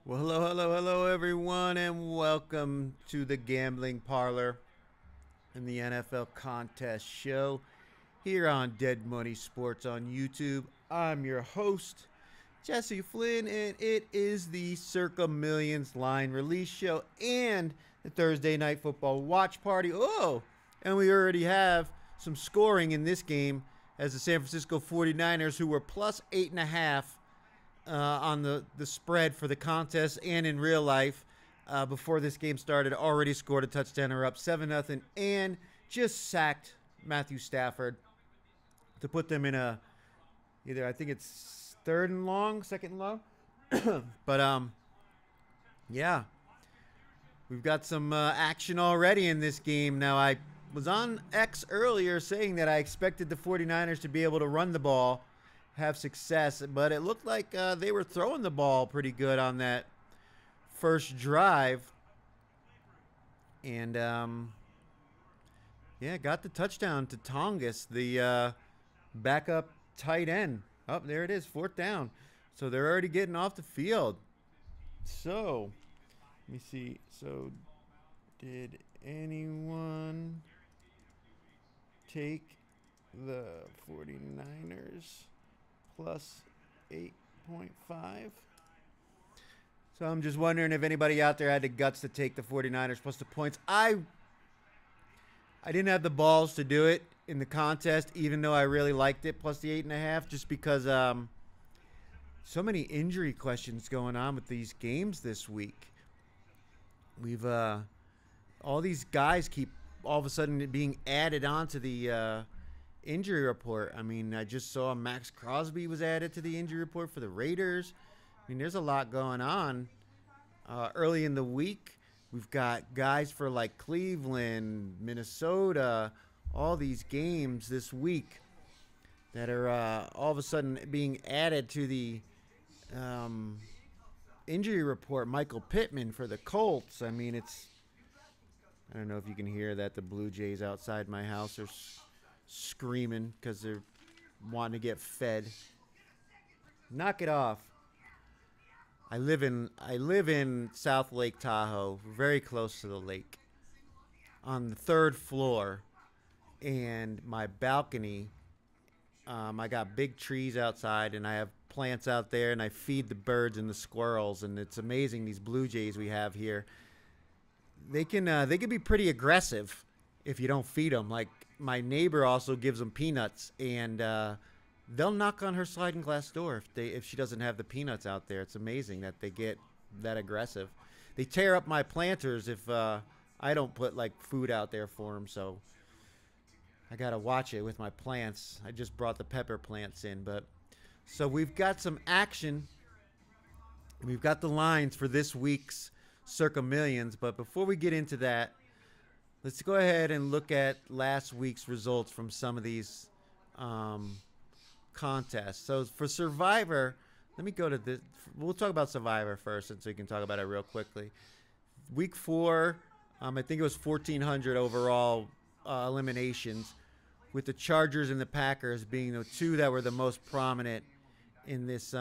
Well, hello, everyone, and welcome to the Gambling Parlor and the NFL Contest Show here on Dead Money Sports on YouTube. I'm your host, Jesse Flynn, and it is the Circa Millions line release show and the Thursday Night Football watch party. Oh, and we already have some scoring in this game as the San Francisco 49ers, who were plus 8.5 on the spread for the contest and in real life before this game started, already scored a touchdown or up 7-0 and just sacked Matthew Stafford to put them in a either I think it's third and long, second and long. But yeah, we've got some action already in this game. Now, I was on X earlier saying that I expected the 49ers to be able to run the ball, have success, but it looked like they were throwing the ball pretty good on that first drive. And yeah, got the touchdown to Tongas, the backup tight end. Oh, there it is, fourth down. So they're already getting off the field. So, let me see. So, did anyone take the 49ers plus 8.5? So I'm just wondering if anybody out there had the guts to take the 49ers plus the points. I didn't have the balls to do it in the contest, even though I really liked it, plus the 8.5, just because so many injury questions going on with these games this week. We've all these guys keep all of a sudden being added onto the injury report. I mean, I just saw Max Crosby was added to the injury report for the Raiders. I mean, there's a lot going on. Early in the week, we've got guys for like Cleveland, Minnesota, all these games this week that are all of a sudden being added to the injury report. Michael Pittman for the Colts. I mean, I don't know if you can hear that. The Blue Jays outside my house are screaming because they're wanting to get fed. Knock it off. I live in South Lake Tahoe, very close to the lake, on the third floor, and my balcony. I got big trees outside, and I have plants out there, and I feed the birds and the squirrels, and it's amazing these Blue Jays we have here. They can be pretty aggressive if you don't feed them. Like my neighbor also gives them peanuts, and they'll knock on her sliding glass door if she doesn't have the peanuts out there. It's amazing that they get that aggressive. They tear up my planters if I don't put like food out there for them. So I gotta watch it with my plants. I just brought the pepper plants in, but so we've got some action. We've got the lines for this week's Circa Millions, but before we get into that, let's go ahead and look at last week's results from some of these contests. So for Survivor, let me go to this. We'll talk about Survivor first, and so you can talk about it real quickly. Week 4, I think it was 1,400 overall eliminations, with the Chargers and the Packers being the two that were the most prominent in this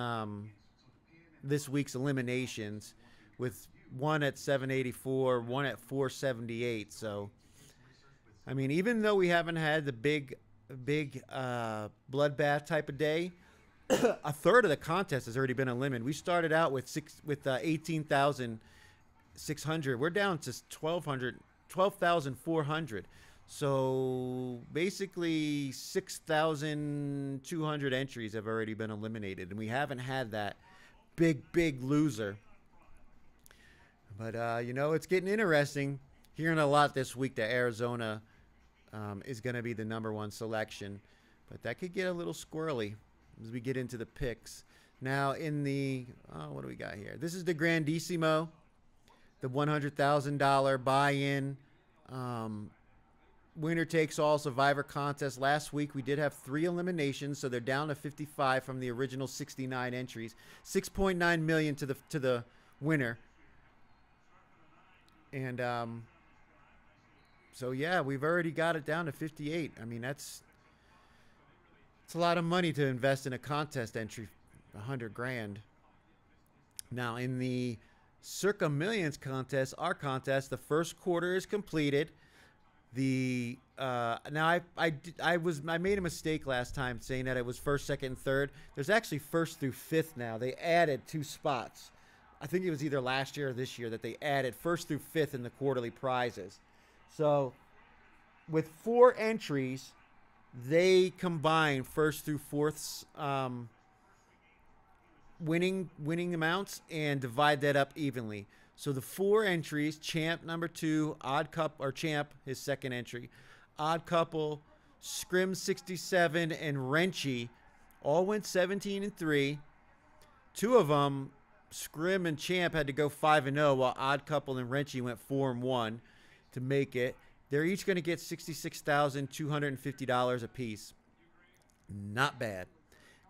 week's eliminations, with one at 784, one at 478. So, I mean, even though we haven't had the big bloodbath type of day, a third of the contest has already been eliminated. We started out with 18,600. We're down to 12,400. So basically 6,200 entries have already been eliminated, and we haven't had that big loser. But it's getting interesting. Hearing a lot this week that Arizona is going to be the number one selection, but that could get a little squirrely as we get into the picks. Now in the what do we got here? This is the Grandissimo, the $100,000 buy-in winner takes all Survivor contest. Last week we did have 3 eliminations, so they're down to 55 from the original 69 entries. 6.9 million to the winner. And so yeah, we've already got it down to 58. I mean, it's a lot of money to invest in a contest entry, $100,000. Now in the Circa Millions contest, our contest, the first quarter is completed. The now I made a mistake last time saying that it was first, second, and third. There's actually first through fifth now. They added 2 spots. I think it was either last year or this year that they added first through fifth in the quarterly prizes. So with 4 entries, they combine first through fourths winning amounts and divide that up evenly. So the 4 entries, champ number 2, odd couple, or champ, his second entry, odd couple, scrim 67, and Wrenchy all went 17 and 3. 2 of them, scrim and champ, had to go 5-0, while odd couple and Wrenchy went 4-1 to make it. They're each going to get $66,250 apiece. Not bad.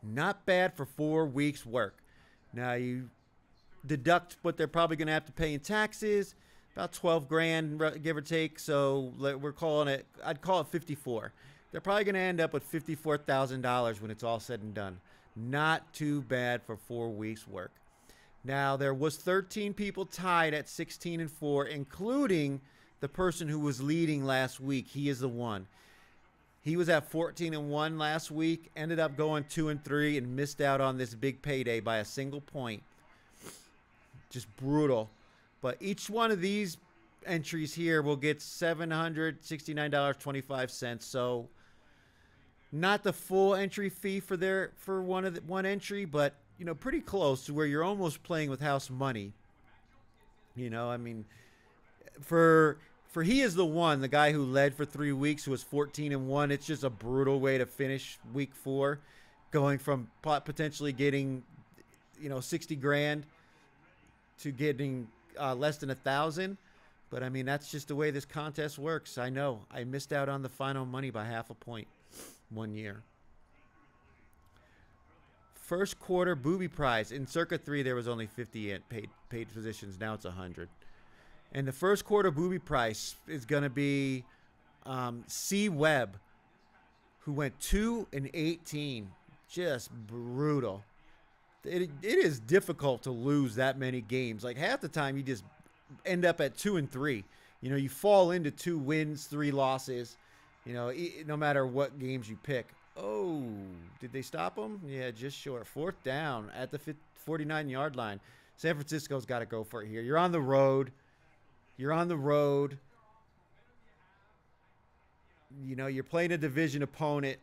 Not bad for 4 weeks' work. Now you deduct what they're probably going to have to pay in taxes, about 12 grand, give or take. So we're calling it, I'd call it 54. They're probably going to end up with $54,000 when it's all said and done. Not too bad for 4 weeks' work. Now there was 13 people tied at 16 and 4, including the person who was leading last week. He is the one. He was at 14 and 1 last week, ended up going 2 and 3, and missed out on this big payday by a single point. Just brutal. But each one of these entries here will get $769.25. So not the full entry fee for one entry, but pretty close to where you're almost playing with house money. I mean, for he is the one, the guy who led for 3 weeks, who was 14 and 1. It's just a brutal way to finish week 4, going from potentially getting 60 grand to getting less than 1,000. But I mean, that's just the way this contest works. I know I missed out on the final money by half a point one year. First quarter booby prize in Circa 3, there was only 50 paid positions. Now it's 100. And the first quarter booby price is going to be C. Webb, who went 2 and 18. Just brutal. It is difficult to lose that many games. Like half the time you just end up at 2 and 3. You fall into 2 wins, 3 losses, no matter what games you pick. Oh, did they stop him? Yeah, just short. 4th down at the 49-yard line. San Francisco's got to go for it here. You're on the road. You're playing a division opponent.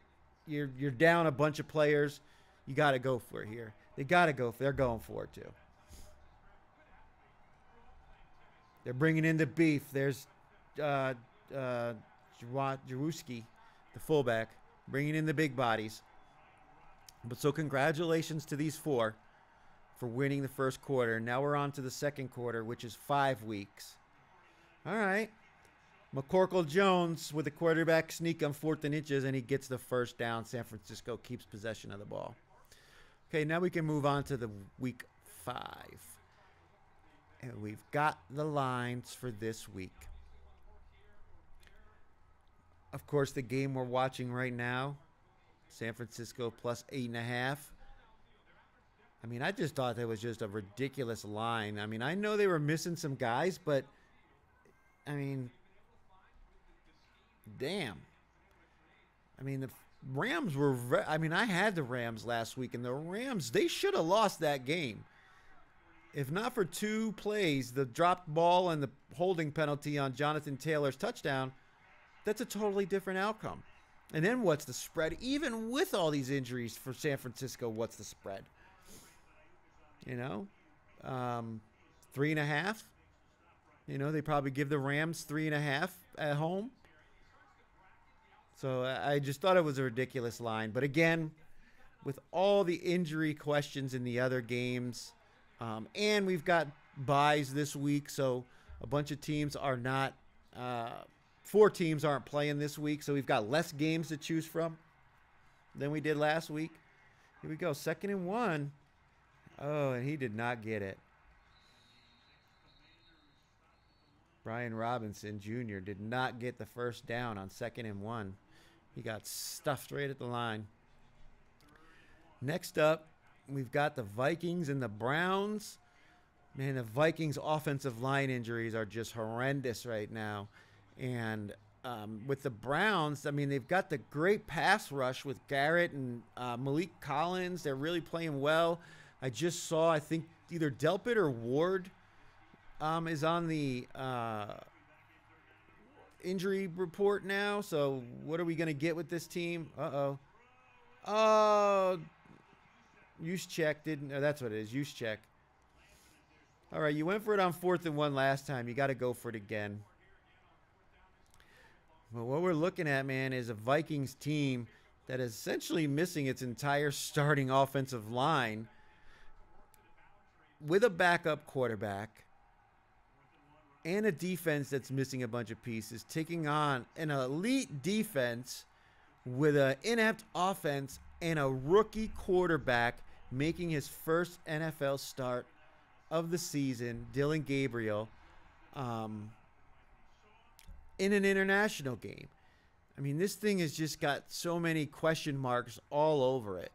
You're down a bunch of players. You got to go for it here. They got to go. They're going for it too. They're bringing in the beef. There's Jaworski, the fullback, bringing in the big bodies. But so congratulations to these 4 for winning the first quarter. Now we're on to the second quarter, which is 5 weeks. All right. McCorkle Jones with the quarterback sneak on 4th and inches, and he gets the first down. San Francisco keeps possession of the ball. Okay, now we can move on to the week 5. And we've got the lines for this week. Of course, the game we're watching right now, San Francisco plus 8.5. I mean, I just thought that was just a ridiculous line. I mean, I know they were missing some guys, but I mean, damn. I mean, the Rams were, I had the Rams last week, and the Rams, they should have lost that game. If not for 2 plays, the dropped ball and the holding penalty on Jonathan Taylor's touchdown, that's a totally different outcome. And then what's the spread? Even with all these injuries for San Francisco, what's the spread? 3.5. They probably give the Rams 3.5 at home. So I just thought it was a ridiculous line. But again, with all the injury questions in the other games, and we've got buys this week, so a bunch of teams are not 4 teams aren't playing this week, so we've got less games to choose from than we did last week. Here we go, 2nd and 1. Oh, and he did not get it. Brian Robinson Jr. did not get the first down on 2nd and 1. He got stuffed right at the line. Next up, we've got the Vikings and the Browns. Man, the Vikings' offensive line injuries are just horrendous right now. And with the Browns, I mean, they've got the great pass rush with Garrett and Malik Collins. They're really playing well. I just saw, I think, either Delpit or Ward is on the injury report now. So what are we going to get with this team? Uh-oh. Oh, use check didn't. No, that's what it is. Use check. All right, you went for it on 4th and 1 last time. You got to go for it again. But what we're looking at, man, is a Vikings team that is essentially missing its entire starting offensive line with a backup quarterback and a defense that's missing a bunch of pieces, taking on an elite defense with an inept offense and a rookie quarterback making his first NFL start of the season, Dylan Gabriel, in an international game. I mean, this thing has just got so many question marks all over it.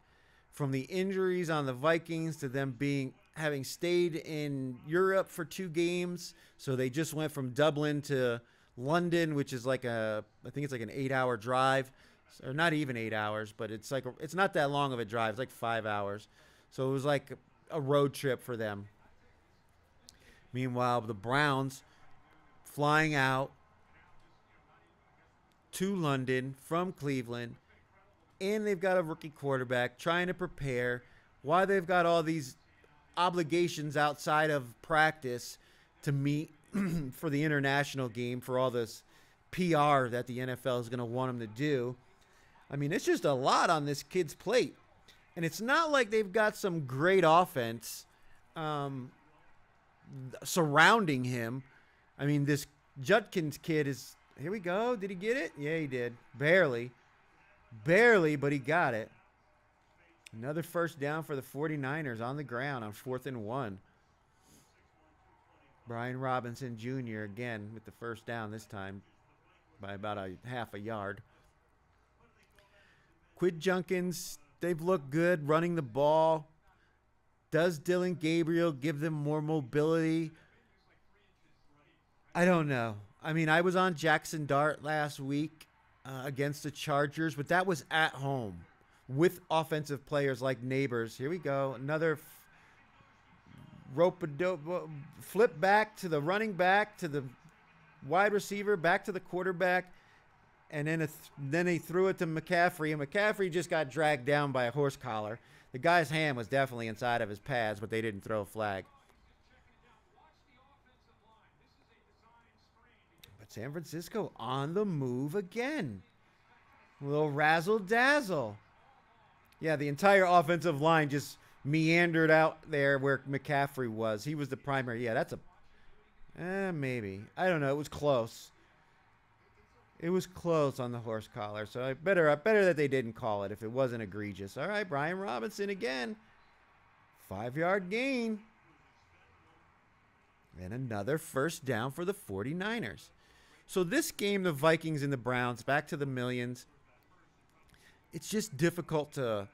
From the injuries on the Vikings to them having stayed in Europe for 2 games. So they just went from Dublin to London, which is I think it's like an 8-hour drive. Or not even 8 hours, but it's not that long of a drive. It's like 5 hours. So it was like a road trip for them. Meanwhile, the Browns flying out to London from Cleveland, and they've got a rookie quarterback trying to prepare while they've got all these obligations outside of practice to meet for the international game, for all this PR that the NFL is going to want them to do. I mean, it's just a lot on this kid's plate. And it's not like they've got some great offense surrounding him. I mean, this Judkins kid is... Here we go. Did he get it? Yeah, he did. Barely. Barely, but he got it. Another first down for the 49ers on the ground on 4th and 1. Brian Robinson Jr. again with the first down this time by about a half a yard. Quid Junkins, they've looked good running the ball. Does Dylan Gabriel give them more mobility? I don't know. I mean, I was on Jackson Dart last week against the Chargers, but that was at home with offensive players like Neighbors. Here we go. Another flip back to the running back, to the wide receiver, back to the quarterback. And then he threw it to McCaffrey, and McCaffrey just got dragged down by a horse collar. The guy's hand was definitely inside of his pads, but they didn't throw a flag. But San Francisco on the move again. A little razzle-dazzle. Yeah, the entire offensive line just meandered out there where McCaffrey was. He was the primary. Yeah, that's maybe. I don't know. It was close. It was close on the horse collar, so better that they didn't call it if it wasn't egregious. All right, Brian Robinson again. 5-yard gain. And another first down for the 49ers. So this game, the Vikings and the Browns, back to the millions. It's just difficult to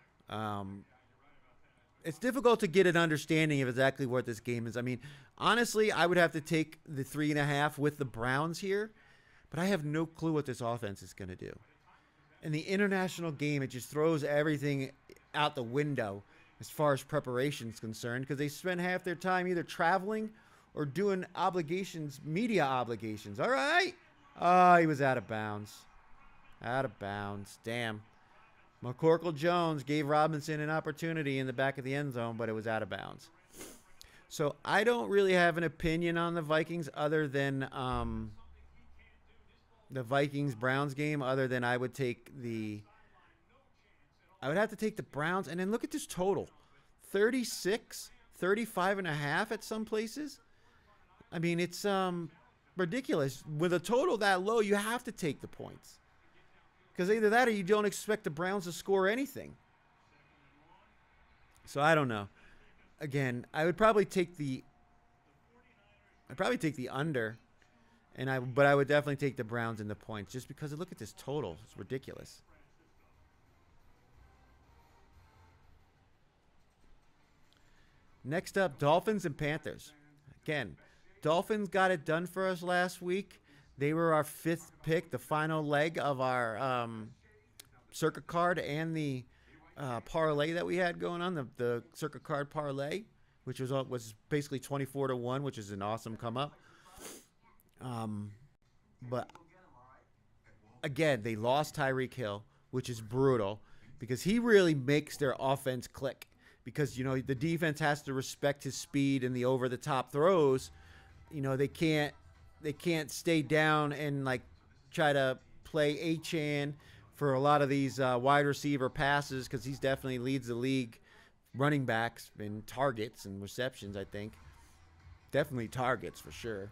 get an understanding of exactly what this game is. I mean, honestly, I would have to take the 3.5 with the Browns here. But I have no clue what this offense is going to do. In the international game, it just throws everything out the window as far as preparation is concerned, because they spend half their time either traveling or doing media obligations. All right. Oh, he was out of bounds. Out of bounds. Damn. McCorkle Jones gave Robinson an opportunity in the back of the end zone, but it was out of bounds. So I don't really have an opinion on the Vikings other than... the Vikings-Browns game, other than I would have to take the Browns. And then look at this total. 36, 35.5 at some places. I mean, it's ridiculous. With a total that low, you have to take the points. Because either that or you don't expect the Browns to score anything. So I don't know. Again, I would probably take the under. But I would definitely take the Browns in the points just because look at this total. It's ridiculous. Next up, Dolphins and Panthers. Again, Dolphins got it done for us last week. They were our 5th pick, the final leg of our Circa card and the parlay that we had going on, the Circa card parlay, which was basically 24-1, which is an awesome come up. But again, they lost Tyreek Hill, which is brutal because he really makes their offense click. Because, you know, the defense has to respect his speed and the over-the-top throws. You know, they can't stay down and, like, try to play Achane for a lot of these wide receiver passes because he's definitely leads the league running backs in targets and receptions, I think. Definitely targets for sure.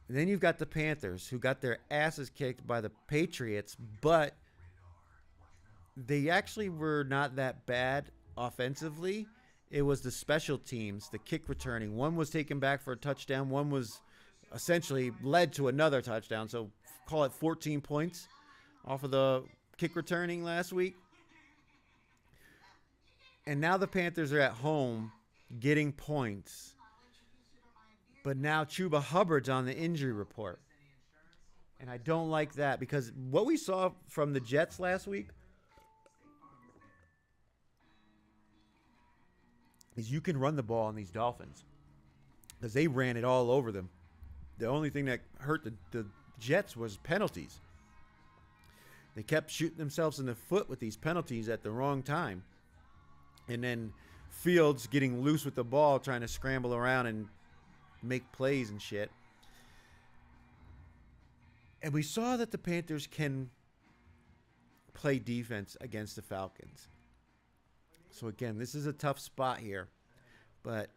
And then you've got the Panthers, who got their asses kicked by the Patriots, but they actually were not that bad offensively. It was the special teams, the kick returning. One was taken back for a touchdown. One was essentially led to another touchdown. So call it 14 points off of the kick returning last week. And now the Panthers are at home getting points. But now Chuba Hubbard's on the injury report. And I don't like that because what we saw from the Jets last week is you can run the ball on these Dolphins because they ran it all over them. The only thing that hurt the Jets was penalties. They kept shooting themselves in the foot with these penalties at the wrong time. And then Fields getting loose with the ball, trying to scramble around and make plays and shit. And we saw that the Panthers can play defense against the Falcons. So again, this is a tough spot here. But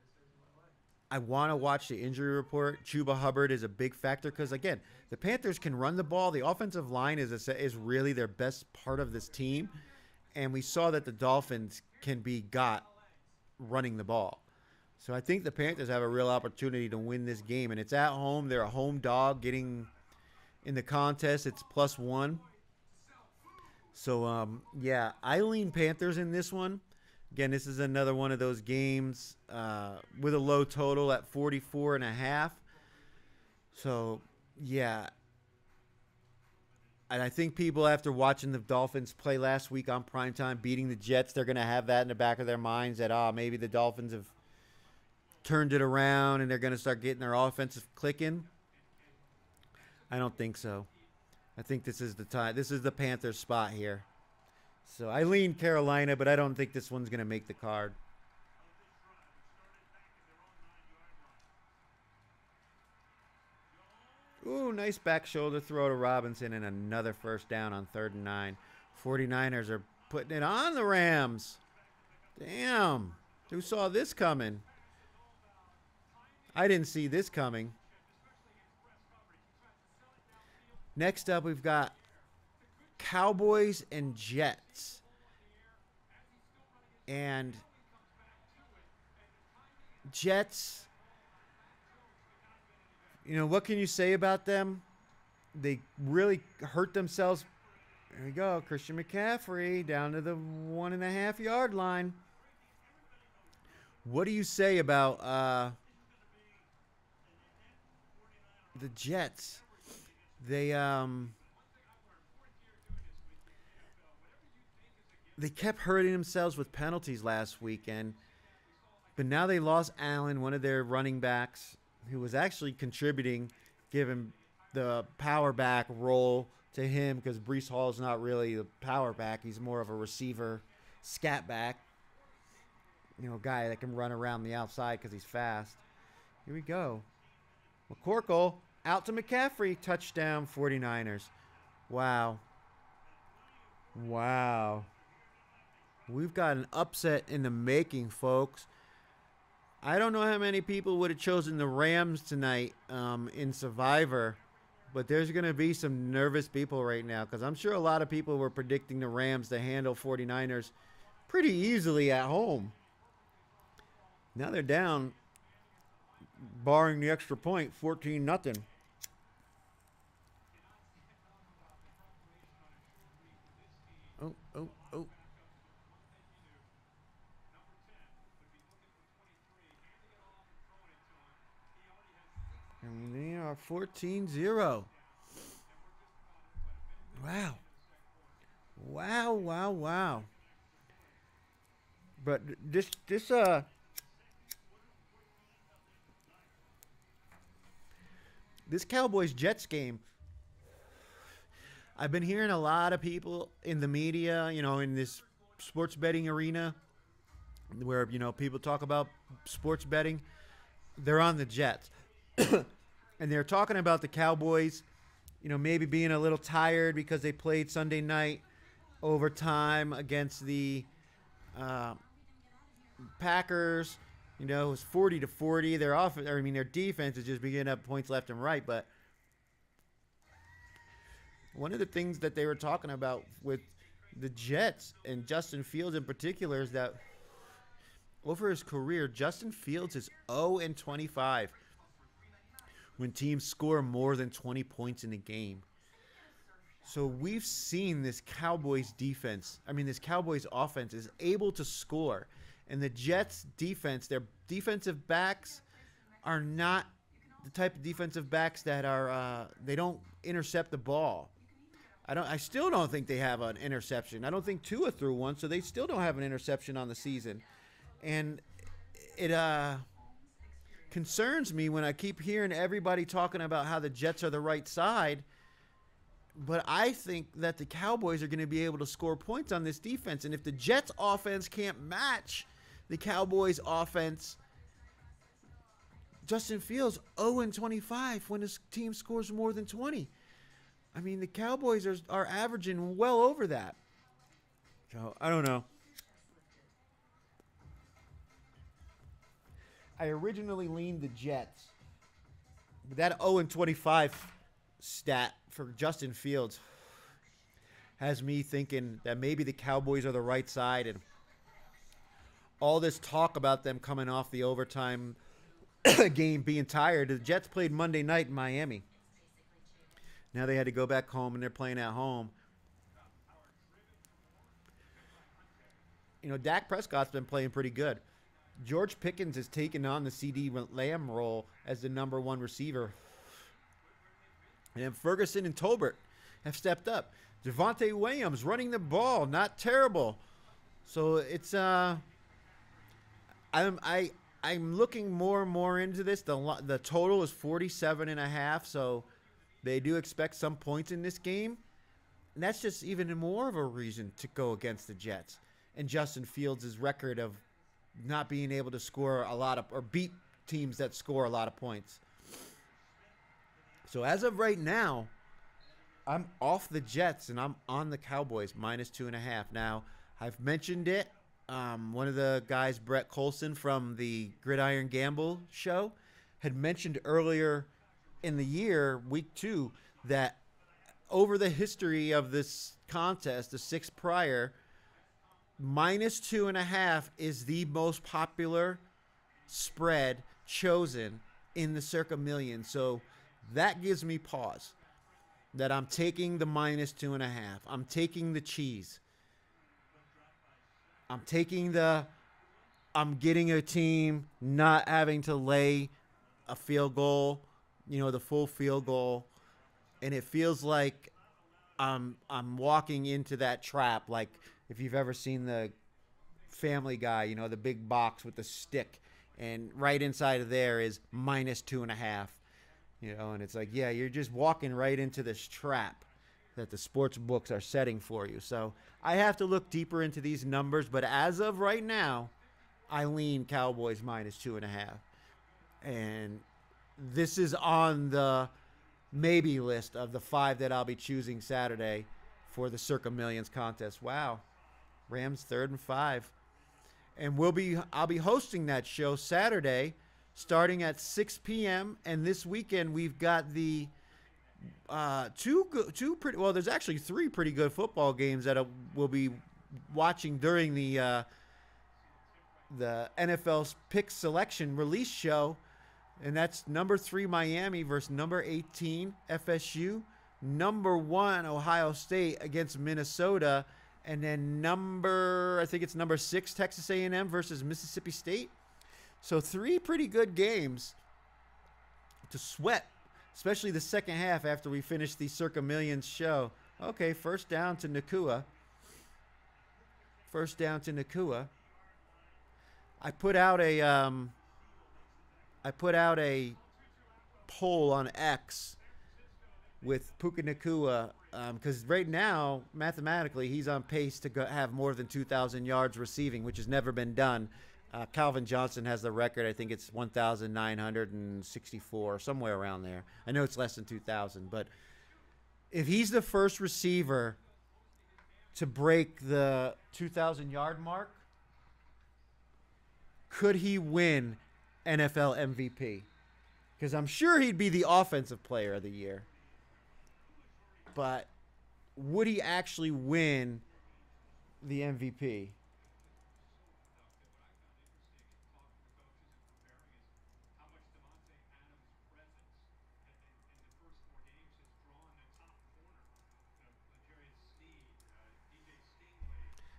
I want to watch the injury report. Chuba Hubbard is a big factor because, again, the Panthers can run the ball. The offensive line is really their best part of this team. And we saw that the Dolphins can be got running the ball. So I think the Panthers have a real opportunity to win this game. And it's at home. They're a home dog getting in the contest. It's +1. So, yeah, I lean Panthers in this one. Again, this is another one of those games with a low total at 44.5. So, yeah. And I think people, after watching the Dolphins play last week on primetime, beating the Jets, they're going to have that in the back of their minds that, maybe the Dolphins have turned it around and they're going to start getting their offensive clicking. I don't think so. I think this is the time. This is the Panthers spot here. So I lean Carolina, but I don't think this one's going to make the card. Ooh, nice back shoulder throw to Robinson and another first down on 3rd and 9. 49ers are putting it on the Rams. Damn. Who saw this coming? I didn't see this coming. Next up, we've got Cowboys and Jets. And Jets, you know, what can you say about them? They really hurt themselves. There we go. Christian McCaffrey down to the 1.5 yard line. What do you say about the Jets? They kept hurting themselves with penalties last weekend, but now they lost Allen, one of their running backs, who was actually contributing, given the power back role to him because Breece Hall is not really the power back. He's more of a receiver, scat back, guy that can run around the outside because he's fast. Here we go. McCorkle out to McCaffrey. Touchdown, 49ers. Wow. We've got an upset in the making, folks. I don't know how many people would have chosen the Rams tonight in Survivor, but there's going to be some nervous people right now because I'm sure a lot of people were predicting the Rams to handle 49ers pretty easily at home. Now they're down, barring the extra point, 14-0. Oh. 14-0. Wow. Wow, wow, wow. But this Cowboys-Jets game, I've been hearing a lot of people in the media, in this sports betting arena where, people talk about sports betting. They're on the Jets. And they're talking about the Cowboys, maybe being a little tired because they played Sunday night overtime against the Packers. It was 40-40. Their defense is just beginning up points left and right. But one of the things that they were talking about with the Jets and Justin Fields in particular is that over his career, Justin Fields is 0-25 when teams score more than 20 points in a game. So we've seen this Cowboys offense is able to score. And the Jets defense, their defensive backs are not the type of defensive backs that are they don't intercept the ball. I still don't think they have an interception. I don't think Tua threw one, so they still don't have an interception on the season. And it concerns me when I keep hearing everybody talking about how the Jets are the right side. But I think that the Cowboys are going to be able to score points on this defense. And if the Jets offense can't match the Cowboys offense, Justin Fields 0-25 when his team scores more than 20. The Cowboys are averaging well over that. So, I don't know. I originally leaned the Jets. But that 0-25 stat for Justin Fields has me thinking that maybe the Cowboys are the right side, and all this talk about them coming off the overtime game being tired. The Jets played Monday night in Miami. Now they had to go back home, and they're playing at home. Dak Prescott's been playing pretty good. George Pickens has taken on the CeeDee Lamb role as the number one receiver. And then Ferguson and Tolbert have stepped up. Javonte Williams running the ball, not terrible. So it's I'm looking more and more into this. The total is 47.5, so they do expect some points in this game. And that's just even more of a reason to go against the Jets and Justin Fields' record of not being able to score a lot of, or beat teams that score a lot of points. So as of right now, I'm off the Jets and I'm on the Cowboys -2.5. Now, I've mentioned it. One of the guys, Brett Colson from the Gridiron Gamble show, had mentioned earlier in the year, week 2, that over the history of this contest, the 6 prior, -2.5 is the most popular spread chosen in the Circa Millions. So that gives me pause that I'm taking the -2.5. I'm taking the cheese. I'm getting a team not having to lay a field goal, the full field goal. And it feels like I'm walking into that trap. Like if you've ever seen the Family Guy, the big box with the stick, and right inside of there is -2.5, and it's like, yeah, you're just walking right into this trap that the sports books are setting for you. So I have to look deeper into these numbers, but as of right now, I lean Cowboys -2.5. And this is on the maybe list of the 5 that I'll be choosing Saturday for the Circa Millions contest. Wow. Rams 3rd and 5. And I'll be hosting that show Saturday starting at 6 p.m. And this weekend we've got the there's actually 3 pretty good football games that we'll be watching during the NFL's pick selection release show. And that's number 3 Miami versus number 18 FSU, number 1 Ohio State against Minnesota, and then number 6 Texas A&M versus Mississippi State. So 3 pretty good games to sweat especially the second half after we finished the Circa Millions show. Okay, first down to Nakua. First down to Nakua. I put out a poll on X with Puka Nakua because right now, mathematically, he's on pace to have more than 2,000 yards receiving, which has never been done. Calvin Johnson has the record. I think it's 1,964, somewhere around there. I know it's less than 2,000, but if he's the first receiver to break the 2,000-yard mark, could he win NFL MVP? Because I'm sure he'd be the offensive player of the year. But would he actually win the MVP?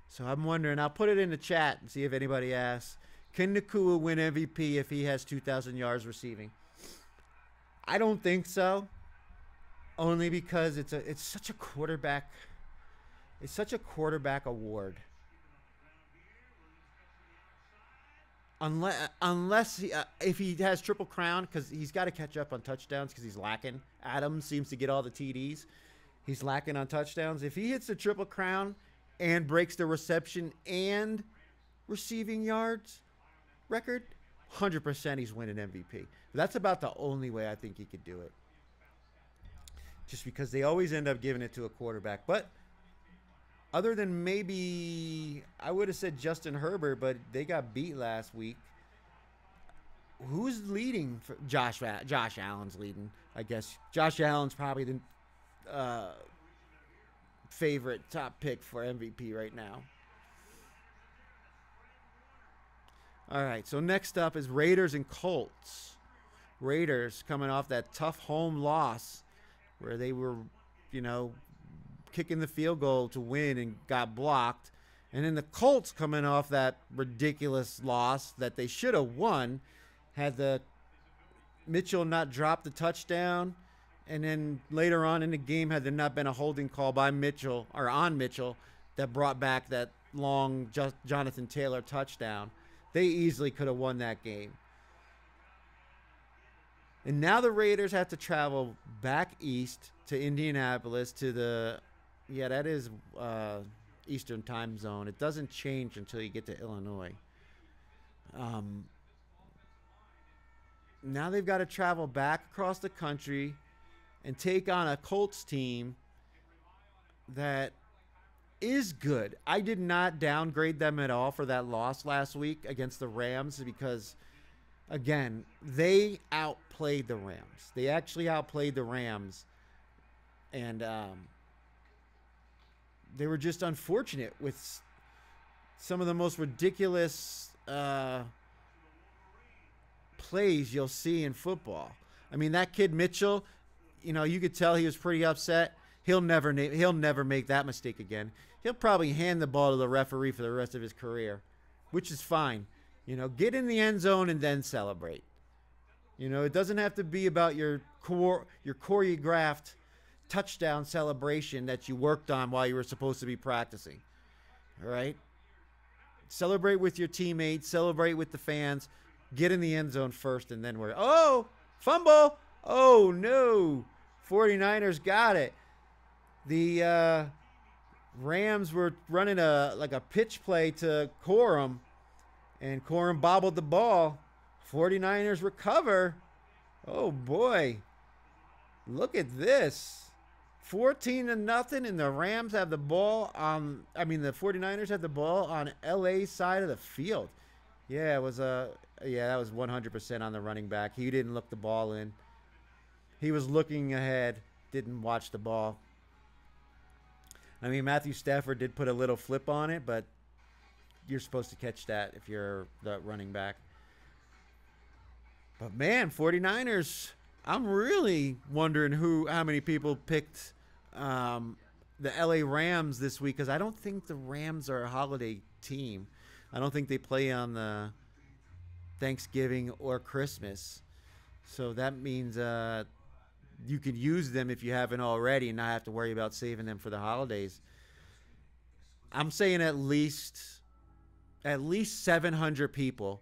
So I'm wondering, I'll put it in the chat and see if anybody asks, can Nakua win MVP if he has 2,000 yards receiving? I don't think so. Only because it's such a quarterback award. Unless if he has Triple Crown, because he's got to catch up on touchdowns because he's lacking. Adams seems to get all the TDs. He's lacking on touchdowns. If he hits the Triple Crown and breaks the reception and receiving yards record, 100% he's winning MVP. That's about the only way I think he could do it. Just because they always end up giving it to a quarterback. But other than maybe, I would have said Justin Herbert, but they got beat last week. Who's leading? Josh Allen's leading, I guess. Josh Allen's probably the favorite top pick for MVP right now. All right, so next up is Raiders and Colts. Raiders coming off that tough home loss where they were, kicking the field goal to win and got blocked. And then the Colts coming off that ridiculous loss that they should have won, had the Mitchell not dropped the touchdown. And then later on in the game, had there not been a holding call by Mitchell or on Mitchell that brought back that long Jonathan Taylor touchdown, they easily could have won that game. And now the Raiders have to travel back east to Indianapolis to that is Eastern time zone. It doesn't change until you get to Illinois. Now they've got to travel back across the country and take on a Colts team that is good. I did not downgrade them at all for that loss last week against the Rams because, again, they outplayed the Rams. They actually outplayed the Rams. And they were just unfortunate with some of the most ridiculous plays you'll see in football. I mean, that kid Mitchell, you could tell he was pretty upset. He'll never make that mistake again. He'll probably hand the ball to the referee for the rest of his career, which is fine. Get in the end zone and then celebrate. It doesn't have to be about your choreographed touchdown celebration that you worked on while you were supposed to be practicing. All right? Celebrate with your teammates. Celebrate with the fans. Get in the end zone first and then fumble. Oh, no. 49ers got it. The Rams were running a pitch play to Corum, and Corum bobbled the ball. 49ers recover. Oh, boy. Look at this. 14-0, and the Rams have the ball the 49ers have the ball on LA's side of the field. Yeah, that was 100% on the running back. He didn't look the ball in. He was looking ahead, didn't watch the ball. I mean, Matthew Stafford did put a little flip on it, but you're supposed to catch that if you're the running back. But man, 49ers, I'm really wondering how many people picked the LA Rams this week, because I don't think the Rams are a holiday team. I don't think they play on the Thanksgiving or Christmas. So that means you can use them if you haven't already and not have to worry about saving them for the holidays. I'm saying at least 700 people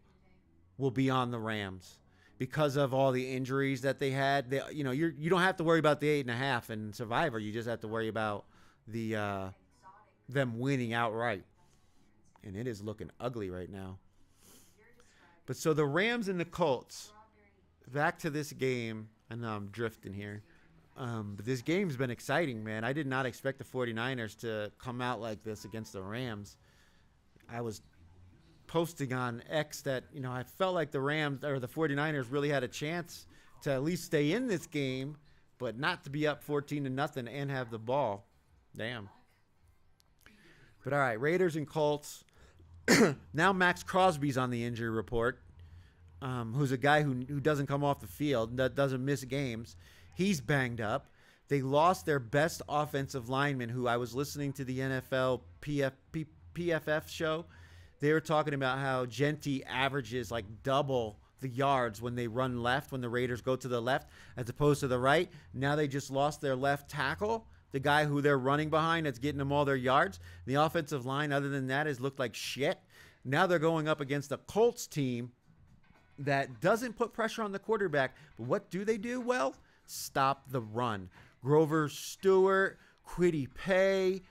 will be on the Rams because of all the injuries that they had. You don't have to worry about the 8.5 in Survivor. You just have to worry about the them winning outright, and it is looking ugly right now. But so the Rams and the Colts. Back to this game. I know I'm drifting here. But this game's been exciting, man. I did not expect the 49ers to come out like this against the Rams. I was posting on X that, I felt like the Rams or the 49ers really had a chance to at least stay in this game, but not to be up 14-0 and have the ball. Damn. But all right, Raiders and Colts. Now Max Crosby's on the injury report, who's a guy who doesn't come off the field, that doesn't miss games. He's banged up. They lost their best offensive lineman, who I was listening to the NFL PFF show. They were talking about how Genti averages like double the yards when they run left, when the Raiders go to the left as opposed to the right. Now they just lost their left tackle, the guy who they're running behind that's getting them all their yards. The offensive line, other than that, has looked like shit. Now they're going up against a Colts team that doesn't put pressure on the quarterback. But what do they do? Well, stop the run. Grover Stewart, Kwity Paye,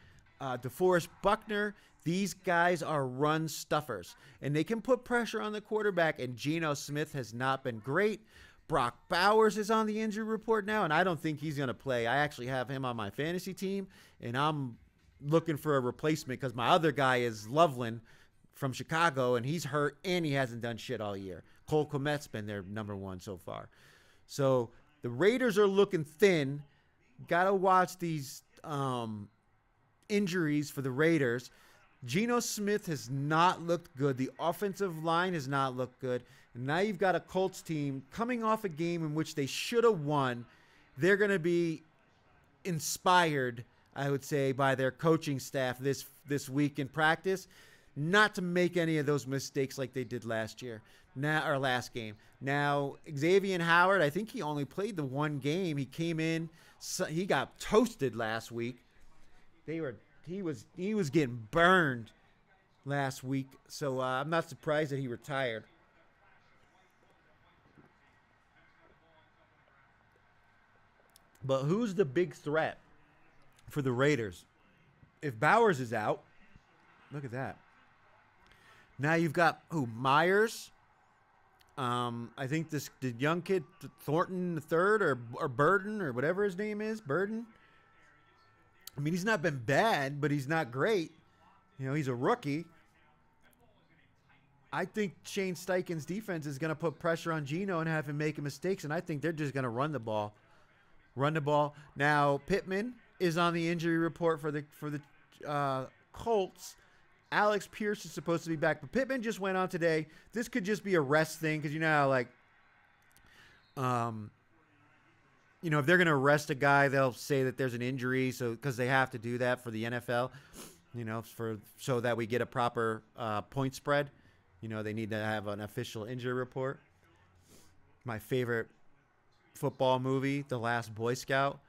DeForest Buckner, these guys are run stuffers. And they can put pressure on the quarterback, and Geno Smith has not been great. Brock Bowers is on the injury report now, and I don't think he's going to play. I actually have him on my fantasy team, and I'm looking for a replacement because my other guy is Loveland from Chicago, and he's hurt, and he hasn't done shit all year. Cole Kmet's been their number one so far. So the Raiders are looking thin. Got to watch these injuries for the Raiders. Geno Smith has not looked good. The offensive line has not looked good. And now you've got a Colts team coming off a game in which they should have won. They're going to be inspired, I would say, by their coaching staff this week in practice, not to make any of those mistakes like they did last game. Now, Xavier Howard, I think he only played the one game. He came in, he got toasted last week. He was getting burned last week, so I'm not surprised that he retired. But who's the big threat for the Raiders? If Bowers is out, look at that. Now you've got Myers. I think the young kid Thornton the third or Burden or whatever his name is, Burden. I mean, he's not been bad, but he's not great. He's a rookie. I think Shane Steichen's defense is going to put pressure on Geno and have him making mistakes, and I think they're just going to run the ball. Now, Pittman is on the injury report for the Colts. Alex Pierce is supposed to be back, but Pittman just went on today. This could just be a rest thing because if they're going to arrest a guy, they'll say that there's an injury, so because they have to do that for the NFL, so that we get a proper point spread. They need to have an official injury report. My favorite football movie, The Last Boy Scout,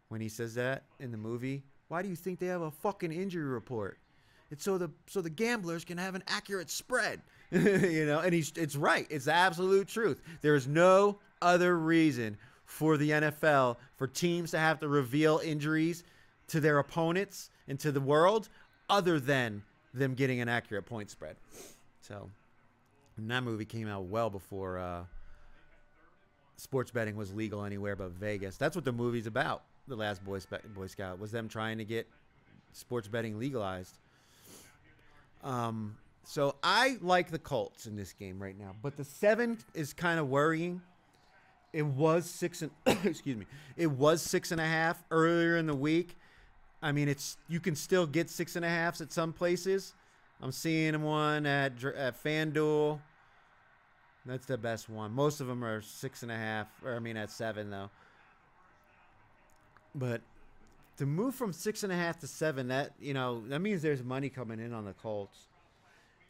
when he says that in the movie, why do you think they have a fucking injury report? It's so the gamblers can have an accurate spread. And it's right. It's the absolute truth. There is no other reason for the NFL, for teams to have to reveal injuries to their opponents and to the world other than them getting an accurate point spread. So, and that movie came out well before sports betting was legal anywhere but Vegas. That's what the movie's about. The Last Boy Scout was them trying to get sports betting legalized. So I like the Colts in this game right now, but the 7 is kind of worrying. It was 6.5 earlier in the week. I mean, you can still get 6.5s at some places. I'm seeing one at FanDuel. That's the best one. Most of them are 6.5, at 7 though. But to move from 6.5 to 7, that means there's money coming in on the Colts.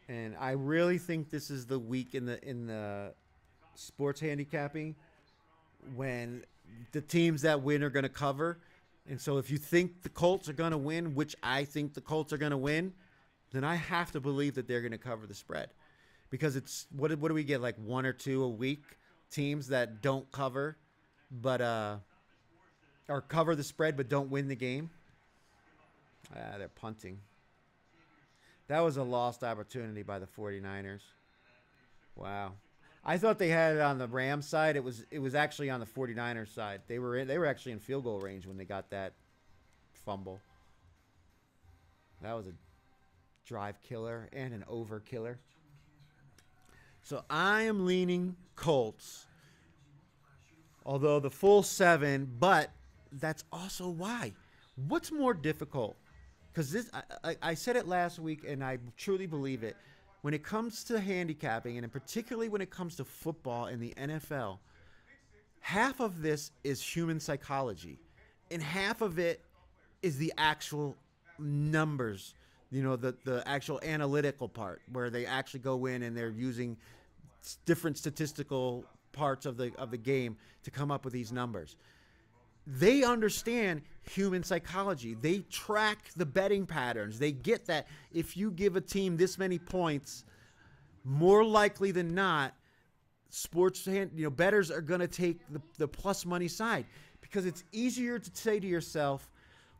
And I really think this is the week in the sports handicapping when the teams that win are going to cover. And so if you think the Colts are going to win, which I think the Colts are going to win, then I have to believe that they're going to cover the spread. Because it's what do we get, like one or two a week teams that don't cover but or cover the spread but don't win the game? They're punting. That was a lost opportunity by the 49ers. Wow. I thought they had it on the Rams side. It was actually on the 49ers side. They were actually in field goal range when they got that fumble. That was a drive killer and an over killer. So I am leaning Colts. Although the full 7, but that's also why. What's more difficult? Because this, I said it last week, and I truly believe it. When it comes to handicapping, and particularly when it comes to football in the NFL, half of this is human psychology, and half of it is the actual numbers. The actual analytical part, where they actually go in and they're using different statistical parts of the game to come up with these numbers. They understand human psychology. They track the betting patterns. They get that if you give a team this many points, more likely than not, bettors are going to take the plus money side, because it's easier to say to yourself,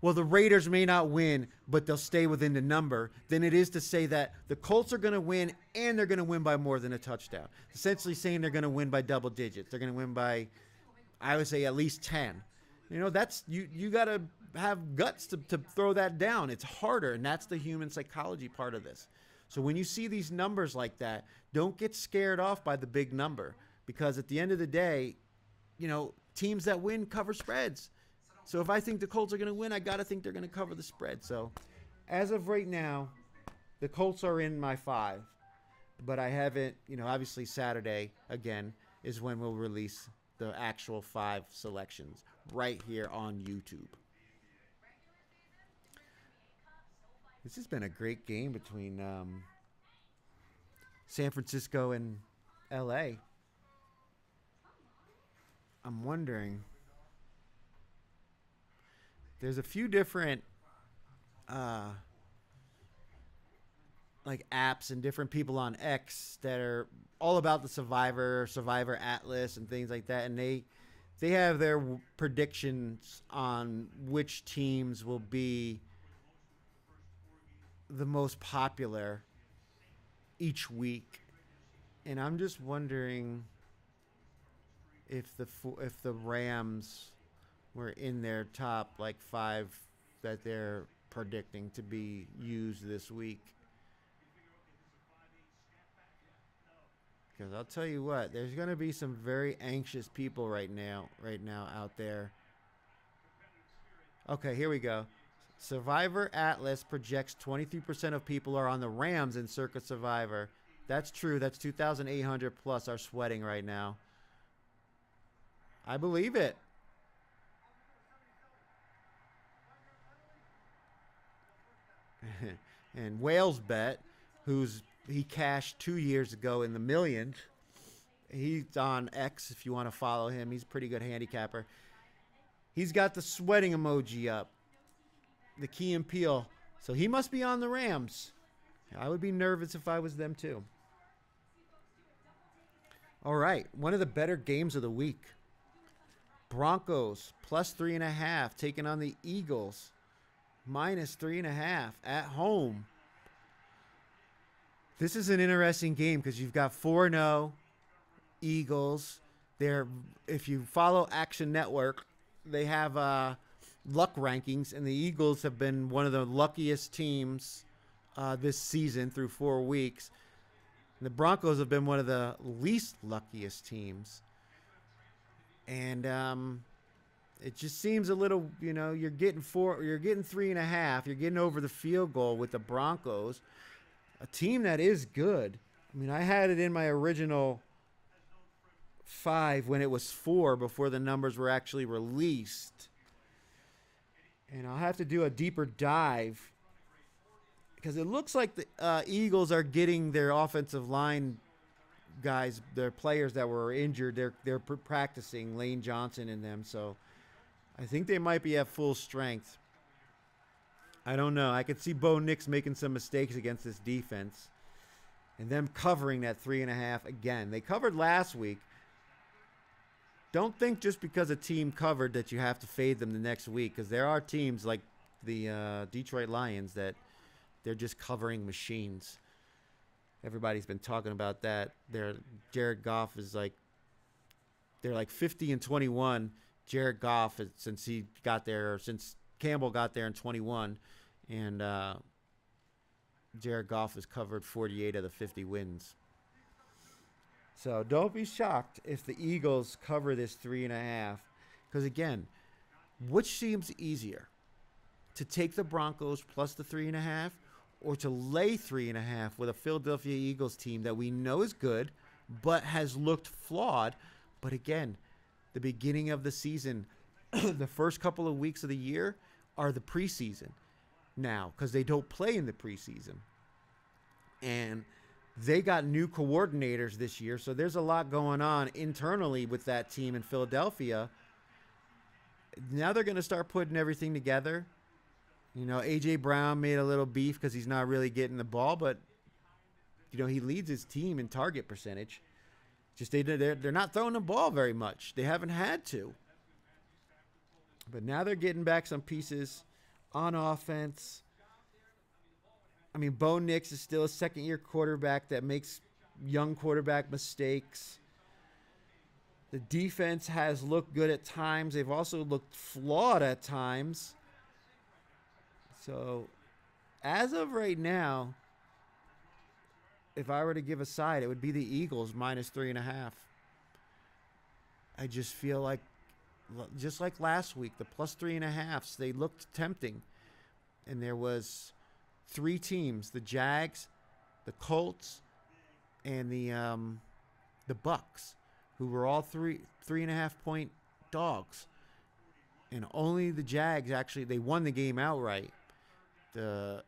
well, the Raiders may not win, but they'll stay within the number, than it is to say that the Colts are going to win and they're going to win by more than a touchdown. Essentially saying they're going to win by double digits. They're going to win by, I would say, at least 10. That's you got to have guts to throw that down. It's harder, and that's the human psychology part of this. So when you see these numbers like that, don't get scared off by the big number, because at the end of the day, teams that win cover spreads. So if I think the Colts are going to win, I got to think they're going to cover the spread. So as of right now, the Colts are in my 5. But I haven't, obviously Saturday, again, is when we'll release the actual 5 selections right here on YouTube. This has been a great game between San Francisco and L.A. I'm wondering... There's a few different apps and different people on X that are all about the Survivor Atlas and things like that, and they have their predictions on which teams will be the most popular each week. And I'm just wondering if the Rams were in their top 5 that they're predicting to be used this week. Because I'll tell you what, there's going to be some very anxious people right now out there. Okay, here we go. Survivor Atlas projects 23% of people are on the Rams in Circa Survivor. That's true. That's 2,800 plus are sweating right now. I believe it. And Wales Bet, he cashed 2 years ago in the millions. He's on X if you want to follow him. He's a pretty good handicapper. He's got the sweating emoji up, the Key and Peele. So he must be on the Rams. I would be nervous if I was them too. All right, one of the better games of the week. Broncos plus 3.5 taking on the Eagles. Minus 3.5 at home. This is an interesting game because you've got 4-0 Eagles. If you follow Action Network, they have luck rankings, and the Eagles have been one of the luckiest teams this season through 4 weeks. And the Broncos have been one of the least luckiest teams. And it just seems a little, you're getting 3.5. You're getting over the field goal with the Broncos, a team that is good. I mean, I had it in my original 5 when it was 4 before the numbers were actually released. And I'll have to do a deeper dive because it looks like the Eagles are getting their offensive line guys, their players that were injured, they're practicing, Lane Johnson and them. So I think they might be at full strength. I don't know. I could see Bo Nix making some mistakes against this defense and them covering that 3.5 again. They covered last week. Don't think just because a team covered that you have to fade them the next week, because there are teams like the Detroit Lions that they're just covering machines. Everybody's been talking about that. Jared Goff is like, they're like 50-21. Jared Goff, since Campbell got there in 21, and Jared Goff has covered 48 of the 50 wins. So don't be shocked if the Eagles cover this 3.5. Because again, which seems easier? To take the Broncos plus the 3.5, or to lay 3.5 with a Philadelphia Eagles team that we know is good, but has looked flawed. But again, the beginning of the season, the first couple of weeks of the year are the preseason now, because they don't play in the preseason. And they got new coordinators this year, so there's a lot going on internally with that team in Philadelphia. Now they're going to start putting everything together. You know, A.J. Brown made a little beef because he's not really getting the ball, but, you know, he leads his team in target percentage. Just they're not throwing the ball very much. They haven't had to. But now they're getting back some pieces on offense. I mean, Bo Nix is still a second-year quarterback that makes young quarterback mistakes. The defense has looked good at times. They've also looked flawed at times. So, as of right now, if I were to give a side, it would be the Eagles minus 3.5. I just feel like, just like last week, the plus 3.5s, they looked tempting. And there was 3 teams, the Jags, the Colts, and the Bucks, who were all 3.5 point dogs. And only the Jags actually, they won the game outright. The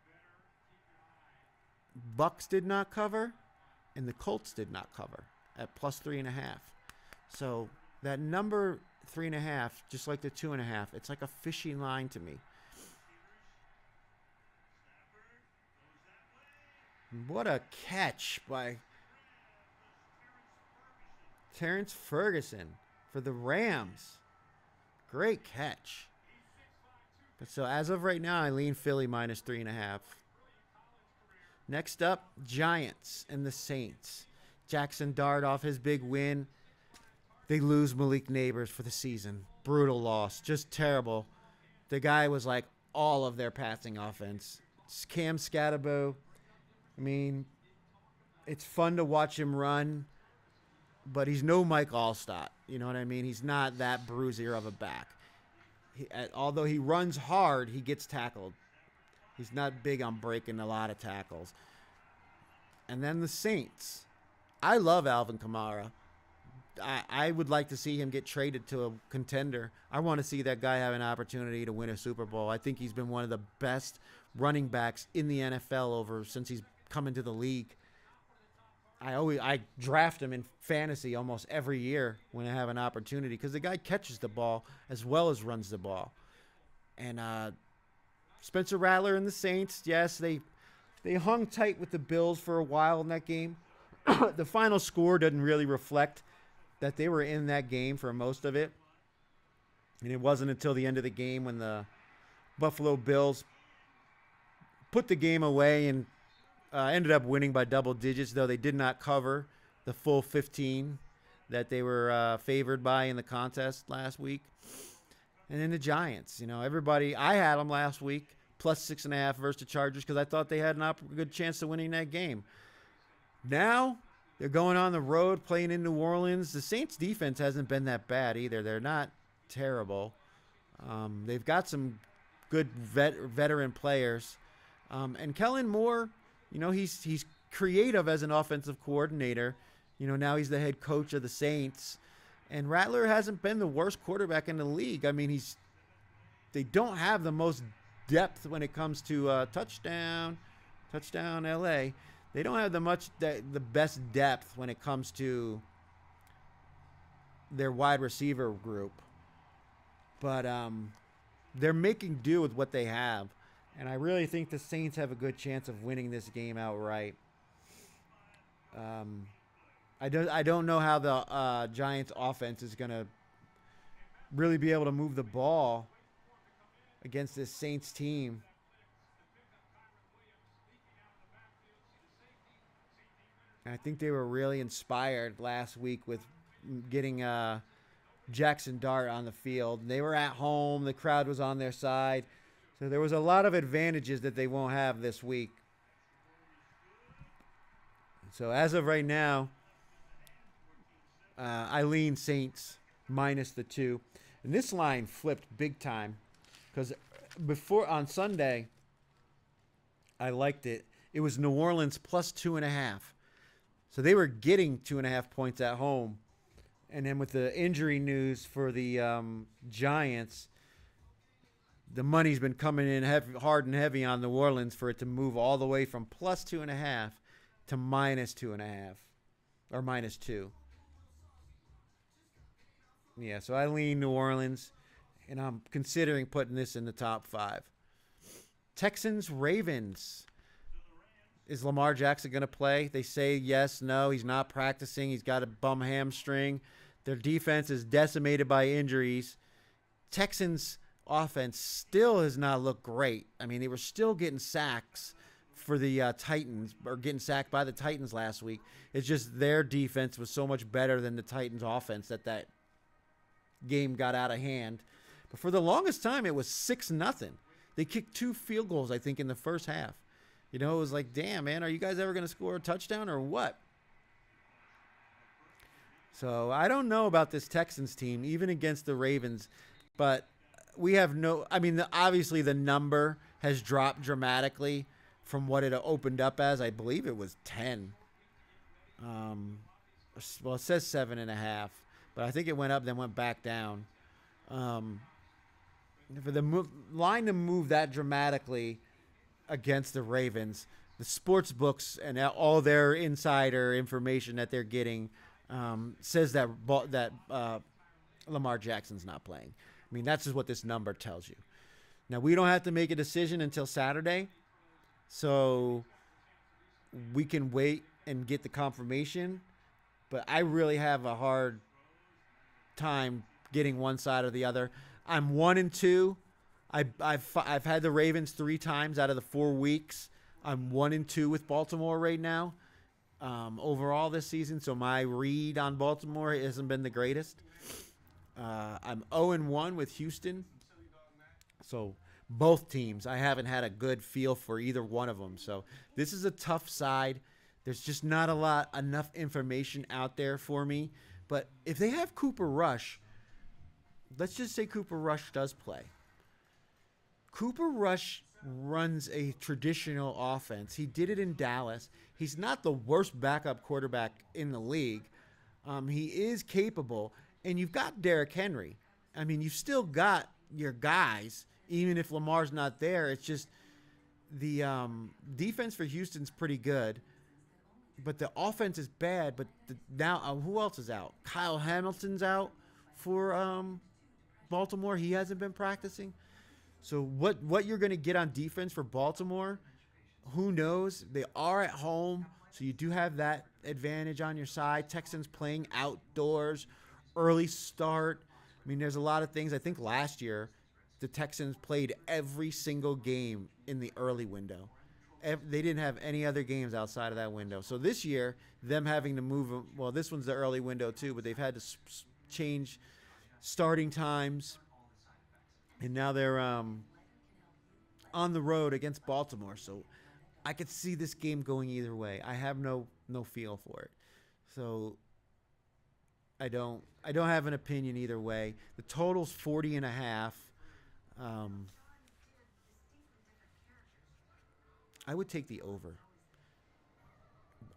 Bucks did not cover, and the Colts did not cover at plus 3.5. So that number 3.5, just like the 2.5, it's like a fishing line to me. What a catch by Terrence Ferguson for the Rams. Great catch. But so as of right now, I lean Philly minus 3.5. Next up, Giants and the Saints. Jackson Dart off his big win. They lose Malik Neighbors for the season. Brutal loss. Just terrible. The guy was like all of their passing offense. Cam Scatterbo. I mean, it's fun to watch him run, but he's no Mike Allstott. You know what I mean? He's not that bruiser of a back. Although he runs hard, he gets tackled. He's not big on breaking a lot of tackles. And then the Saints. I love Alvin Kamara. I would like to see him get traded to a contender. I want to see that guy have an opportunity to win a Super Bowl. I think he's been one of the best running backs in the NFL since he's come into the league. I draft him in fantasy almost every year when I have an opportunity, because the guy catches the ball as well as runs the ball. And Spencer Rattler and the Saints, yes, they hung tight with the Bills for a while in that game. The final score doesn't really reflect that they were in that game for most of it. And it wasn't until the end of the game when the Buffalo Bills put the game away and ended up winning by double digits, though they did not cover the full 15 that they were favored by in the contest last week. And then the Giants, everybody, I had them last week, plus 6.5 versus the Chargers, because I thought they had a good chance of winning that game. Now they're going on the road, playing in New Orleans. The Saints defense hasn't been that bad either. They're not terrible. They've got some good veteran players. And Kellen Moore, he's creative as an offensive coordinator. Now he's the head coach of the Saints. And Rattler hasn't been the worst quarterback in the league. I mean, they don't have the most depth when it comes to touchdown LA. they don't have the best depth when it comes to their wide receiver group, but they're making do with what they have, and I really think the Saints have a good chance of winning this game outright. I don't know how the Giants offense is going to really be able to move the ball against this Saints team. And I think they were really inspired last week with getting Jackson Dart on the field. They were at home. The crowd was on their side. So there was a lot of advantages that they won't have this week. So as of right now, I lean Saints minus the 2. And this line flipped big time because before on Sunday, I liked it. It was New Orleans plus 2.5. So they were getting 2.5 points at home. And then with the injury news for the Giants, the money's been coming in hard and heavy on New Orleans for it to move all the way from plus 2.5 to minus 2.5 or minus 2. Yeah, so I lean New Orleans, and I'm considering putting this in the top 5. Texans, Ravens. Is Lamar Jackson going to play? They say yes, no. He's not practicing. He's got a bum hamstring. Their defense is decimated by injuries. Texans' offense still has not looked great. I mean, they were still getting sacks for the Titans, or getting sacked by the Titans last week. It's just their defense was so much better than the Titans' offense that game got out of hand. But for the longest time, it was 6-0. They kicked 2 field goals, I think, in the first half. You know, it was like, damn, man, are you guys ever going to score a touchdown or what? So I don't know about this Texans team, even against the Ravens. But we have obviously the number has dropped dramatically from what it opened up as. I believe it was 10. Well, it says 7.5. But I think it went up, then went back down. For the line to move that dramatically against the Ravens, the sports books and all their insider information that they're getting says that Lamar Jackson's not playing. I mean, that's just what this number tells you. Now, we don't have to make a decision until Saturday, so we can wait and get the confirmation. But I really have a hard time getting one side or the other. I'm 1-2. I've had the Ravens 3 times out of the 4 weeks. I'm 1-2 with Baltimore right now, overall this season. So my read on Baltimore hasn't been the greatest. I'm 0-1 with Houston. So both teams, I haven't had a good feel for either one of them. So this is a tough side. There's just not enough information out there for me. But if they have Cooper Rush, let's just say Cooper Rush does play. Cooper Rush runs a traditional offense. He did it in Dallas. He's not the worst backup quarterback in the league. He is capable. And you've got Derrick Henry. I mean, you've still got your guys, even if Lamar's not there. It's just the defense for Houston's pretty good. But the offense is bad. But now, who else is out? Kyle Hamilton's out for Baltimore. He hasn't been practicing. So what you're going to get on defense for Baltimore, who knows? They are at home, so you do have that advantage on your side. Texans playing outdoors, early start. I mean, there's a lot of things. I think last year the Texans played every single game in the early window. They didn't have any other games outside of that window. So this year, them having to move, well, this one's the early window too, but they've had to change starting times. And now they're on the road against Baltimore. So I could see this game going either way. I have no feel for it. So I don't have an opinion either way. The total's 40.5. I would take the over.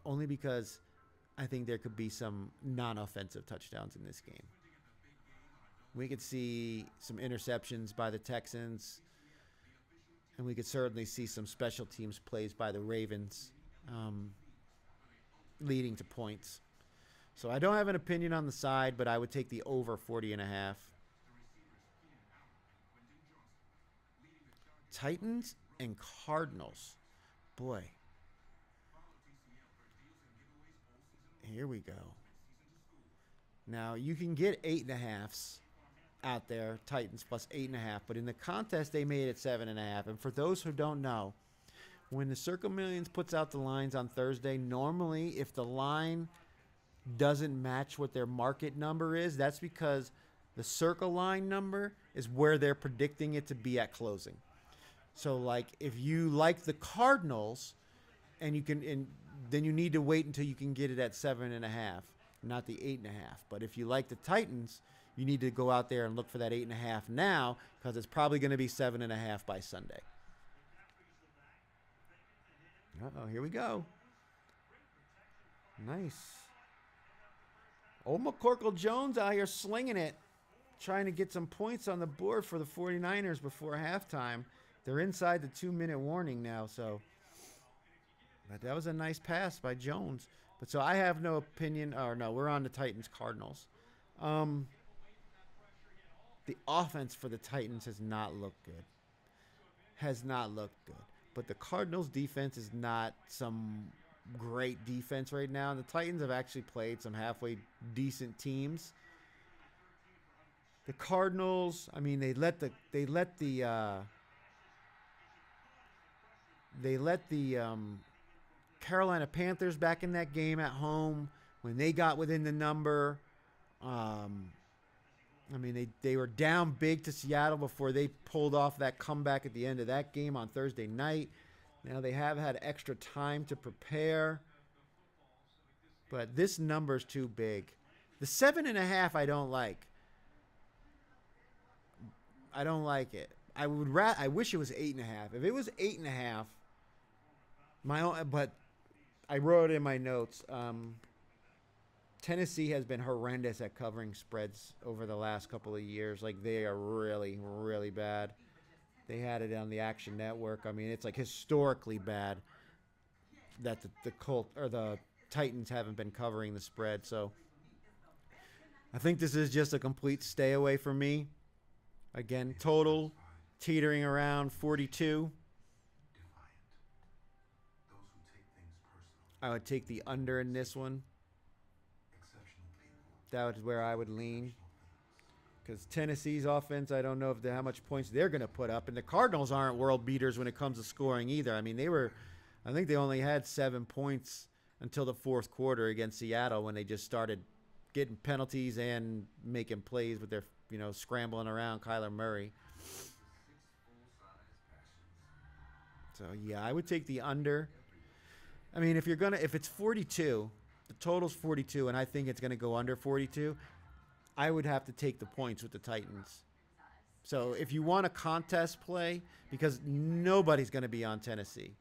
Only because I think there could be some non-offensive touchdowns in this game. We could see some interceptions by the Texans, and we could certainly see some special teams plays by the Ravens. leading to points. So I don't have an opinion on the side, but I would take the over 40.5. Titans and Cardinals. Boy. Here we go. Now, you can get 8.5s out there, Titans plus 8.5, but in the contest, they made it 7.5. And for those who don't know, when the Circa Millions puts out the lines on Thursday, normally if the line doesn't match what their market number is, that's because the Circa line number is where they're predicting it to be at closing. So, like, if you like the Cardinals, and then you need to wait until you can get it at 7.5, not the 8.5. But if you like the Titans, you need to go out there and look for that 8.5 now, because it's probably going to be 7.5 by Sunday. Uh-oh, here we go. Nice. Old McCorkle Jones out here slinging it, trying to get some points on the board for the 49ers before halftime. They're inside the 2-minute warning now, so. But that was a nice pass by Jones. But so I have no opinion. Or no, we're on the Titans-Cardinals. The offense for the Titans has not looked good. Has not looked good. But the Cardinals' defense is not some great defense right now. And the Titans have actually played some halfway decent teams. The Cardinals, I mean, they let the Carolina Panthers back in that game at home when they got within the number. I mean, they were down big to Seattle before they pulled off that comeback at the end of that game on Thursday night. Now they have had extra time to prepare. But this number's too big. The 7.5 I don't like. I don't like it. I wish it was 8.5. If it was 8.5, but I wrote in my notes, Tennessee has been horrendous at covering spreads over the last couple of years. Like, they are really, really bad. They had it on the Action Network. I mean, it's like historically bad that the Titans haven't been covering the spread. So I think this is just a complete stay away from me. Again, total teetering around 42. I would take the under in this one. That was where I would lean. Because Tennessee's offense, I don't know how much points they're going to put up. And the Cardinals aren't world beaters when it comes to scoring either. I mean, I think they only had 7 points until the fourth quarter against Seattle when they just started getting penalties and making plays with their, scrambling around Kyler Murray. So, yeah, I would take the under. I mean, if it's 42, the total's 42, and I think it's going to go under 42, I would have to take the points with the Titans. So if you want a contest play, because nobody's going to be on Tennessee.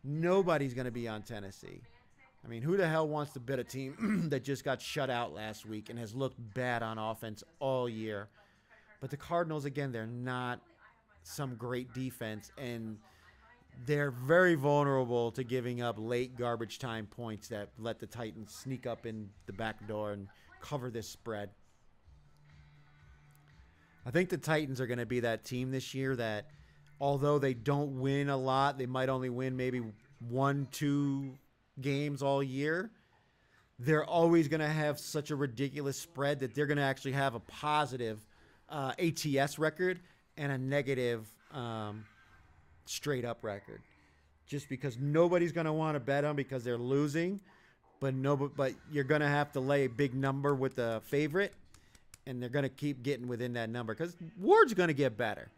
Nobody's going to be on Tennessee. I mean, who the hell wants to bet a team that just got shut out last week and has looked bad on offense all year? But the Cardinals, again, they're not some great defense, and they're very vulnerable to giving up late garbage time points that let the Titans sneak up in the back door and cover this spread. I think the Titans are going to be that team this year that, although they don't win a lot, they might only win maybe 1-2 games all year. They're always going to have such a ridiculous spread that they're going to actually have a positive ATS record and a negative straight up record, just because nobody's going to want to bet them because they're losing, but you're going to have to lay a big number with the favorite, and they're going to keep getting within that number because Ward's going to get better.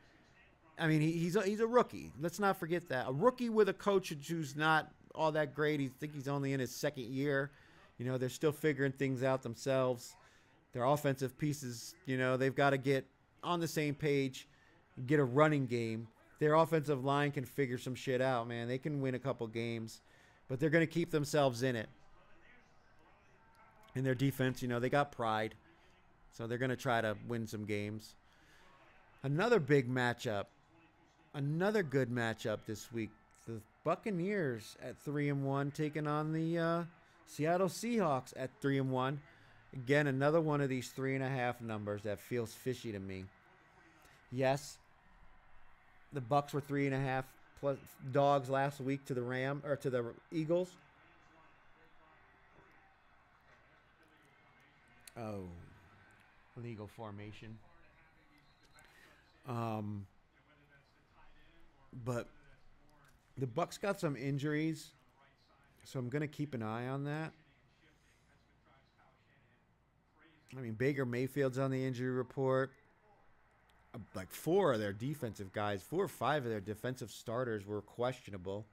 I mean, he's a rookie. Let's not forget that. A rookie with a coach who's not all that great. I think he's only in his second year. They're still figuring things out themselves. Their offensive pieces, they've got to get on the same page, get a running game. Their offensive line can figure some shit out, man. They can win a couple games, but they're going to keep themselves in it. And their defense, they got pride. So they're going to try to win some games. Another big matchup. Another good matchup this week. The Buccaneers at 3-1 taking on the Seattle Seahawks at 3-1. Again, another one of these 3.5 numbers that feels fishy to me. Yes, the Bucks were 3.5 plus dogs last week to the Eagles. Oh, legal formation. But the Bucks got some injuries, so I'm gonna keep an eye on that. I mean, Baker Mayfield's on the injury report. Like 4 of their defensive guys, 4 or 5 of their defensive starters were questionable.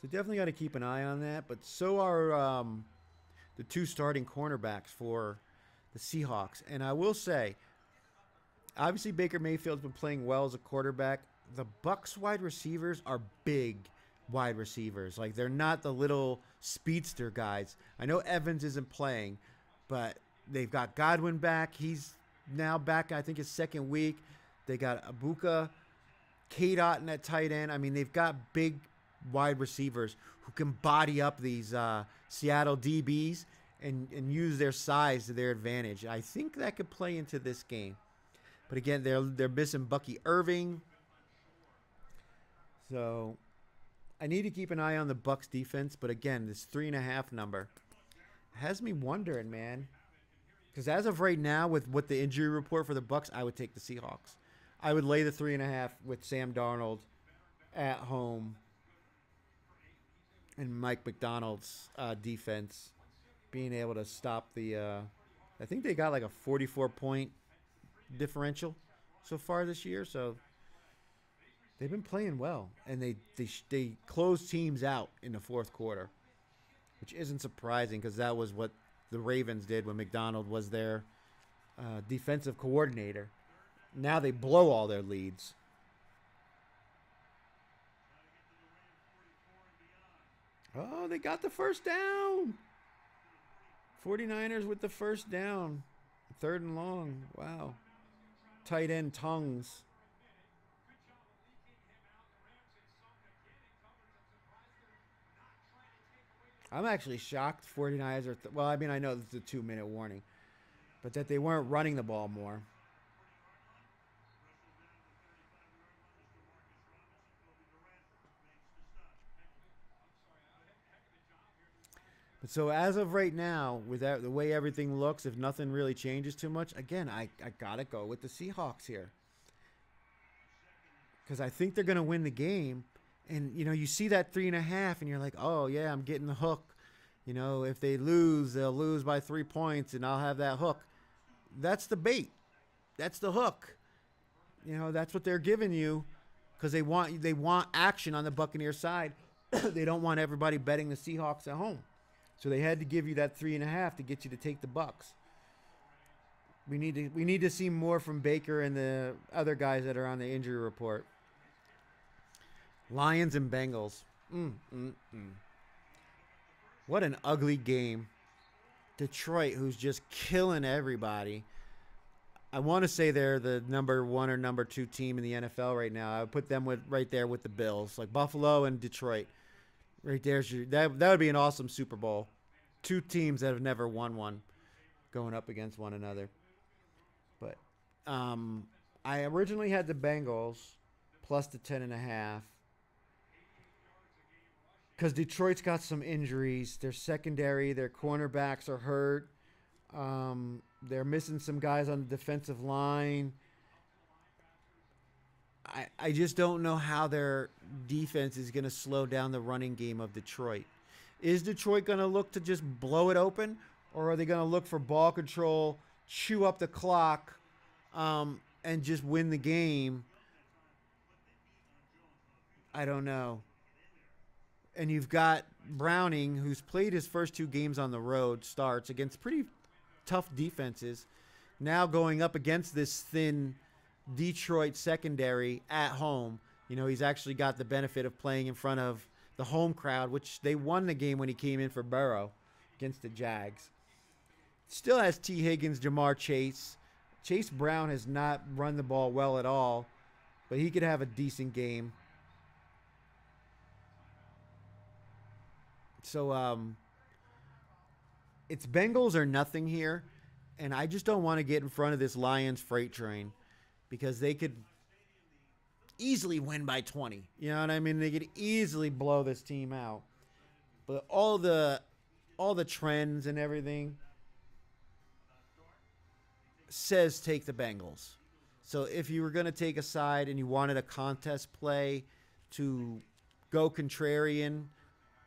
So definitely got to keep an eye on that. But so are the 2 starting cornerbacks for the Seahawks. And I will say, obviously Baker Mayfield's been playing well as a quarterback. The Bucks wide receivers are big wide receivers. Like, they're not the little speedster guys. I know Evans isn't playing, but they've got Godwin back. He's now back, I think, his second week. They got Abuka, K-Dot in that tight end. I mean, they've got big wide receivers who can body up these Seattle DBs and use their size to their advantage. I think that could play into this game. But again, they're missing Bucky Irving. So I need to keep an eye on the Bucks defense. But again, this 3.5 number has me wondering, man. Because as of right now, with what the injury report for the Bucks, I would take the Seahawks. I would lay the 3.5 with Sam Darnold at home and Mike McDonald's defense being able to stop the. I think they got like a 44-point differential so far this year, so they've been playing well, and they close teams out in the fourth quarter, which isn't surprising because that was what the Ravens did when McDonald was their defensive coordinator. Now they blow all their leads. Oh, they got the first down. 49ers with the first down. 3rd and long. Wow. Tight end Tongues. I'm actually shocked 49ers are... well, I mean, I know it's a 2-minute warning. But that they weren't running the ball more. But so as of right now, with that, the way everything looks, if nothing really changes too much, again, I got to go with the Seahawks here. Because I think they're going to win the game. And, you know, you see that 3.5 and you're like, oh, yeah, I'm getting the hook. You know, if they lose, they'll lose by 3 points and I'll have that hook. That's the bait. That's the hook. You know, that's what they're giving you because they want action on the Buccaneers side. They don't want everybody betting the Seahawks at home. So they had to give you that 3.5 to get you to take the Bucks. We need to see more from Baker and the other guys that are on the injury report. Lions and Bengals. What an ugly game. Detroit, who's just killing everybody. I want to say they're the number 1 or number 2 team in the NFL right now. I would put them right there with the Bills, like Buffalo and Detroit. Right there's that would be an awesome Super Bowl. 2 teams that have never won one going up against one another. But I originally had the Bengals plus the 10.5 because Detroit's got some injuries. Their secondary, their cornerbacks are hurt. They're missing some guys on the defensive line. I just don't know how their defense is going to slow down the running game of Detroit. Is Detroit going to look to just blow it open, or are they going to look for ball control, chew up the clock, and just win the game? I don't know. And you've got Browning, who's played his first 2 games on the road, starts against pretty tough defenses, now going up against this thin Detroit secondary at home. You know, he's actually got the benefit of playing in front of the home crowd, which they won the game when he came in for Burrow against the Jags. Still has T. Higgins, Jamar Chase. Chase Brown has not run the ball well at all, but he could have a decent game. So it's Bengals or nothing here, and I just don't want to get in front of this Lions freight train because they could easily win by 20. You know what I mean? They could easily blow this team out. But all the trends and everything says take the Bengals. So if you were going to take a side and you wanted a contest play to go contrarian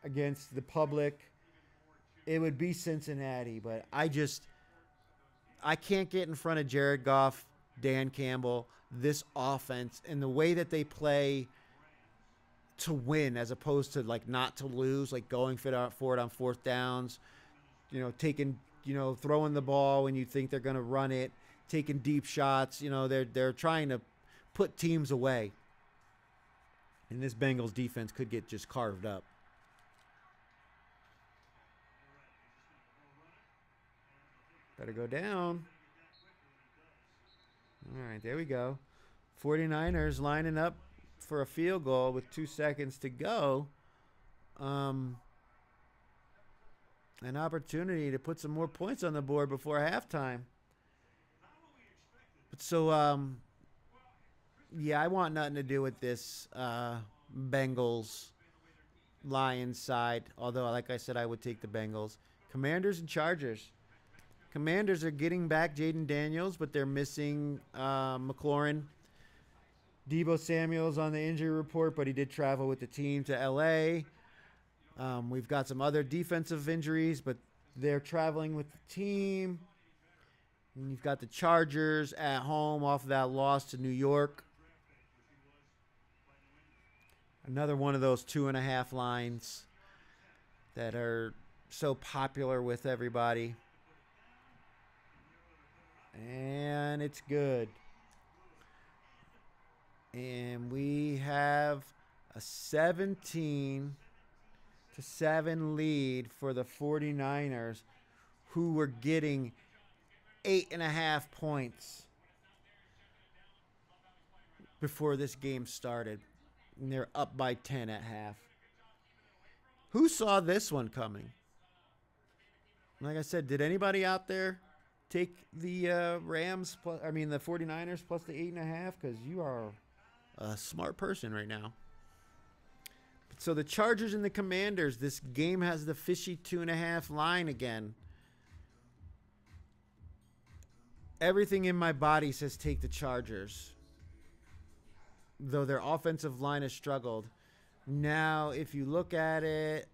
against the public, it would be Cincinnati. But I can't get in front of Jared Goff, Dan Campbell, this offense, and the way that they play to win as opposed to like not to lose, like going for it on fourth downs, taking, throwing the ball when you think they're going to run it, taking deep shots. They're trying to put teams away. And this Bengals defense could get just carved up. Better go down. All right, there we go. 49ers lining up for a field goal with 2 seconds to go. An opportunity to put some more points on the board before halftime. But so, I want nothing to do with this Bengals Lions side. Although, like I said, I would take the Bengals. Commanders and Chargers. Commanders are getting back Jaden Daniels, but they're missing McLaurin. Deebo Samuel's on the injury report, but he did travel with the team to L.A. We've got some other defensive injuries, but they're traveling with the team. And you've got the Chargers at home off of that loss to New York. Another one of those 2.5 lines that are so popular with everybody. And it's good. And we have a 17-7 lead for the 49ers, who were getting 8.5 points before this game started. And they're up by 10 at half. Who saw this one coming? Like I said, did anybody out there take the the 49ers plus the 8.5? Because you are a smart person right now. So the Chargers and the Commanders, this game has the fishy 2.5 line again. Everything in my body says take the Chargers, though their offensive line has struggled. Now, if you look at it,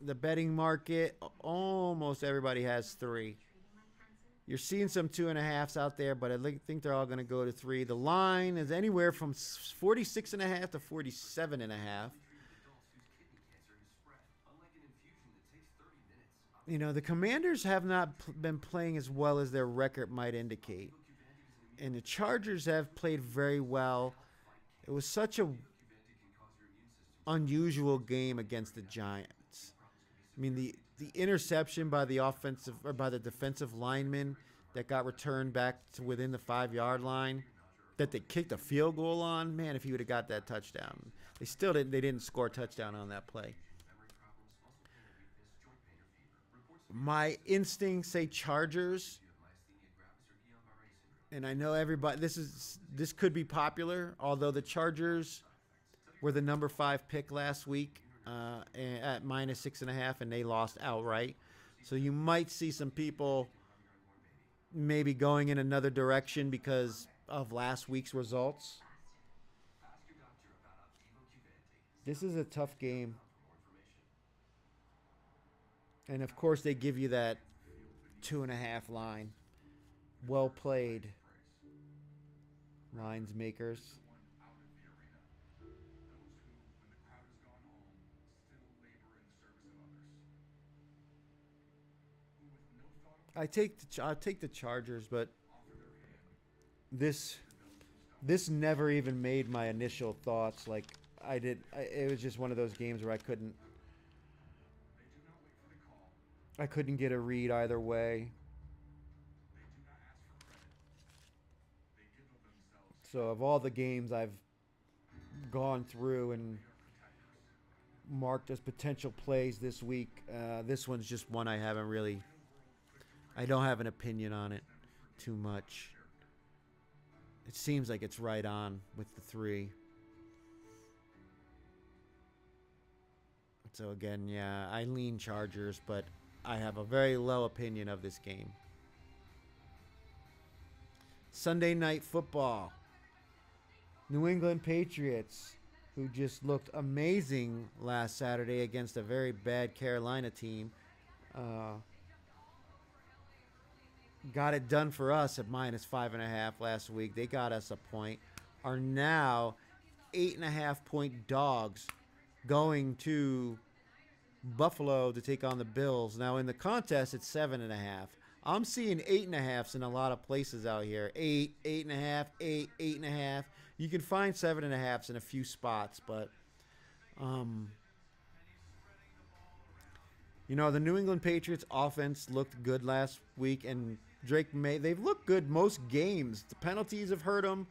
the betting market, almost everybody has 3. You're seeing some 2.5s out there, but I think they're all going to go to 3. The line is anywhere from 46.5 to 47.5. The Commanders have not been playing as well as their record might indicate. And the Chargers have played very well. It was such a unusual game against the Giants. I mean, the interception by the defensive lineman that got returned back to within the 5-yard line, that they kicked a field goal on. Man, if he would have got that touchdown. They didn't score a touchdown on that play. My instincts say Chargers. And I know everybody, this could be popular, although the Chargers were the number 5 pick last week at minus 6.5, and they lost outright. So you might see some people maybe going in another direction because of last week's results. This is a tough game. And of course they give you that 2.5 line. Well played, lines makers. I'll take the Chargers, but this never even made my initial thoughts. Like it was just one of those games where I couldn't get a read either way. So of all the games I've gone through and marked as potential plays this week. This one's just one I don't have an opinion on it too much. It seems like it's right on with the 3. So again, yeah, I lean Chargers, but I have a very low opinion of this game. Sunday Night Football. New England Patriots, who just looked amazing last Saturday against a very bad Carolina team, got it done for us at -5.5 last week. They got us a point. Are now 8.5-point dogs going to Buffalo to take on the Bills. Now in the contest, it's 7.5. I'm seeing 8.5s in a lot of places out here. 8, 8.5, 8, 8.5. You can find 7.5s in a few spots, but the New England Patriots offense looked good last week, and they've looked good most games. The penalties have hurt them.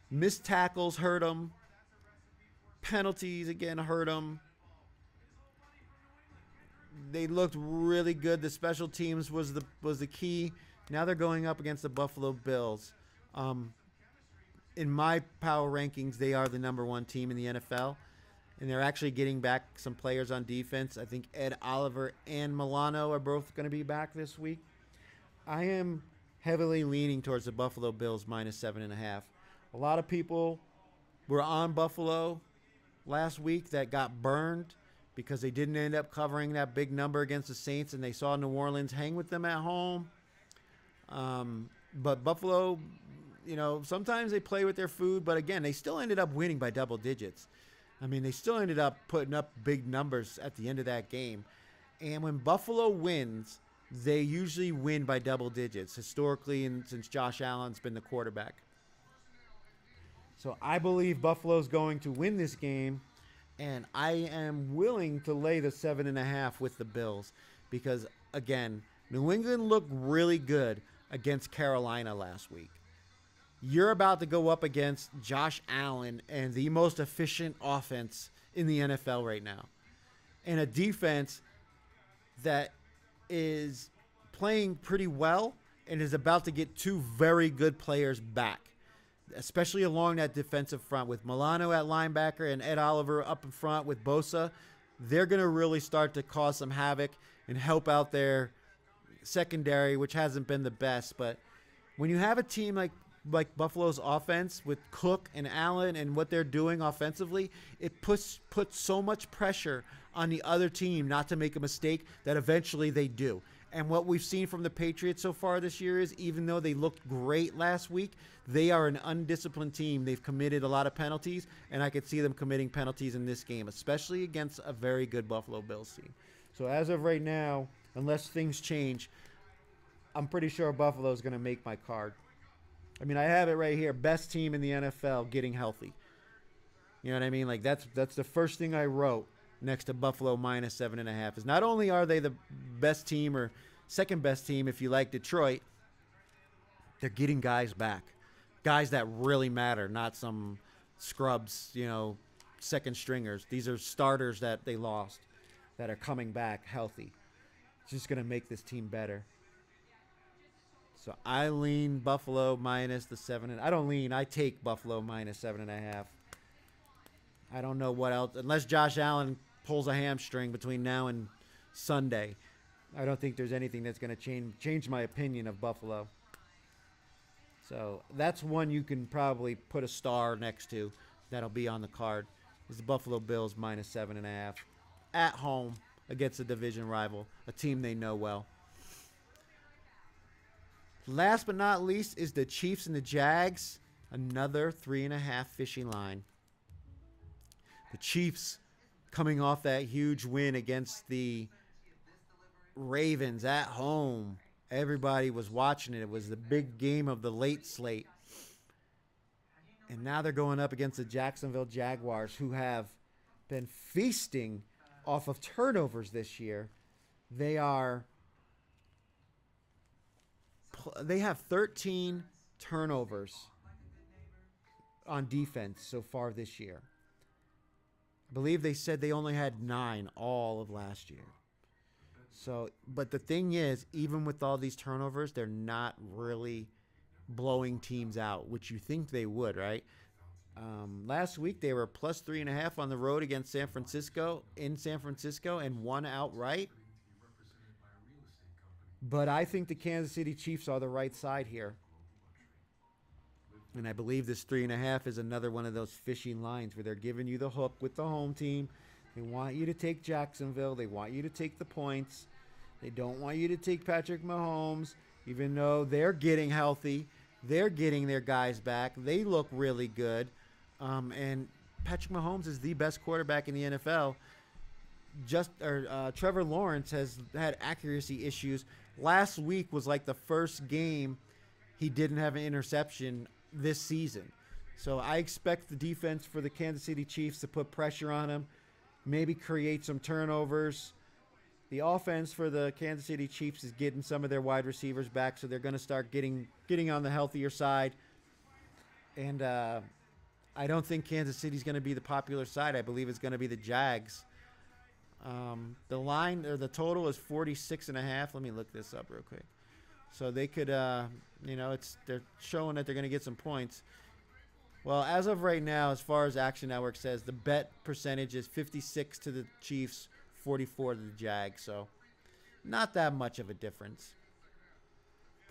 Missed tackles hurt them. Penalties again hurt them. They looked really good. The special teams was the key. Now they're going up against the Buffalo Bills. In my power rankings, they are the number 1 team in the NFL, and they're actually getting back some players on defense. I think Ed Oliver and Milano are both going to be back this week. I am heavily leaning towards the Buffalo Bills -7.5. A lot of people were on Buffalo last week that got burned because they didn't end up covering that big number against the Saints, and they saw New Orleans hang with them at home. But Buffalo, sometimes they play with their food, but again, they still ended up winning by double digits. I mean, they still ended up putting up big numbers at the end of that game. And when Buffalo wins, they usually win by double digits, historically, and since Josh Allen's been the quarterback. So I believe Buffalo's going to win this game, and I am willing to lay the 7.5 with the Bills because, again, New England looked really good against Carolina last week. You're about to go up against Josh Allen and the most efficient offense in the NFL right now, and a defense that is playing pretty well and is about to get 2 very good players back, especially along that defensive front with Milano at linebacker and Ed Oliver up in front with Bosa. They're going to really start to cause some havoc and help out their secondary, which hasn't been the best. But when you have a team like Buffalo's offense with Cook and Allen and what they're doing offensively, it puts so much pressure on the other team not to make a mistake that eventually they do. And what we've seen from the Patriots so far this year is, even though they looked great last week, they are an undisciplined team. They've committed a lot of penalties, and I could see them committing penalties in this game, especially against a very good Buffalo Bills team. So as of right now, unless things change, I'm pretty sure Buffalo's going to make my card. I mean, I have it right here. Best team in the NFL getting healthy. You know what I mean? Like, that's the first thing I wrote next to Buffalo -7.5 is not only are they the best team or second best team if you like Detroit, they're getting guys back. Guys that really matter, not some scrubs, second stringers. These are starters that they lost that are coming back healthy. It's just going to make this team better. So I lean Buffalo -7. I take Buffalo -7.5. I don't know what else, unless Josh Allen pulls a hamstring between now and Sunday. I don't think there's anything that's going to change my opinion of Buffalo. So that's one you can probably put a star next to that'll be on the card, is the Buffalo Bills -7.5 at home against a division rival, a team they know well. Last but not least is the Chiefs and the Jags, another 3.5 fishing line. The Chiefs coming off that huge win against the Ravens at home. Everybody was watching it. It was the big game of the late slate. And now they're going up against the Jacksonville Jaguars, who have been feasting off of turnovers this year. They have 13 turnovers on defense so far this year. I believe they said they only had 9 all of last year. So, but the thing is, even with all these turnovers, they're not really blowing teams out, which you think they would, right? Last week they were plus 3.5 on the road against San Francisco, in San Francisco, and won outright. But I think the Kansas City Chiefs are the right side here. And I believe this 3.5 is another one of those fishing lines where they're giving you the hook with the home team. They want you to take Jacksonville. They want you to take the points. They don't want you to take Patrick Mahomes, even though they're getting healthy. They're getting their guys back. They look really good. And Patrick Mahomes is the best quarterback in the NFL. Trevor Lawrence has had accuracy issues. Last week was like the first game he didn't have an interception this season. So I expect the defense for the Kansas City Chiefs to put pressure on him, maybe create some turnovers. The offense for the Kansas City Chiefs is getting some of their wide receivers back, so they're going to start getting on the healthier side. And I don't think Kansas City's going to be the popular side. I believe it's going to be the Jags. The line or the total is 46.5. Let me look this up real quick. So they could, they're showing that they're going to get some points. Well, as of right now, as far as Action Network says, the bet percentage is 56 to the Chiefs, 44 to the Jags. So not that much of a difference.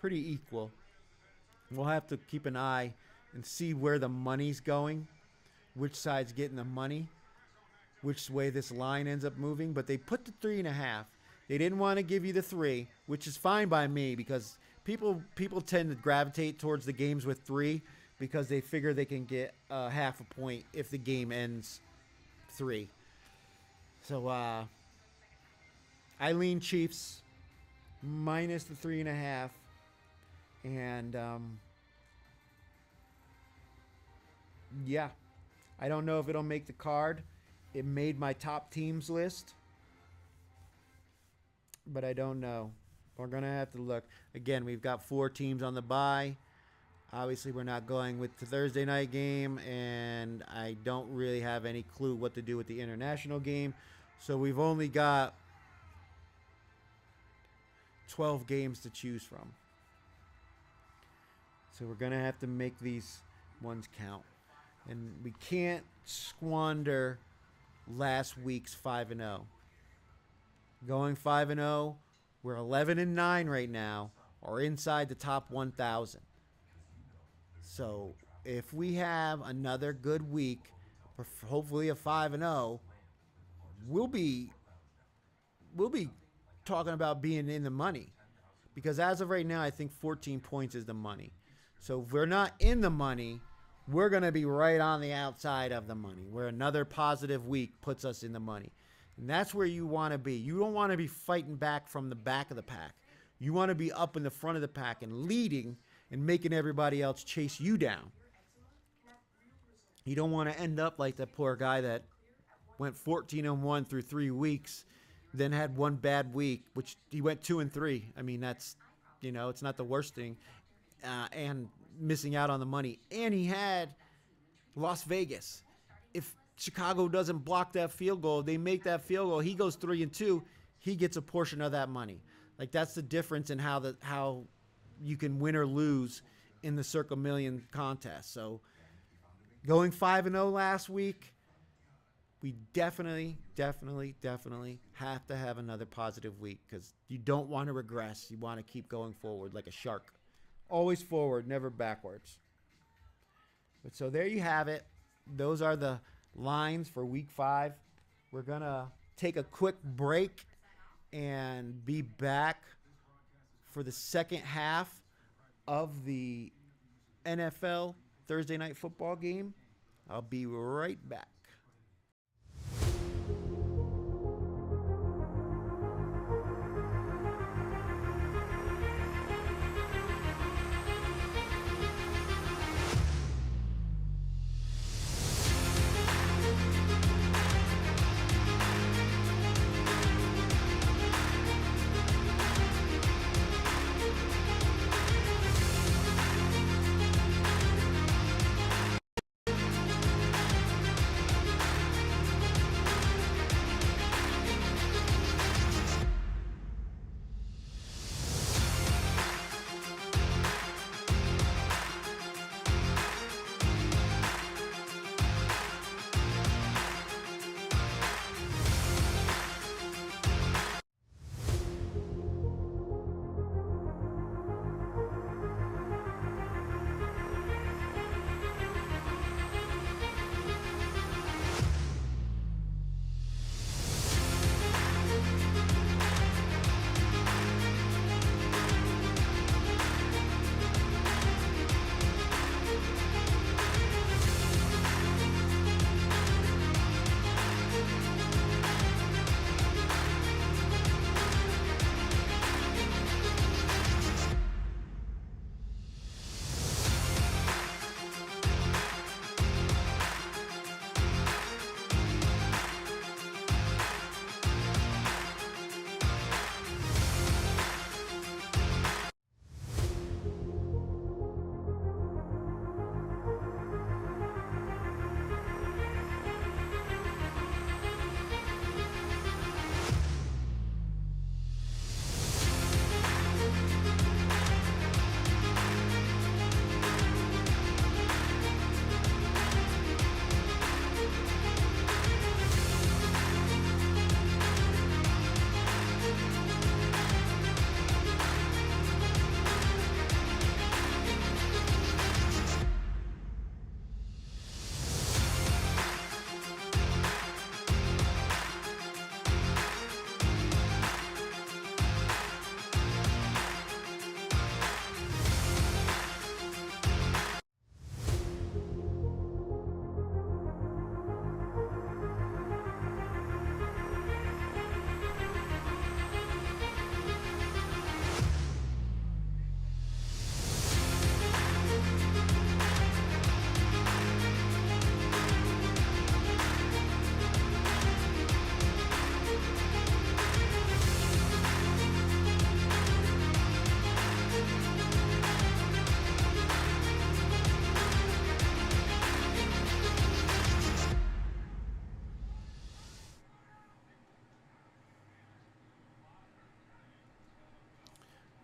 Pretty equal. We'll have to keep an eye and see where the money's going, which side's getting the money, which way this line ends up moving. But they put the 3.5. They didn't want to give you the 3, which is fine by me because people tend to gravitate towards the games with 3 because they figure they can get half a point if the game ends 3. So I lean Chiefs minus the 3.5, and yeah, I don't know if it'll make the card. It made my top teams list, but I don't know. We're going to have to look. Again, we've got 4 teams on the bye. Obviously, we're not going with the Thursday night game, and I don't really have any clue what to do with the international game. So we've only got 12 games to choose from. So we're going to have to make these ones count. And we can't squander last week's 5-0. Going 5-0, we're 11-9 right now, or inside the top 1,000. So if we have another good week, or hopefully a 5-0, we'll be talking about being in the money. Because as of right now, I think 14 points is the money. So if we're not in the money, we're going to be right on the outside of the money, where another positive week puts us in the money. And that's where you want to be. You don't want to be fighting back from the back of the pack. You want to be up in the front of the pack and leading and making everybody else chase you down. You don't want to end up like that poor guy that went 14-1 through 3 weeks, then had one bad week, which he went 2-3. I mean, that's, it's not the worst thing. And missing out on the money. And he had Las Vegas. If Chicago doesn't block that field goal, they make that field goal, he goes 3-2, he gets a portion of that money. Like, that's the difference in how you can win or lose in the Circa Million contest. So going 5-0 last week, we definitely have to have another positive week because you don't want to regress. You want to keep going forward like a shark. Always forward, never backwards. But so there you have it. Those are the lines for week 5. We're going to take a quick break and be back for the second half of the NFL Thursday night football game. I'll be right back.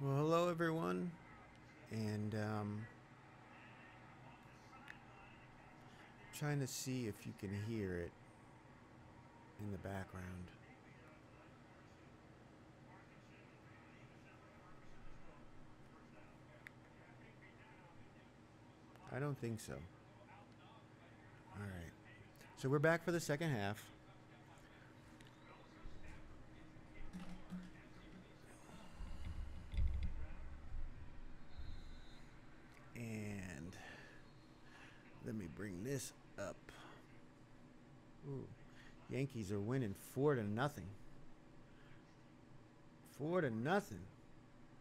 Well, hello everyone, and trying to see if you can hear it in the background. I don't think so. All right, so we're back for the second half. And let me bring this up. Ooh, Yankees are winning 4-0. 4-0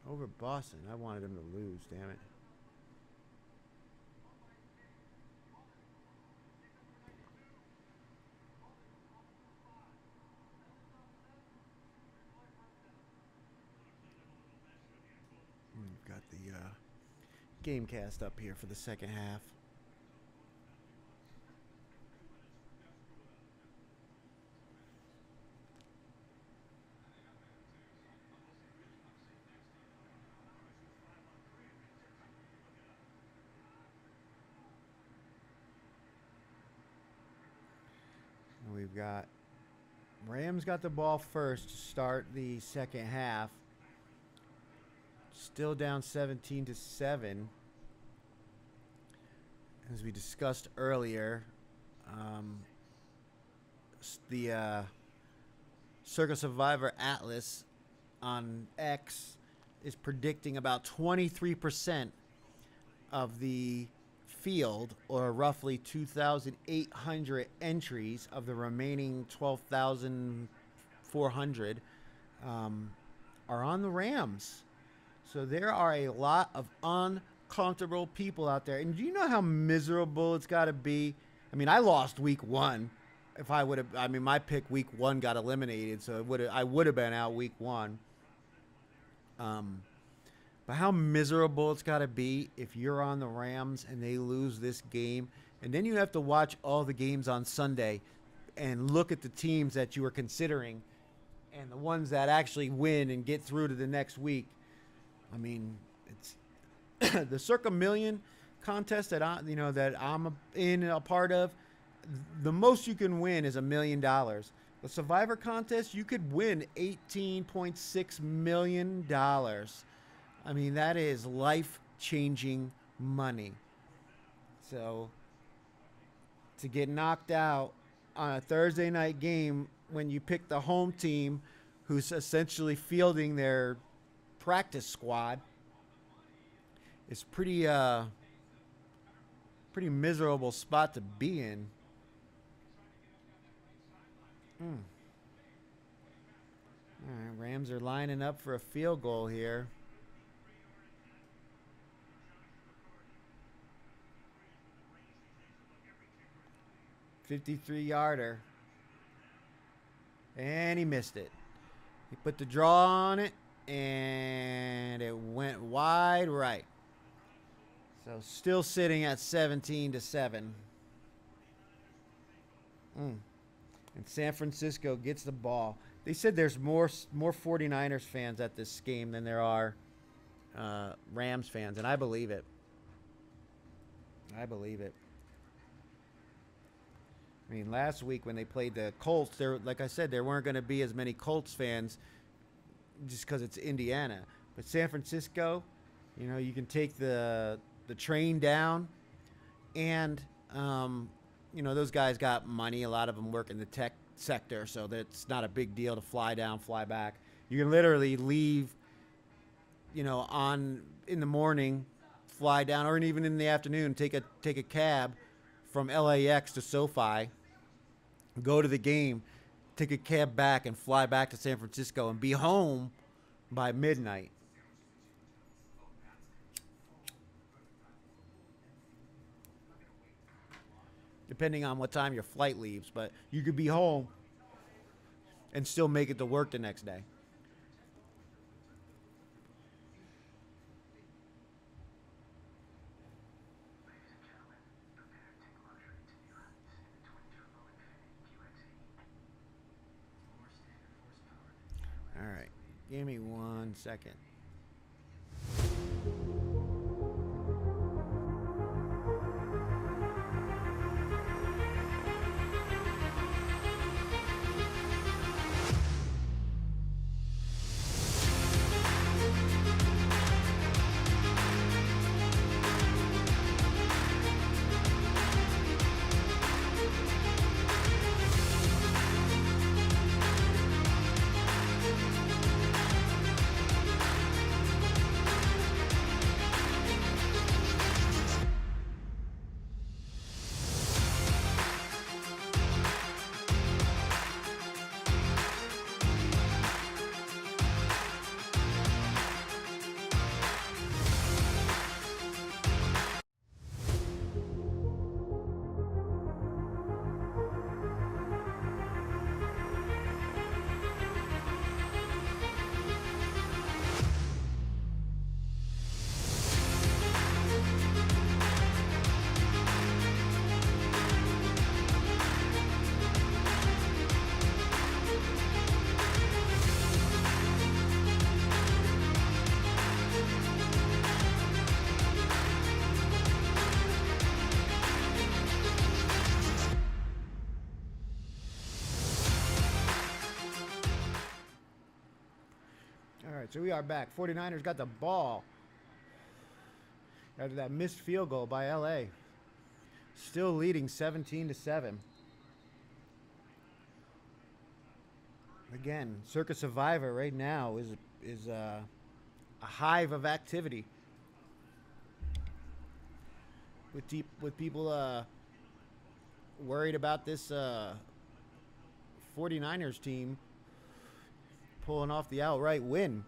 over Boston. I wanted them to lose. Damn it. We've got the game cast up here for the second half. We've got Rams got the ball first to start the second half. Still down 17-7. As we discussed earlier, the Circa Survivor Atlas on X is predicting about 23% of the field, or roughly 2,800 entries of the remaining 12,400, are on the Rams. So there are a lot of uncomfortable people out there. And do you know how miserable it's got to be? I mean, I lost week one. If I would have, I mean, my pick week one got eliminated, so I would have been out week one. But how miserable it's got to be if you're on the Rams and they lose this game, and then you have to watch all the games on Sunday and look at the teams that you are considering and the ones that actually win and get through to the next week. I mean, it's the Circa Million contest that I'm in a part of. The most you can win is $1 million. The Survivor contest, you could win $18.6 million. I mean, that is life-changing money. So to get knocked out on a Thursday night game when you pick the home team who's essentially fielding their practice squad is pretty miserable spot to be in. All right, Rams are lining up for a field goal here. $53-yarder. And he missed it. He put the draw on it, and it went wide right. So still sitting at 17-7. And San Francisco gets the ball. They said there's more 49ers fans at this game than there are Rams fans, and I believe it. I believe it. I mean, last week when they played the Colts, like I said, there weren't going to be as many Colts fans just because it's Indiana. But San Francisco, you can take the train down, and those guys got money. A lot of them work in the tech sector, so that's not a big deal to fly down, fly back. You can literally leave, in the morning, fly down, or even in the afternoon, take a cab from LAX to SoFi, go to the game, take a cab back, and fly back to San Francisco and be home by midnight. Depending on what time your flight leaves, but you could be home and still make it to work the next day. All right, give me 1 second. All right, so we are back. 49ers got the ball after that missed field goal by LA. Still leading 17-7. Again, Circa Survivor right now is a hive of activity with people worried about this 49ers team pulling off the outright win.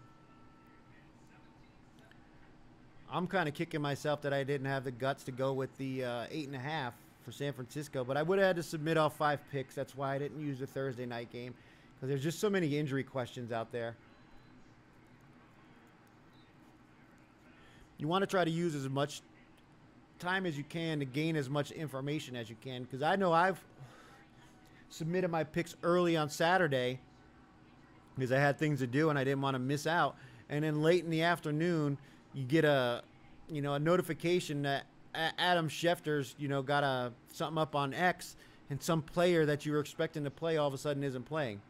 I'm kind of kicking myself that I didn't have the guts to go with the 8.5 for San Francisco, but I would have had to submit all 5 picks. That's why I didn't use the Thursday night game, because there's just so many injury questions out there. You want to try to use as much time as you can to gain as much information as you can, because I know I've submitted my picks early on Saturday because I had things to do and I didn't want to miss out. And then late in the afternoon, you get a notification that Adam Schefter's got something up on X, and some player that you were expecting to play all of a sudden isn't playing.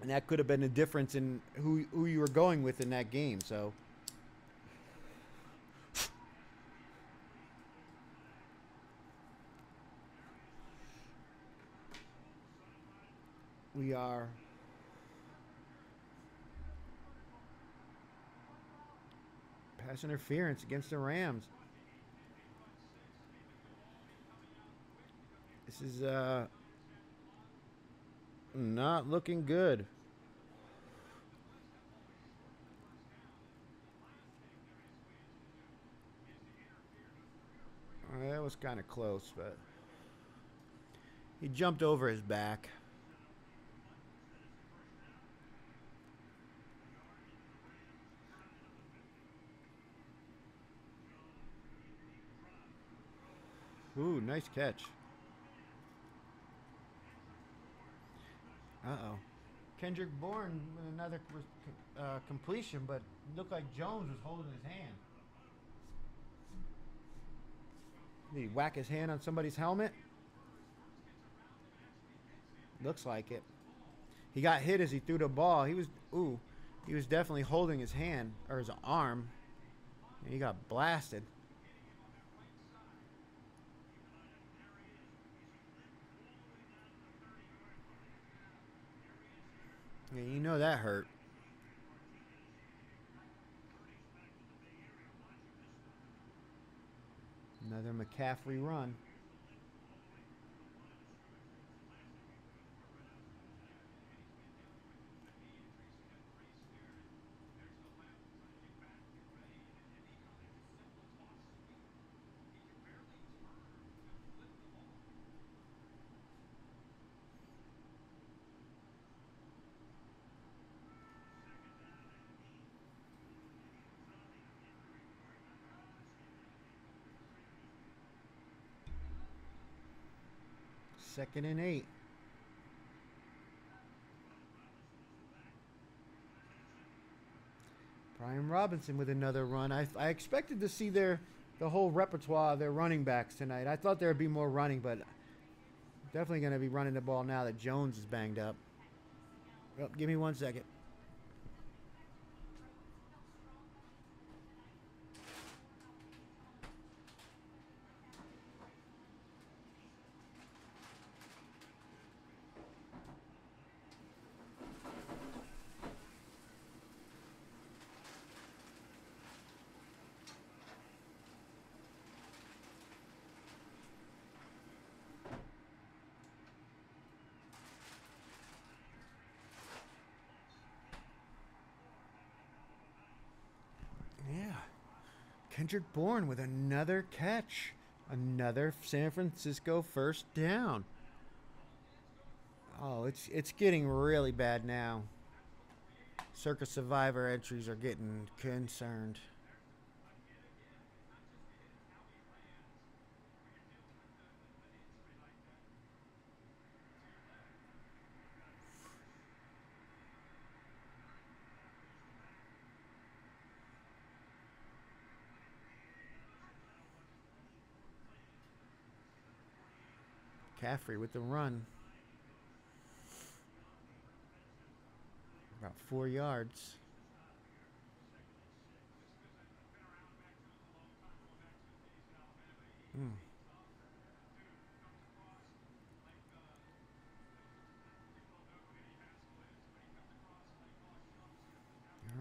And that could have been the difference in who you were going with in that game. So we are pass interference against the Rams. This is not looking good. That was kind of close, but he jumped over his back. Ooh, nice catch. Uh-oh. Kendrick Bourne with another completion, but looked like Jones was holding his hand. Did he whack his hand on somebody's helmet? Looks like it. He got hit as he threw the ball. He was definitely holding his hand or his arm, and he got blasted. Yeah, you know that hurt. Another McCaffrey run. Second and 8. Brian Robinson with another run. I expected to see the whole repertoire of their running backs tonight. I thought there would be more running, but definitely going to be running the ball now that Jones is banged up. Well, give me 1 second. Kendrick Bourne with another catch. Another San Francisco first down. Oh, it's getting really bad now. Circa Survivor entries are getting concerned. McCaffrey with the run. About 4 yards. All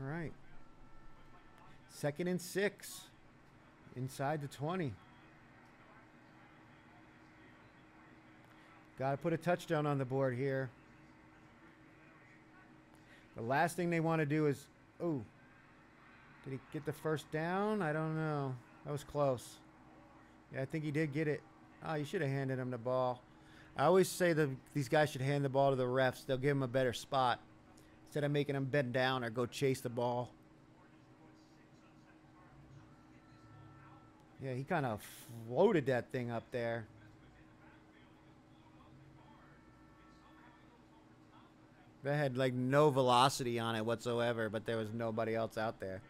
right. 2nd and 6. Inside the 20. Got to put a touchdown on the board here. The last thing they want to do is... Oh. Did he get the first down? I don't know. That was close. Yeah, I think he did get it. Oh, you should have handed him the ball. I always say that these guys should hand the ball to the refs. They'll give him a better spot instead of making him bend down or go chase the ball. Yeah, he kind of floated that thing up there. That had like no velocity on it whatsoever, but there was nobody else out there.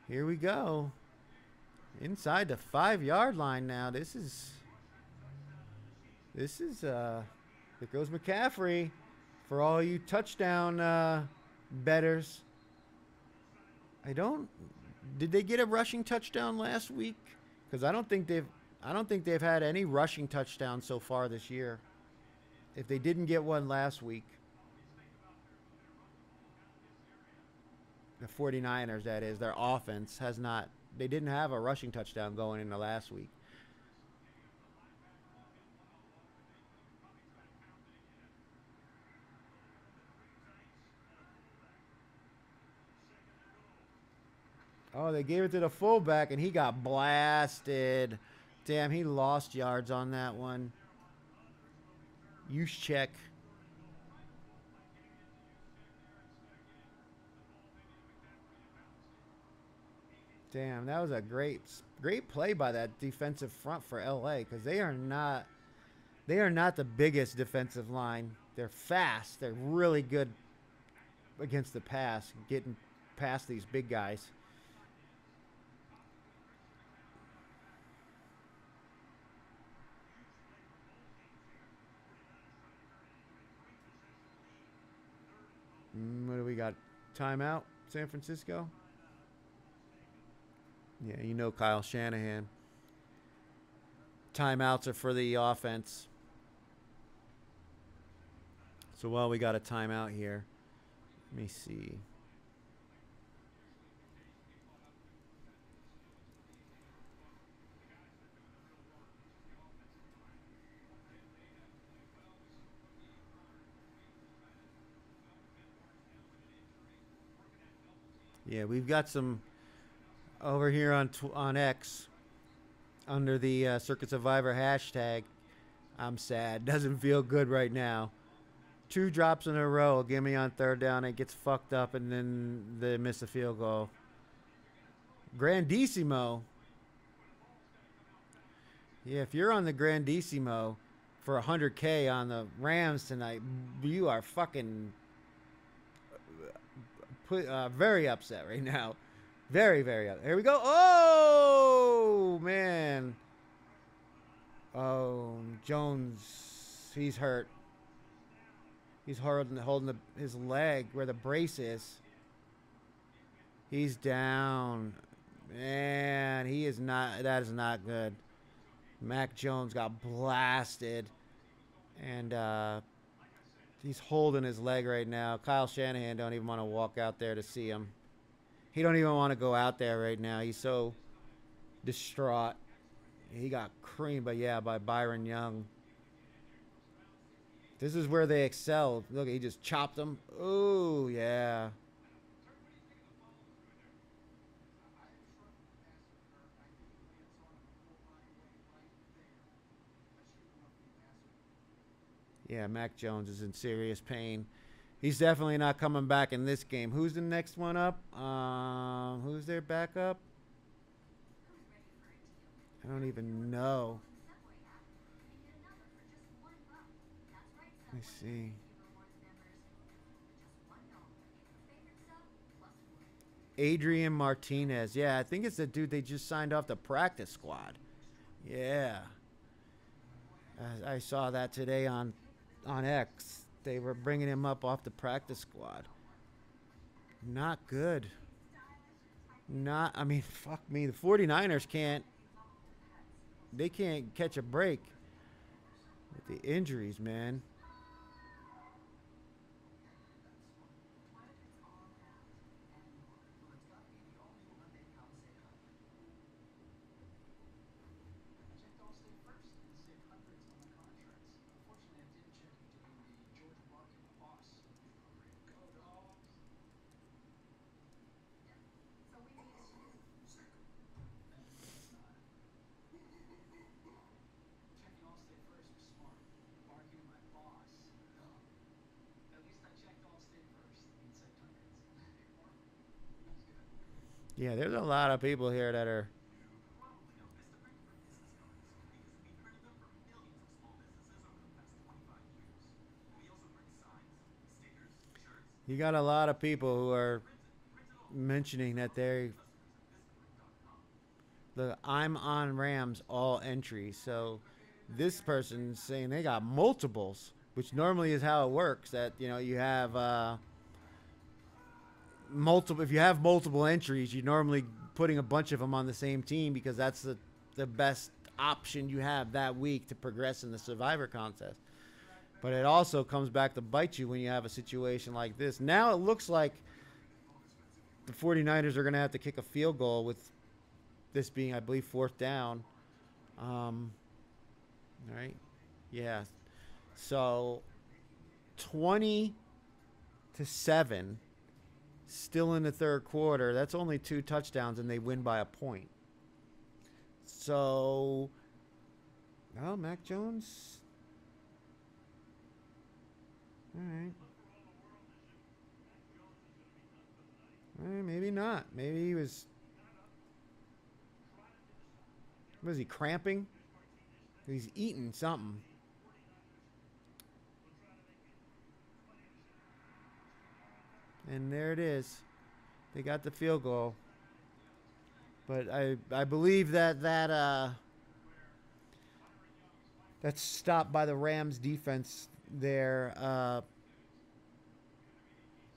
Here we go. Inside the 5-yard line now. This is there goes McCaffrey for all you touchdown bettors. Did they get a rushing touchdown last week? Because I don't think they've had any rushing touchdowns so far this year. If they didn't get one last week. The 49ers, that is, their offense has not. They didn't have a rushing touchdown going into last week. Oh, they gave it to the fullback, and he got blasted. Damn, he lost yards on that one. Use check. Damn, that was a great play by that defensive front for LA, because they are not the biggest defensive line. They're fast. They're really good against the pass, getting past these big guys. What do we got? Timeout, San Francisco? Yeah, you know Kyle Shanahan. Timeouts are for the offense. So while we got a timeout here, let me see. Yeah, we've got some over here on X under the Circuit Survivor hashtag. I'm sad. Doesn't feel good right now. 2 drops in a row. Give me on 3rd down. It gets fucked up, and then they miss a field goal. Grandissimo. Yeah, if you're on the Grandissimo for $100K on the Rams tonight, you are fucking very upset right now. Very, very upset. Here we go. Oh, man. Oh, Jones. He's hurt. He's holding his leg where the brace is. He's down. Man, he is not. That is not good. Mac Jones got blasted. And he's holding his leg right now. Kyle Shanahan don't even want to walk out there to see him. He don't even want to go out there right now. He's so distraught. He got creamed, by Byron Young. This is where they excelled. Look, he just chopped him. Oh, yeah. Yeah, Mac Jones is in serious pain. He's definitely not coming back in this game. Who's the next one up? Who's their backup? I don't even know. Let me see. Adrian Martinez. Yeah, I think it's the dude they just signed off the practice squad. Yeah. I saw that today on X. They were bringing him up off the practice squad. Not good. I mean, fuck me. The 49ers can't. They can't catch a break with the injuries, man. Yeah, there's a lot of people here that are. You got a lot of people who are mentioning that they. Look, I'm on Rams all entries. So this person's saying they got multiples, which normally is how it works. That you have multiple. If you have multiple entries, you're normally putting a bunch of them on the same team because that's the best option you have that week to progress in the Survivor contest. But it also comes back to bite you when you have a situation like this. Now it looks like the 49ers are going to have to kick a field goal with this being, I believe, fourth down. All right. Yeah. So 20-7, still in the third quarter. That's only 2 touchdowns, and they win by a point. So, well, Mac Jones. All right. Maybe not. Maybe he was. Was he cramping? He's eating something. And there it is. They got the field goal. But I believe that's stopped by the Rams defense there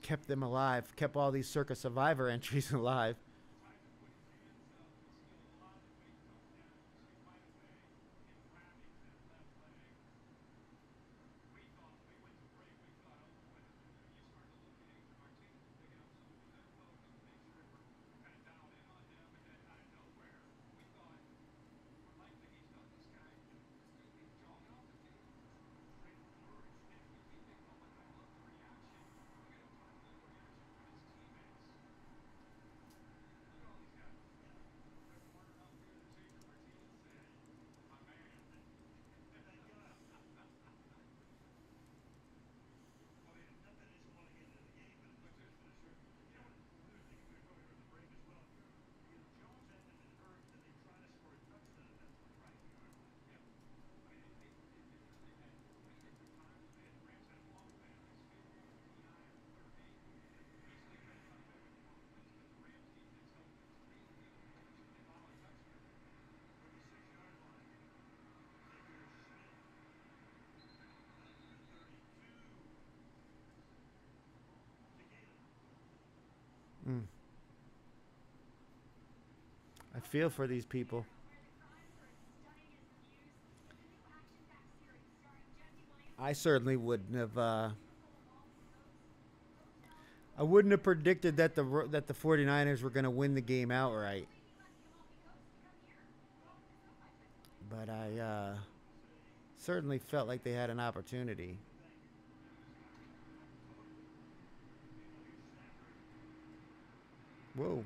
kept them alive, kept all these Circa Survivor entries alive. Mm. I feel for these people. I certainly wouldn't have. I wouldn't have predicted that the 49ers were going to win the game outright. But I certainly felt like they had an opportunity. Whoa.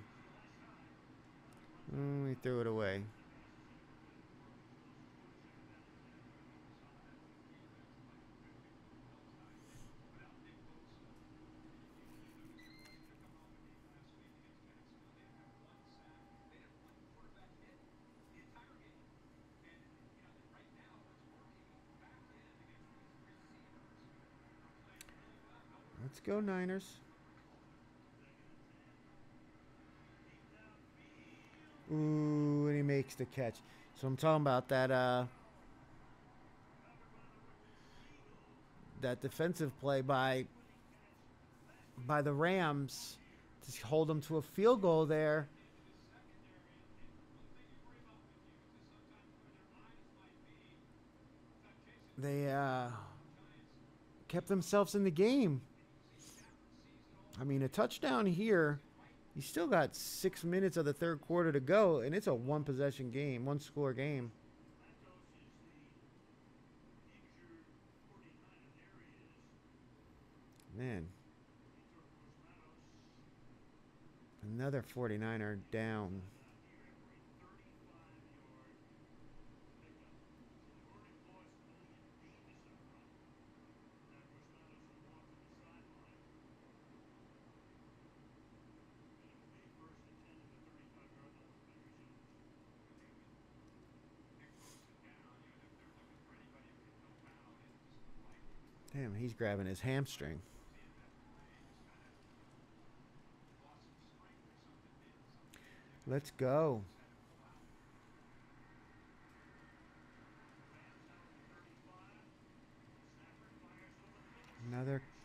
He threw it away. Let's go, Niners. Ooh, and he makes the catch. So I'm talking about that that defensive play by the Rams to hold them to a field goal there. They kept themselves in the game. I mean, a touchdown here. You still got 6 minutes of the third quarter to go, and it's a one possession game, one score game. Man, another 49er down. Damn, he's grabbing his hamstring. Let's go.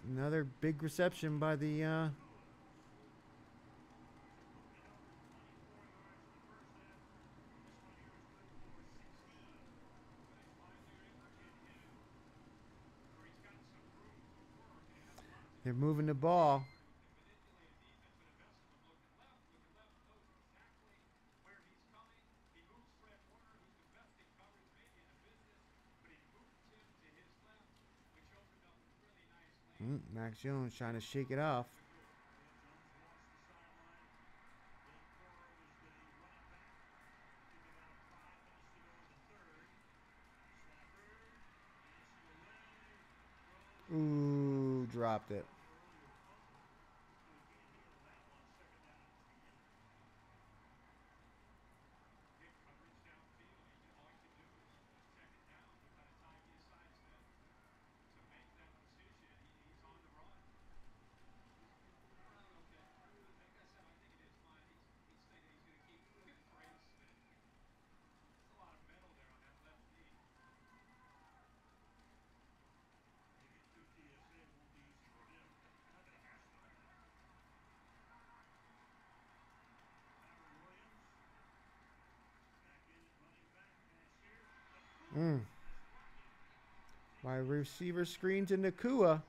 Another big reception by the they're moving the ball. Max Jones trying to shake it off. Ooh, dropped it. My receiver screen to Nakua.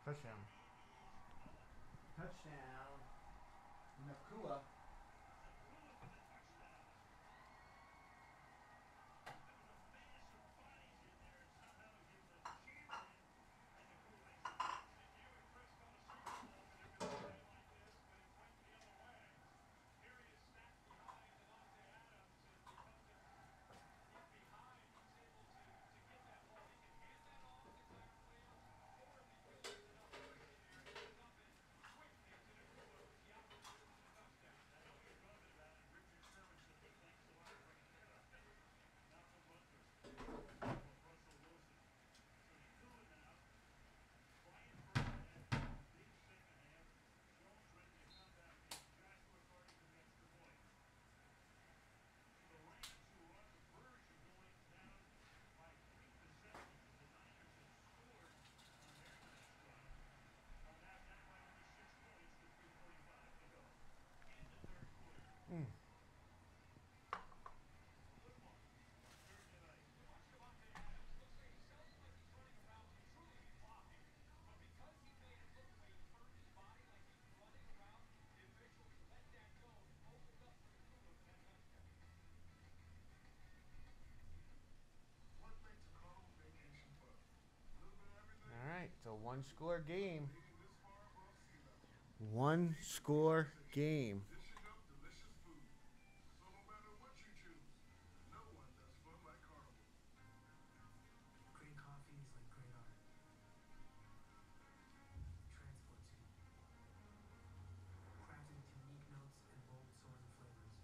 Touchdown. Touchdown. Nakua. One score game. One score game. Great coffee is like great art. Transports you. Crafted with unique notes and bold soaring flavors.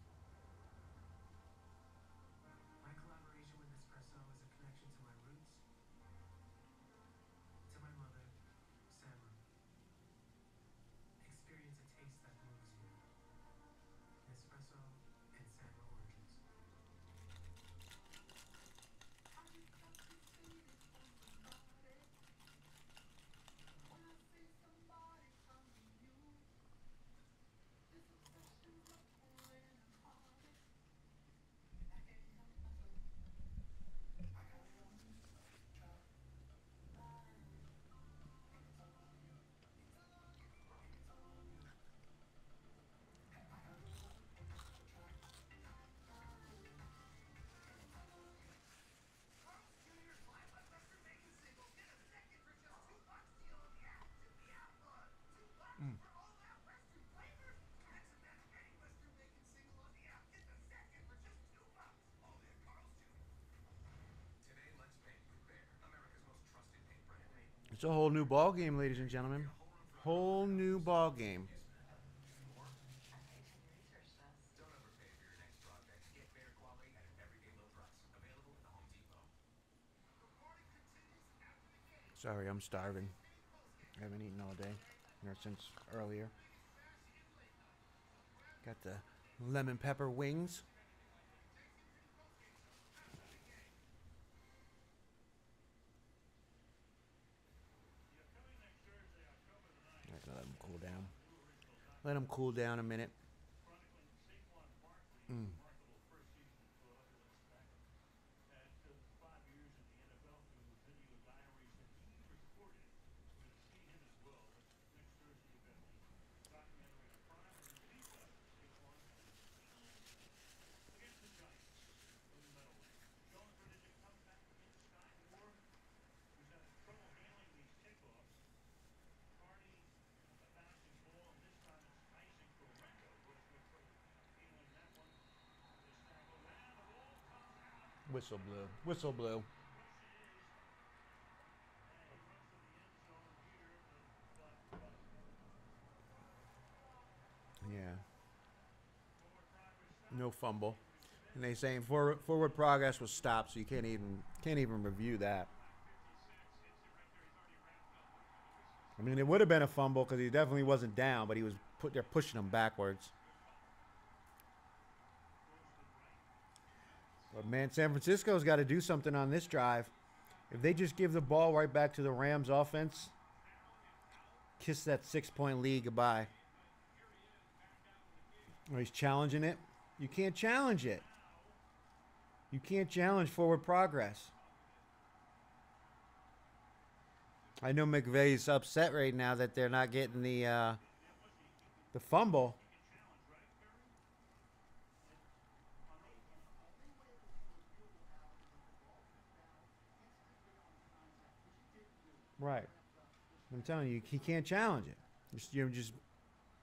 My collaboration with Nespresso is a connection to my roots, to my mother, Samra. Experience a taste that moves you. Nespresso and Samra Origins. It's a whole new ball game, ladies and gentlemen. Whole new ball game. Sorry, I'm starving. I haven't eaten all day, or since earlier. Got the lemon pepper wings. Let them cool down. Let them cool down a minute. Whistle blew. Whistle blew. Yeah. No fumble. And they saying forward progress was stopped, so you can't even review that. I mean, it would have been a fumble because he definitely wasn't down, but they're pushing him backwards. But man, San Francisco's got to do something on this drive. If they just give the ball right back to the Rams offense, kiss that 6-point lead goodbye. Or he's challenging it. You can't challenge it. You can't challenge forward progress. I know McVay's upset right now that they're not getting the fumble. Right. I'm telling you, he can't challenge it. You're just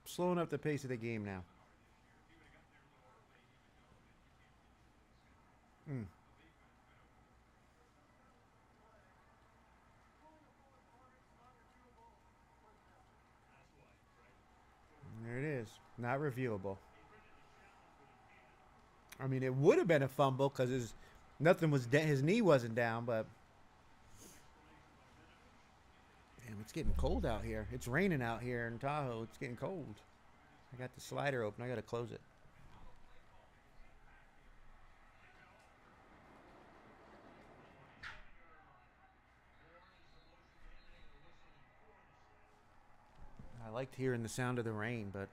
slowing up the pace of the game now. Mm. There it is. Not reviewable. I mean, it would have been a fumble because his knee wasn't down, but damn, it's getting cold out here. It's raining out here in Tahoe. It's getting cold. I got the slider open. I got to close it. I liked hearing the sound of the rain, but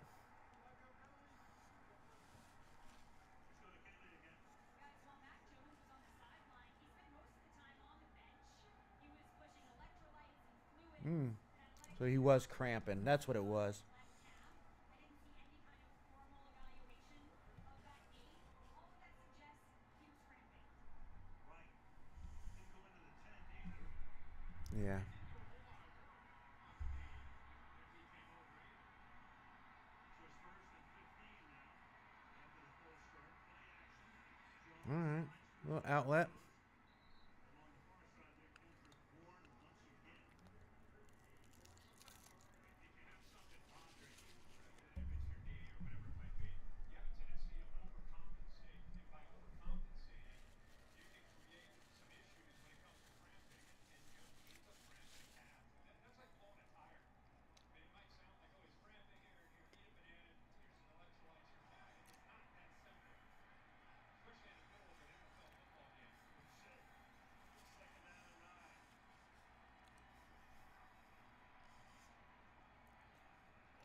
so he was cramping. That's what it was. Yeah. outlet.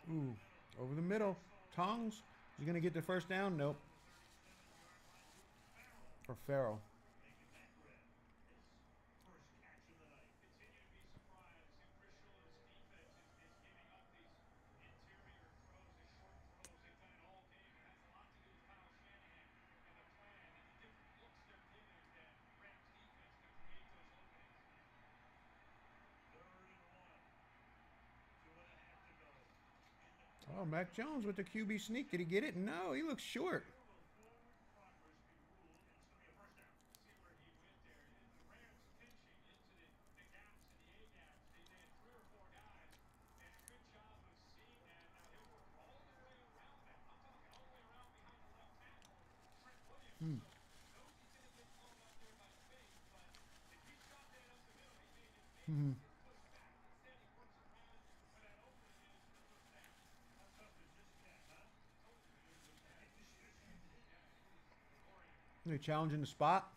Ooh, over the middle. Tongs. Is he going to get the first down? Nope. For Farrell. Oh, Mac Jones with the QB sneak. Did he get it? No, he looks short. They're challenging the spot.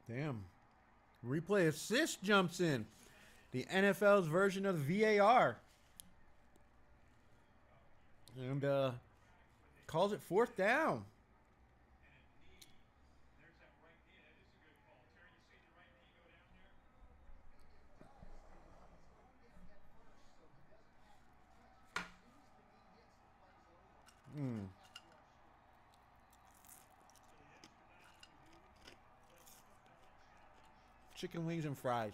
Damn. Replay assist jumps in. The NFL's version of VAR. And calls it fourth down. Chicken wings and fries.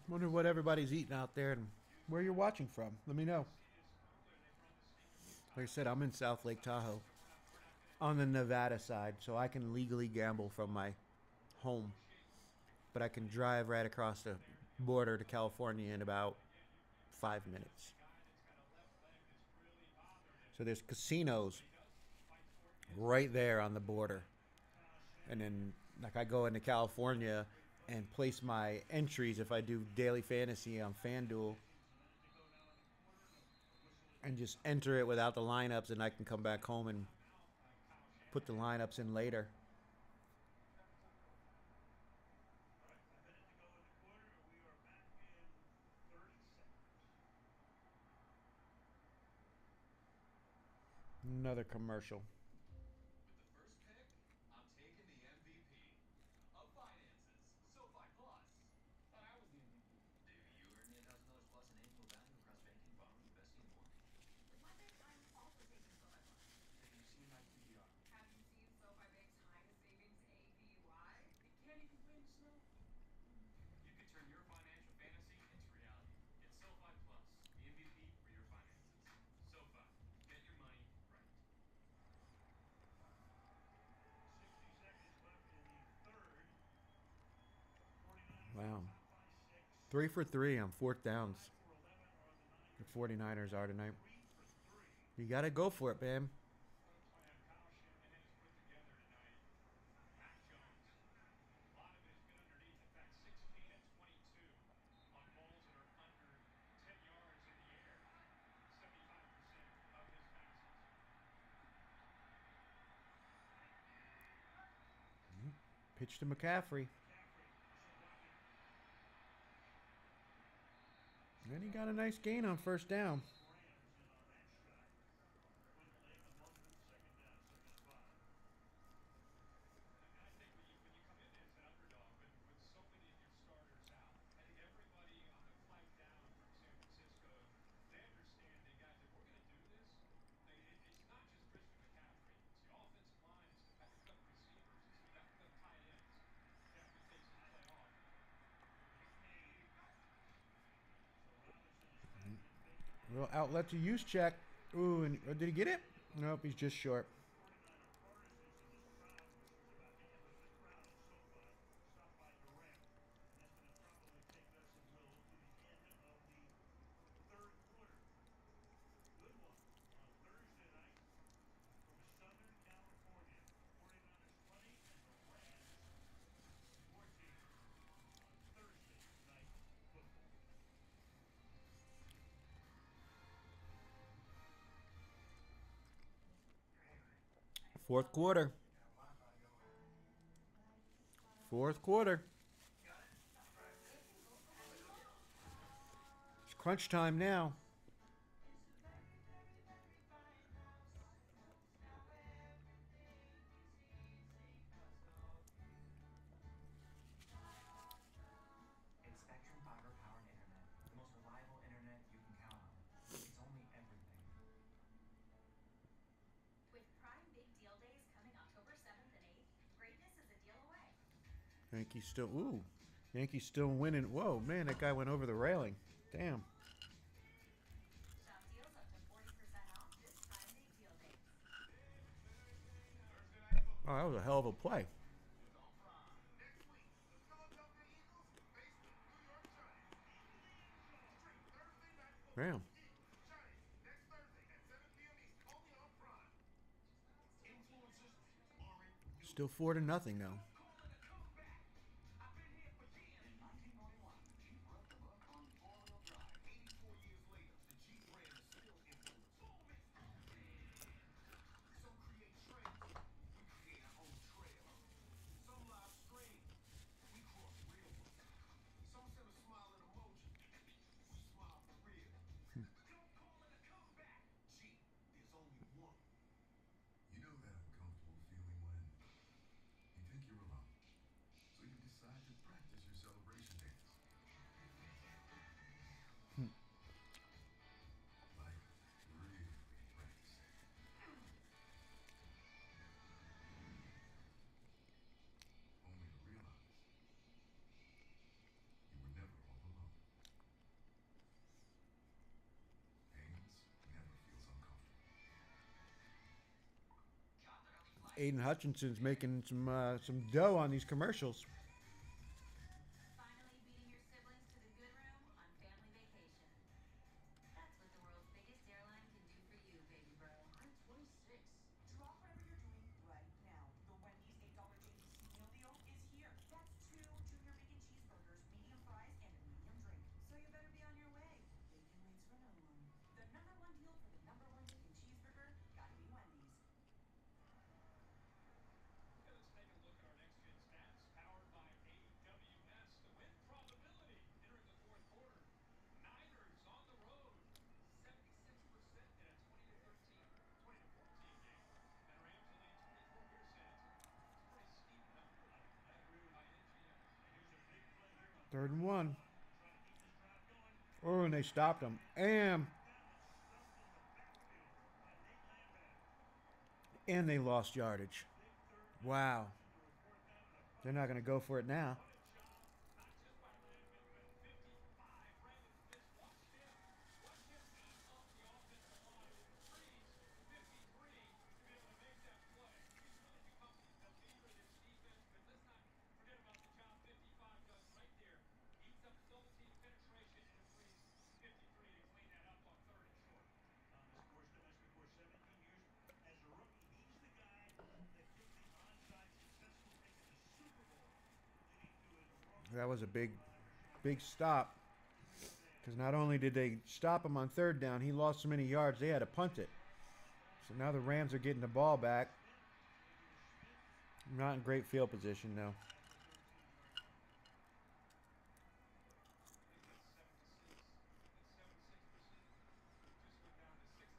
Wonder what everybody's eating out there and where you're watching from. Let me know. Like I said, I'm in South Lake Tahoe on the Nevada side, so I can legally gamble from my home. But I can drive right across the border to California in about 5 minutes. So there's casinos right there on the border. And then, like, I go into California and place my entries if I do daily fantasy on FanDuel and just enter it without the lineups, and I can come back home and put the lineups in later. Another commercial. With the first pick, I'm taking the MVP of finances, SoFi Plus. Thought I was the MVP. Do you earn the $1,000 plus in annual value across banking, borrowing, investing, and more? What if I'm also taking SoFi Plus? Have you seen my PDR? Have you seen SoFi Bank's highest savings APY? It can't even play in the snow. You can turn your financial fantasy into reality. Get SoFi Plus, the MVP for your finances. SoFi, get your money right. 60 seconds left in the third. 49ers Wow. top by 6. 3 for 3 on fourth downs. 5 for 11 are the Niners. The 49ers are tonight. 3 for 3. You got to go for it, man. What a plan Kyle Shanahan has put together tonight. Mac Jones. A lot of it has been underneath. In fact, 6 Pitch to McCaffrey. And he got a nice gain on first down. And I think when you come in as an underdog with so many of your starters out, I think everybody on the flight down from San Francisco, they understand, guys, if we're going to do this, it's not just Christian McCaffrey. It's the offensive line. It's the backup receivers. It's the backup tight ends that we face in the playoff. Little outlet to use check. Ooh, and did he get it? Nope, he's just short. Fourth quarter. Fourth quarter. It's crunch time now. It's Spectrum fiber-powered internet, the most reliable internet you can count on. It's only everything. With Prime Big Deal Days coming October 7th and 8th, greatness is a deal away. Yankees still, Yankees still winning. Whoa, man, that guy went over the railing. Damn. Shop deals up to 40% off this Prime Big Deal Days. Oh, that was a hell of a play. Next week, the Philadelphia Eagles face the New York Giants. Stream Thursday night football. Damn. Eagles, Giants, next Thursday at 7 p.m. East, only on Prime. Influencers aren't new. Still 4-0 though. In 1991, Jeep wrote the book on four-wheel drive. 84 years later, the Jeep brand is still influencing. Some create trends, we create our own trail. Some live stream, we cross real ones. Some send a smiling emoji, we smile for real. Don't call it a comeback. Jeep, there's only one. You know that uncomfortable feeling when you think you're alone. So you decide to practice your celebration dance. Like, really practice. Only to realize you were never all alone. Haynes never feels uncomfortable. Aiden Hutchinson's making some dough on these commercials. Finally beating your siblings to the good room on family vacation. That's what the world's biggest airline can do for you, baby bro. I'm 26. Drop whatever you're doing right now. The Wendy's $8 JBC meal deal is here. That's 2 junior bacon cheeseburgers, medium fries, and a medium drink. So you better be on your way. Bacon waits for no one. The #1 deal for the #1 bacon cheeseburger, gotta be Wendy's. Okay, let's take a look at our next-gen stats powered by AWS. The win probability entering the fourth quarter. Niners on the road, 76% in a 20-14 game. And Rams will lead 24. Here's it's a pretty steep number I agree with by you. NGS. Here's a big play here on 3rd and 1. try to keep this drive going. Oh, and they stopped him. And they lost yardage. Wow. They're not going to go for it now. Not just by Brandon, but 55. Brandon Smith, watch him eat up the offensive line with freeze. 53 to be able to make that play. He's really become the leader of this defense, but let's not forget about the job 55 does right there. Eats up the double team penetration and a freeze. 53 to clean that up on 3rd and short. Thomas Corse, 17 years as a rookie. He's the guy that took the onside successful pick in the Super Bowl, leading to his wrong. That was a big stop. Because not only did they stop him on 3rd down, he lost so many yards, they had to punt it. So now the Rams are getting the ball back. Not in great field position, no. At the 13-yard line. I think that's 76. That's 76%. It just went down to 60%.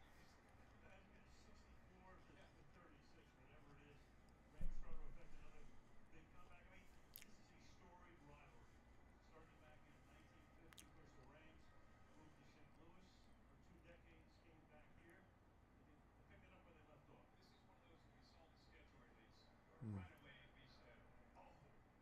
Yeah, 64 Yeah. to 36, whatever it is. Rams trying to affect another big comeback. I mean, this is a storied rivalry. Started back in 1950. Of course, the Rams moved to St. Louis for 2 decades, came back here, and they're picking up where they left off. This is one of those when we saw the schedule release. Hmm. Right away, we said, "Oh, that one's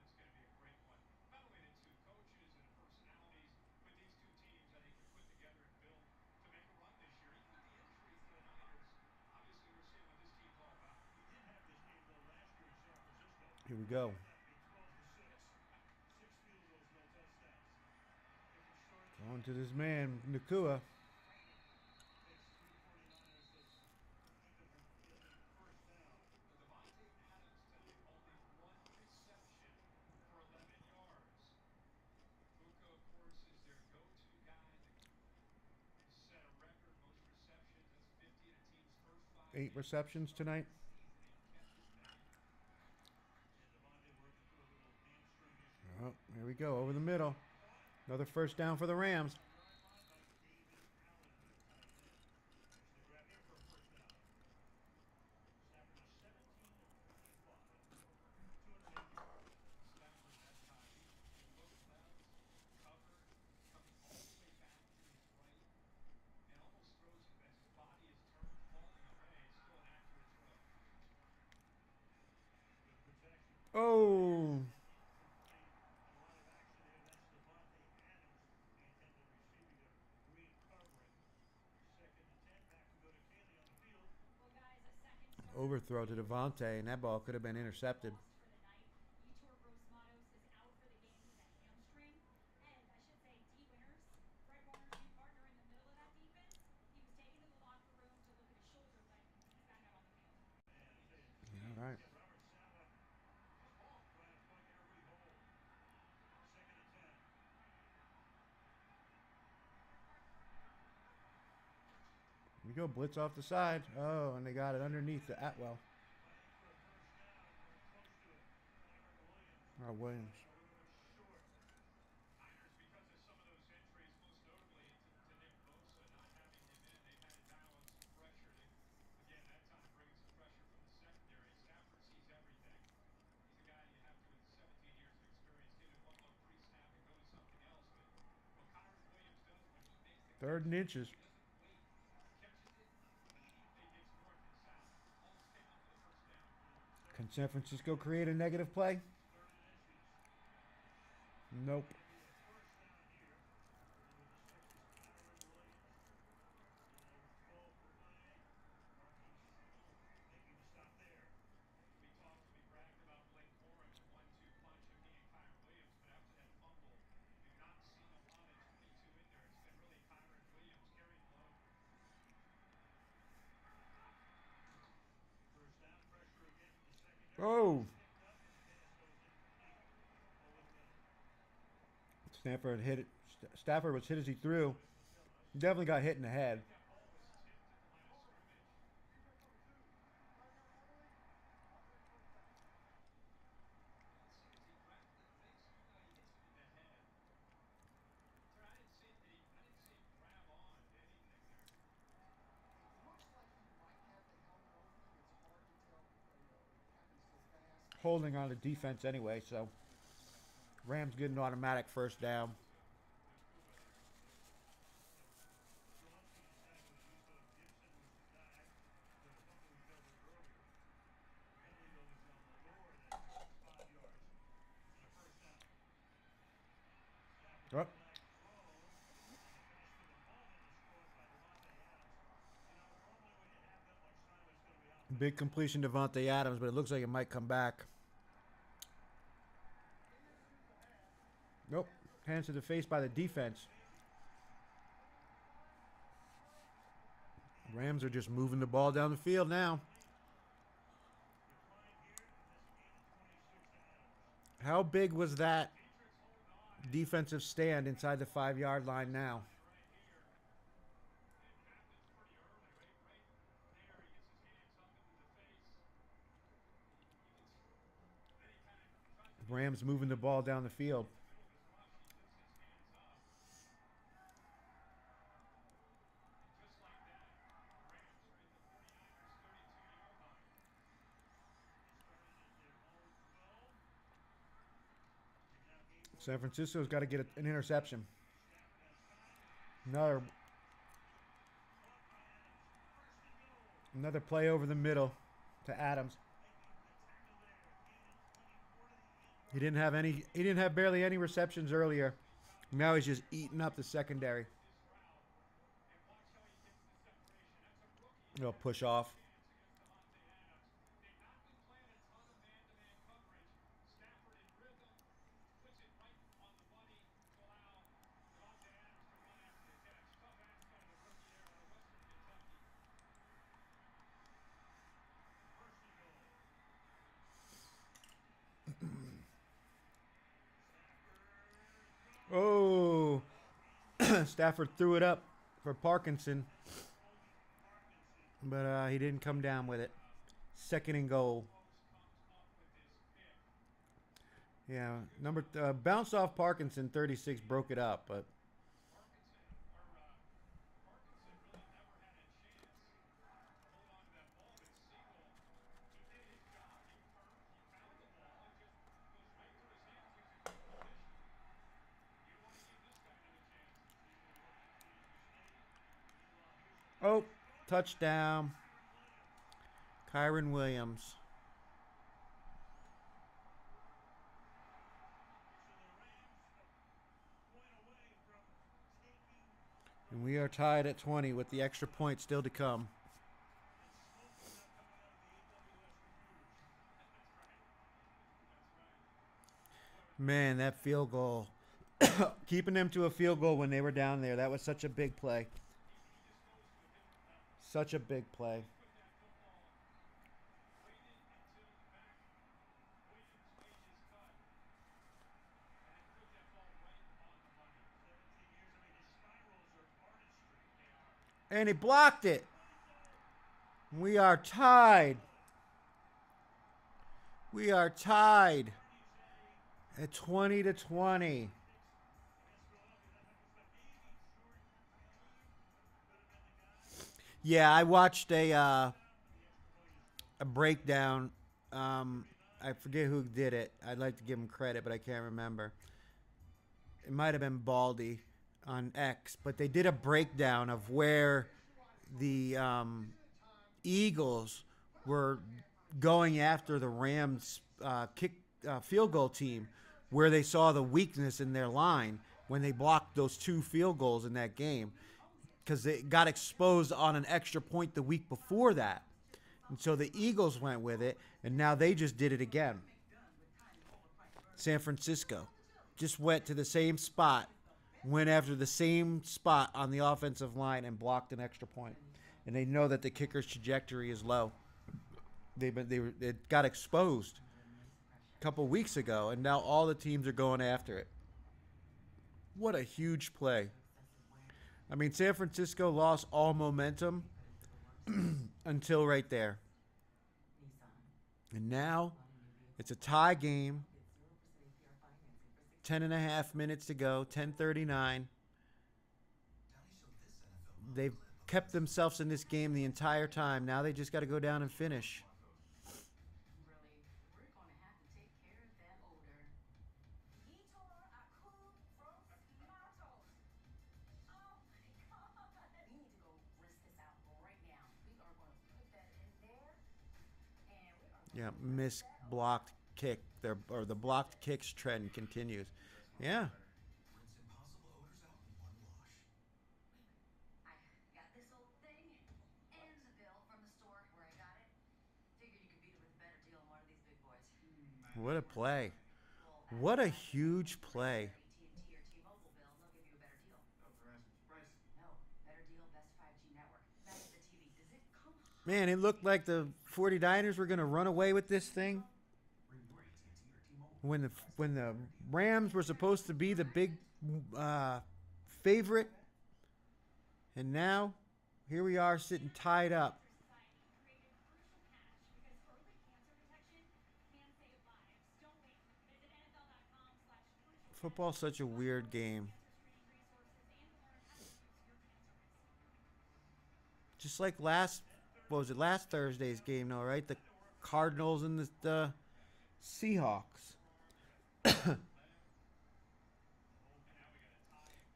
going to be a great one." Not only the two coaches and the personalities, but these two teams I think have put together and built to make a run this year. Even with the injury for the Niners, obviously we're seeing what this team's all about. We did have this game, though, last year in San Francisco. Here we go. Ended up a 12-6. 6 field goals, no touchdowns. Different storyline. On to this man, Nakua. Frightening pace for the 49ers to even get a first down. Devontae Adams tonight, only one reception for 11 yards. Puka, of course, is their go-to guy. Has set a record, most receptions. That's 50 in a team's first 5 8 games receptions so far tonight. this season. They've kept it down. Yeah, Devontae working through a little hamstring issue. Oh, here we go, over the middle. Caught it. Another first down for the Rams. 9-yard line by David Allen, the tight end. Makes the grab here for a first down. Stafford now 17 of 25 for 208 yards. Stafford that time, he looked left, covered, coming all the way back to his right, and almost throws it as his body is turned, falling away. Still an accurate throw. Good protection. Oh, Incomplete on live action there. That's Devontae Adams, the intended receiver there. Green covering. 2nd and 10. Back we go to Kaylee on the field. Well, guys, a second start. overthrow to Devontae, and that ball could have been intercepted. Lost for the night. Yetur Gross-Matos is out for the game with a hamstring. And I should say, D. Winters, Fred Warner's new partner in the middle of that defense, he was taken to the locker room to look at his shoulder, but he's back out on the field. Man, I tell you, this All game, right. get Robert Sala just trying to plug every hole. 2nd and 10. Here we go, blitz off the side. Oh, and they got it underneath the Atwell. Playing for a first down or close to it. Kyron Williams Oh, Williams. a little bit short. Niners, because of some of those injuries, most notably to Nick Bosa, not having him in, they've had to dial in some pressure. Again, that time bringing some pressure from the secondary. Stafford sees everything. He's a guy you have to, with 17 years of experience, give him one look pre-snap and go to something else. But what Kyron Williams does when he makes the Third catch, and inches. he doesn't wait. He catches it, immediately gets north and south. Almost came up with a first down. Can San Francisco create a negative play? 3rd and inches. Nope. Going to be a first down here. Number 6 is Kyron Williams. Number 12 for Miami. Marquise making the stop there. We talked and we bragged about Blake Corum, the 1-2 punch of he and Kyron Williams, but after that fumble, we've not seen a lot of 22 in there. It's been really Kyron Williams carrying the load. First down, pressure again from the secondary. Oh. Picked up, and the pass goes incomplete over the middle. Stafford hit it. Stafford was hit as he threw. With Metellus. Definitely got hit in the head. That ball was tipped at the line of scrimmage. Let's see, as he grabbled it, fakes, no, he hits him in the head. Terry, I didn't see it. I didn't see him grab on to anything there. It looks like he might have the helmet open. It's hard to tell, it happened so fast. Holding on to defense anyway, so Rams get an automatic first down. Nakua there. Jones on the tackle. Justo Gibson was the guy. The fumble we covered earlier. Ridley, though, was on the lower of that pass, 5 yards. And a first down. Stafford Yep. flag thrown. And the pass for the moment is caught by Devontae Adams. You know, normally when you have that much time, it's going to be out. Big completion to Devontae Adams, but it looks like it might come back. Nope. Hands to the face by the defense. Rams are just moving the ball down the field now. Decline here, and that's a gain of 26 to Adams. How big was that Patriots hold on. defensive stand inside the 5-yard line now? Right here. It happens pretty early, right there. He gets his hands up into the face. You can Rams moving the ball down the field. San Francisco's got to get an interception. Another play over the middle to Adams. He didn't have barely any receptions earlier. Now he's just eating up the secondary. He'll push off. Oh, Stafford threw it up for Parkinson, but he didn't come down with it. 2nd and goal. Yeah, bounced off Parkinson, 36, broke it up, but oh, touchdown. Kyron Williams. And we are tied at 20 with the extra point still to come. Man, that field goal. Keeping them to a field goal when they were down there. That was such a big play. Such a big play. And he blocked it. We are tied. We are tied at 20-20. Yeah, I watched a breakdown. I forget who did it. I'd like to give him credit, but I can't remember. It might have been Baldy on X, but they did a breakdown of where the Eagles were going after the Rams field goal team, where they saw the weakness in their line when they blocked those 2 field goals in that game, because they got exposed on an extra point the week before that. And so the Eagles went with it, and now they just did it again. San Francisco just went to the same spot, went after the same spot on the offensive line and blocked an extra point. And they know that the kicker's trajectory is low. It got exposed a couple weeks ago, and now all the teams are going after it. What a huge play. I mean, San Francisco lost all momentum until right there. And now it's a tie game. 10.5 minutes to go, 10:39. They've kept themselves in this game the entire time. Now they just got to go down and finish. Yeah, missed blocked kick. The blocked kicks trend continues. Yeah. Rinse impossible odors out in one wash. I got this old thing and the bill from the store where I got it. Figured you could beat it with a better deal on one of these big boys. What a play. What a huge play. AT&T or T-Mobile bill, and they'll give you a better deal. Oh, for instance, prices. No, better deal, best 5G network. Match the TV. Does it come? Man, it looked like the 49ers were going to run away with this thing. Bring your AT&T or T-Mobile. When the Rams were supposed to be the big favorite, and now here we are sitting tied up. Created crucial catch because early cancer detection can save lives. Don't wait. Visit Football's such a weird game. Just like what was it, last Thursday's game, though, right? The Cardinals and the Seahawks.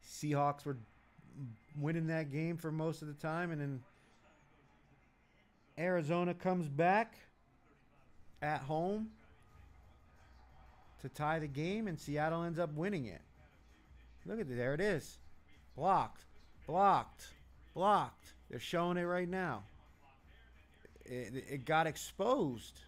Seahawks were winning that game for most of the time, and then Arizona comes back at home to tie the game, and Seattle ends up winning it. Look at it. There it is. Blocked. Blocked. Blocked. They're showing it right now. It got exposed.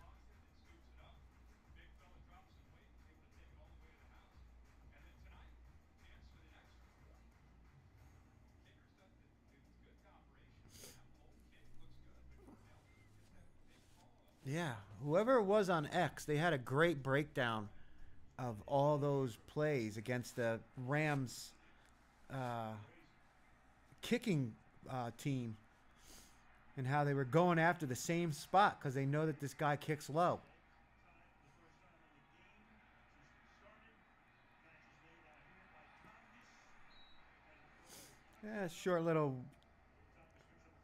Yeah, whoever it was on X, they had a great breakdown of all those plays against the Rams kicking team and how they were going after the same spot because they know that this guy kicks low. Yeah, short little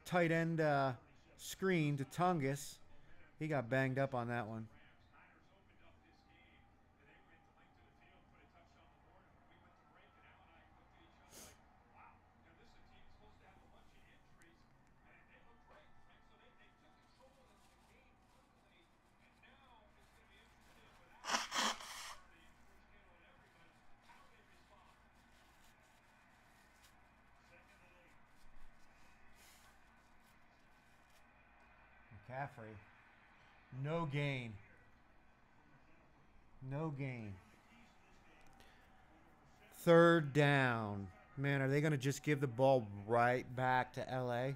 tight end screen to Tungus. He got banged up on that one. McCaffrey. No gain. No gain. Third down. Man, are they going to just give the ball right back to LA?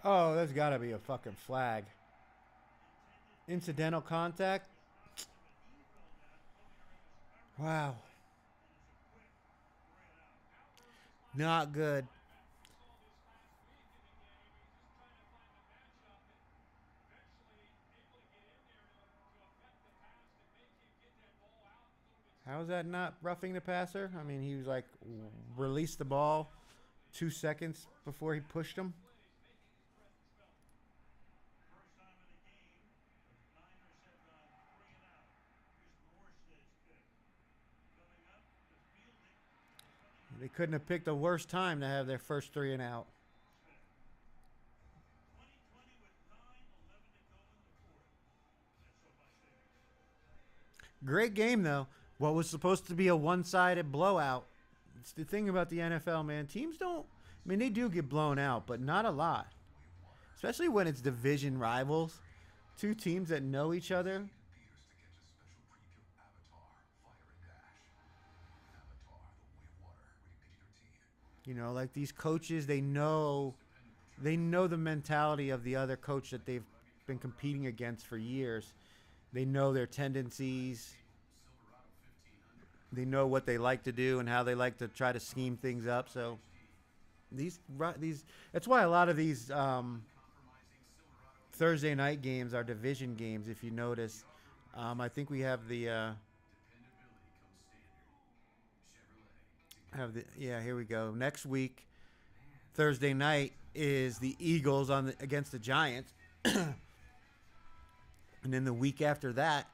Oh, there's got to be a fucking flag. Incidental contact? Wow. Not good. How is that not roughing the passer? I mean, he was like, released the ball 2 seconds before he pushed him. They couldn't have picked a worse time to have their first 3 and out. Great game, though. What was supposed to be a one-sided blowout. It's the thing about the NFL, man. Teams don't... I mean, they do get blown out, but not a lot. Especially when it's division rivals. 2 teams that know each other. You know, like these coaches, they know the mentality of the other coach that they've been competing against for years. They know their tendencies. They know what they like to do and how they like to try to scheme things up. So these that's why a lot of these Thursday night games are division games. If you notice, I think we have here we go. Next week, Thursday night is the Eagles against the Giants. And then the week after that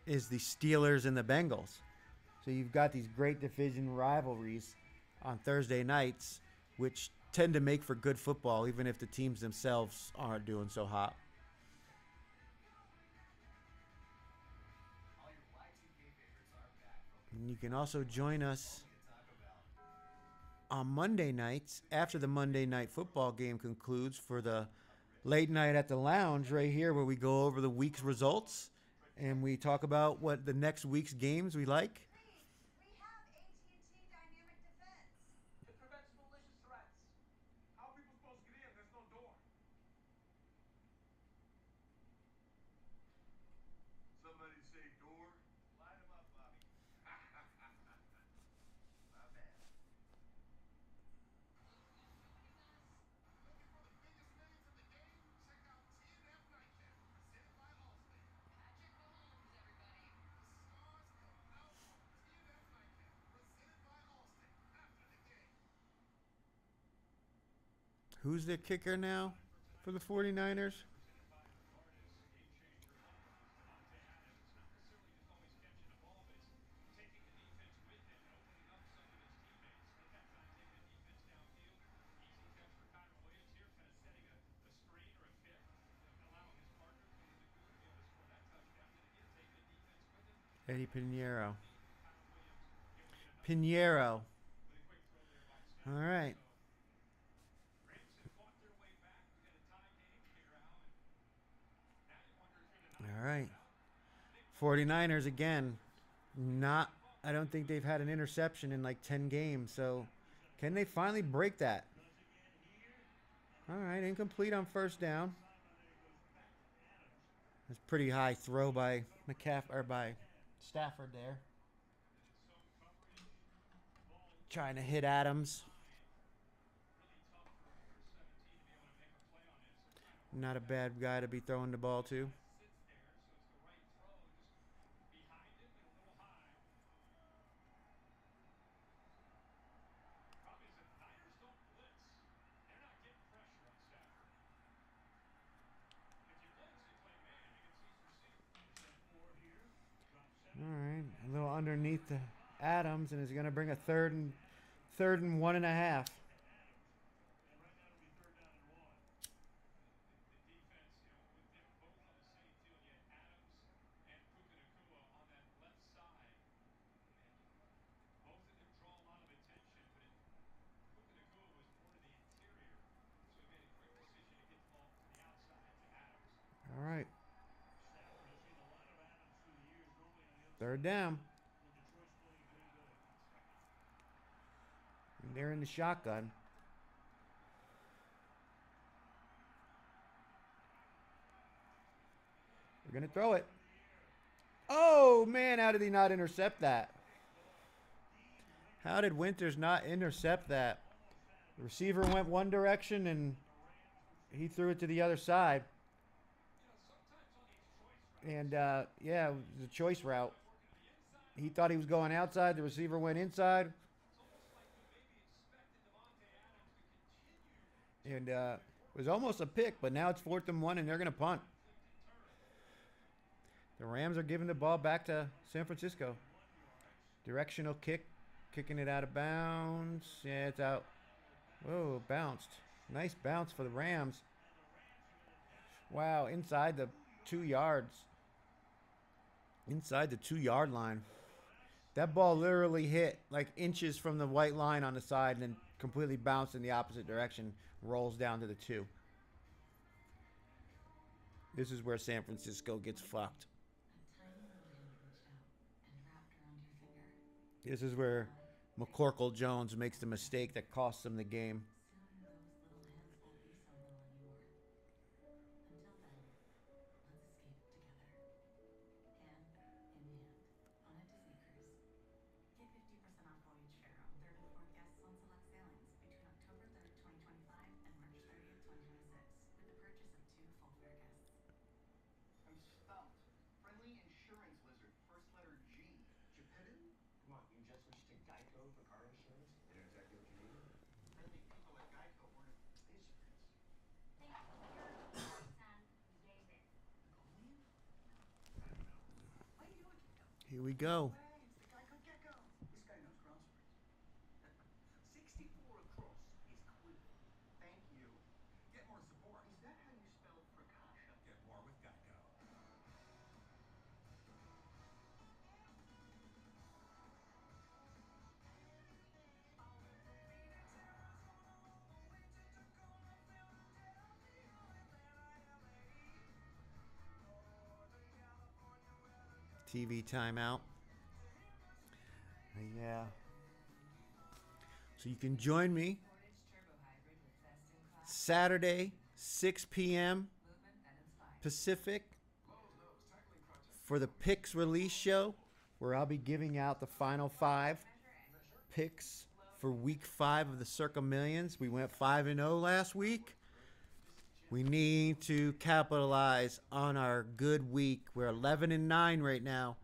is the Steelers and the Bengals. So you've got these great division rivalries on Thursday nights, which tend to make for good football, even if the teams themselves aren't doing so hot. And you can also join us on Monday nights after the Monday night football game concludes for the late night at the lounge right here, where we go over the week's results and we talk about what the next week's games we like. We have AT&T Dynamic Defense. Who's the kicker now for the 49ers? Eddie Pinheiro. Pinheiro. All right. All right. 49ers again. Not, I don't think they've had an interception in like 10 games. So can they finally break that? All right. Incomplete on first down. That's pretty high throw by or by Stafford there. Trying to hit Adams. Not a bad guy to be throwing the ball to. All right, a little underneath the Adams, and is going to bring a third and 1.5. All right. Third down. And they're in the shotgun. They're going to throw it. Oh, man, how did he not intercept that? How did Winters not intercept that? The receiver went one direction, and he threw it to the other side. And, yeah, it was a choice route. He thought he was going outside. The receiver went inside. And it was almost a pick, but now it's 4th and 1, and they're going to punt. The Rams are giving the ball back to San Francisco. Directional kick. Kicking it out of bounds. Yeah, it's out. Whoa, bounced. Nice bounce for the Rams. Wow, inside the 2 yards. Inside the 2-yard line. That ball literally hit like inches from the white line on the side and then completely bounced in the opposite direction. Rolls down to the 2. This is where San Francisco gets fucked. This is where McCorkle Jones makes the mistake that costs him the game. I'm stumped. Friendly insurance lizard, first letter G. Geppetto? Come on, you just switched to Geico for car insurance? They know exactly what you need? I didn't think people at Geico weren't lizards. Thank you, Peter. Son, David. Napoleon? I don't know. Why are you looking at me? Here we go. Hey, it's the Geico Gecko. This guy knows crosswords. 64 across is clear. Thank you. Get more support. Is that how you spell Prakasha? Get more with Geico. TV timeout. Yeah. So you can join me Saturday, 6 p.m. Pacific for the picks release show, where I'll be giving out the final 5 picks for week 5 of the Circa Millions. We went 5-0 last week. We need to capitalize on our good week. We're 11-9 right now,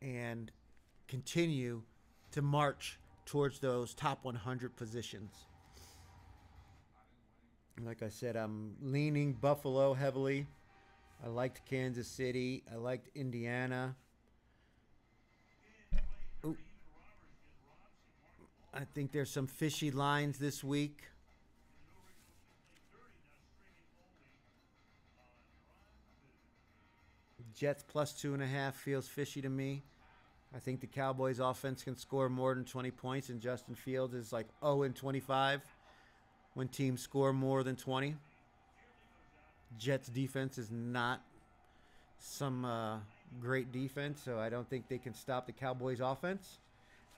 and continue to march towards those top 100 positions. Like I said, I'm leaning Buffalo heavily. I liked Kansas City. I liked Indiana. Ooh, I think there's some fishy lines this week. Jets plus 2.5 feels fishy to me. I think the Cowboys offense can score more than 20 points, and Justin Fields is like 0 and 25 when teams score more than 20. Jets defense is not some great defense, so I don't think they can stop the Cowboys offense.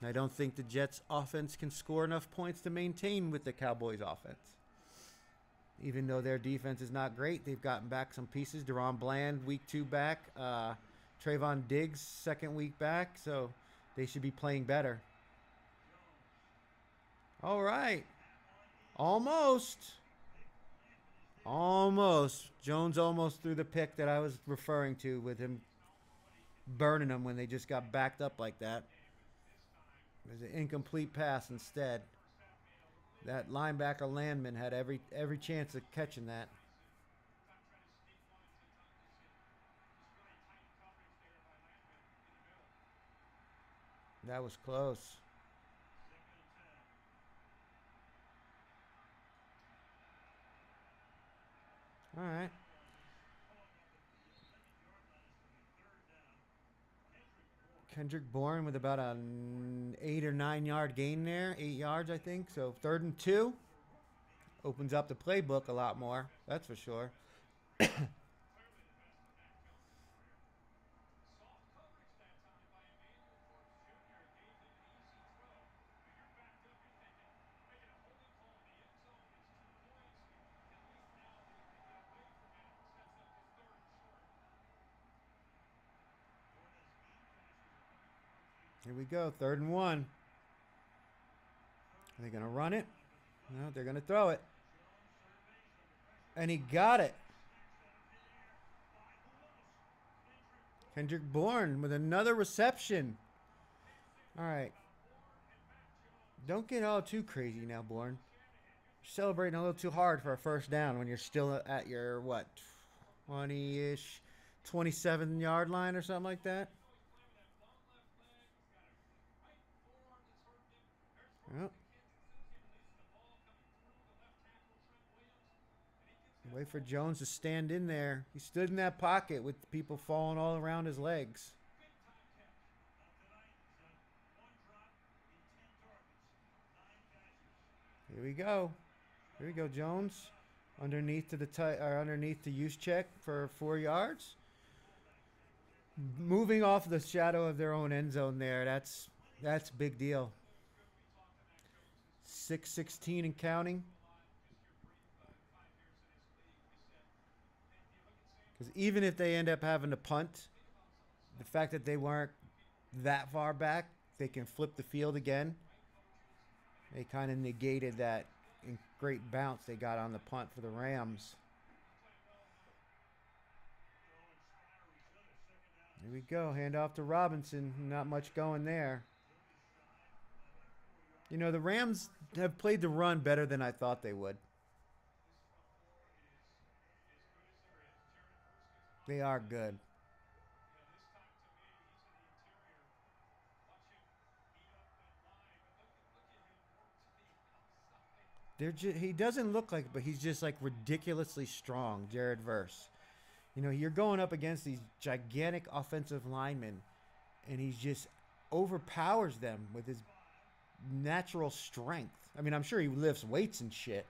And I don't think the Jets offense can score enough points to maintain with the Cowboys offense. Even though their defense is not great, they've gotten back some pieces. Deron Bland, week 2 back. Trayvon Diggs, second week back. So they should be playing better. All right. Almost. Almost. Jones almost threw the pick that I was referring to with him burning them when they just got backed up like that. It was an incomplete pass instead. That linebacker Landman had every chance of catching that. That was close. All right. Kendrick Bourne with about an 8 or 9 yard gain there. 8 yards, I think. So 3rd and 2. Opens up the playbook a lot more. That's for sure. Soft coverage that time by Emmanuel Forbes Jr. gave him an easy throw. When you're backed up, you're thinking, making a holding call in the end zone. It's 2 points. At least now they get away from it. Sets up this 3rd and short. Here we go. 3rd and 1. Are they going to run it? No, they're going to throw it. And he got it. Kendrick Bourne with another reception. All right. Don't get all too crazy now, Bourne. You're celebrating a little too hard for a first down when you're still at your, 20-ish, 27-yard line or something like that? Well, wait for Jones to stand in there. He stood in that pocket with people falling all around his legs. Here we go. Here we go, Jones. Underneath to underneath to use check for 4 yards. Moving off the shadow of their own end zone there. That's a big deal. 6:16 and counting. Because even if they end up having to punt, the fact that they weren't that far back, they can flip the field again. They kind of negated that great bounce they got on the punt for the Rams. Here we go. Hand off to Robinson. Not much going there. You know, the Rams have played the run better than I thought they would. They are good. He doesn't look like, but he's just like ridiculously strong, Jared Verse. You know, you're going up against these gigantic offensive linemen, and he just overpowers them with his natural strength. I mean, I'm sure he lifts weights and shit,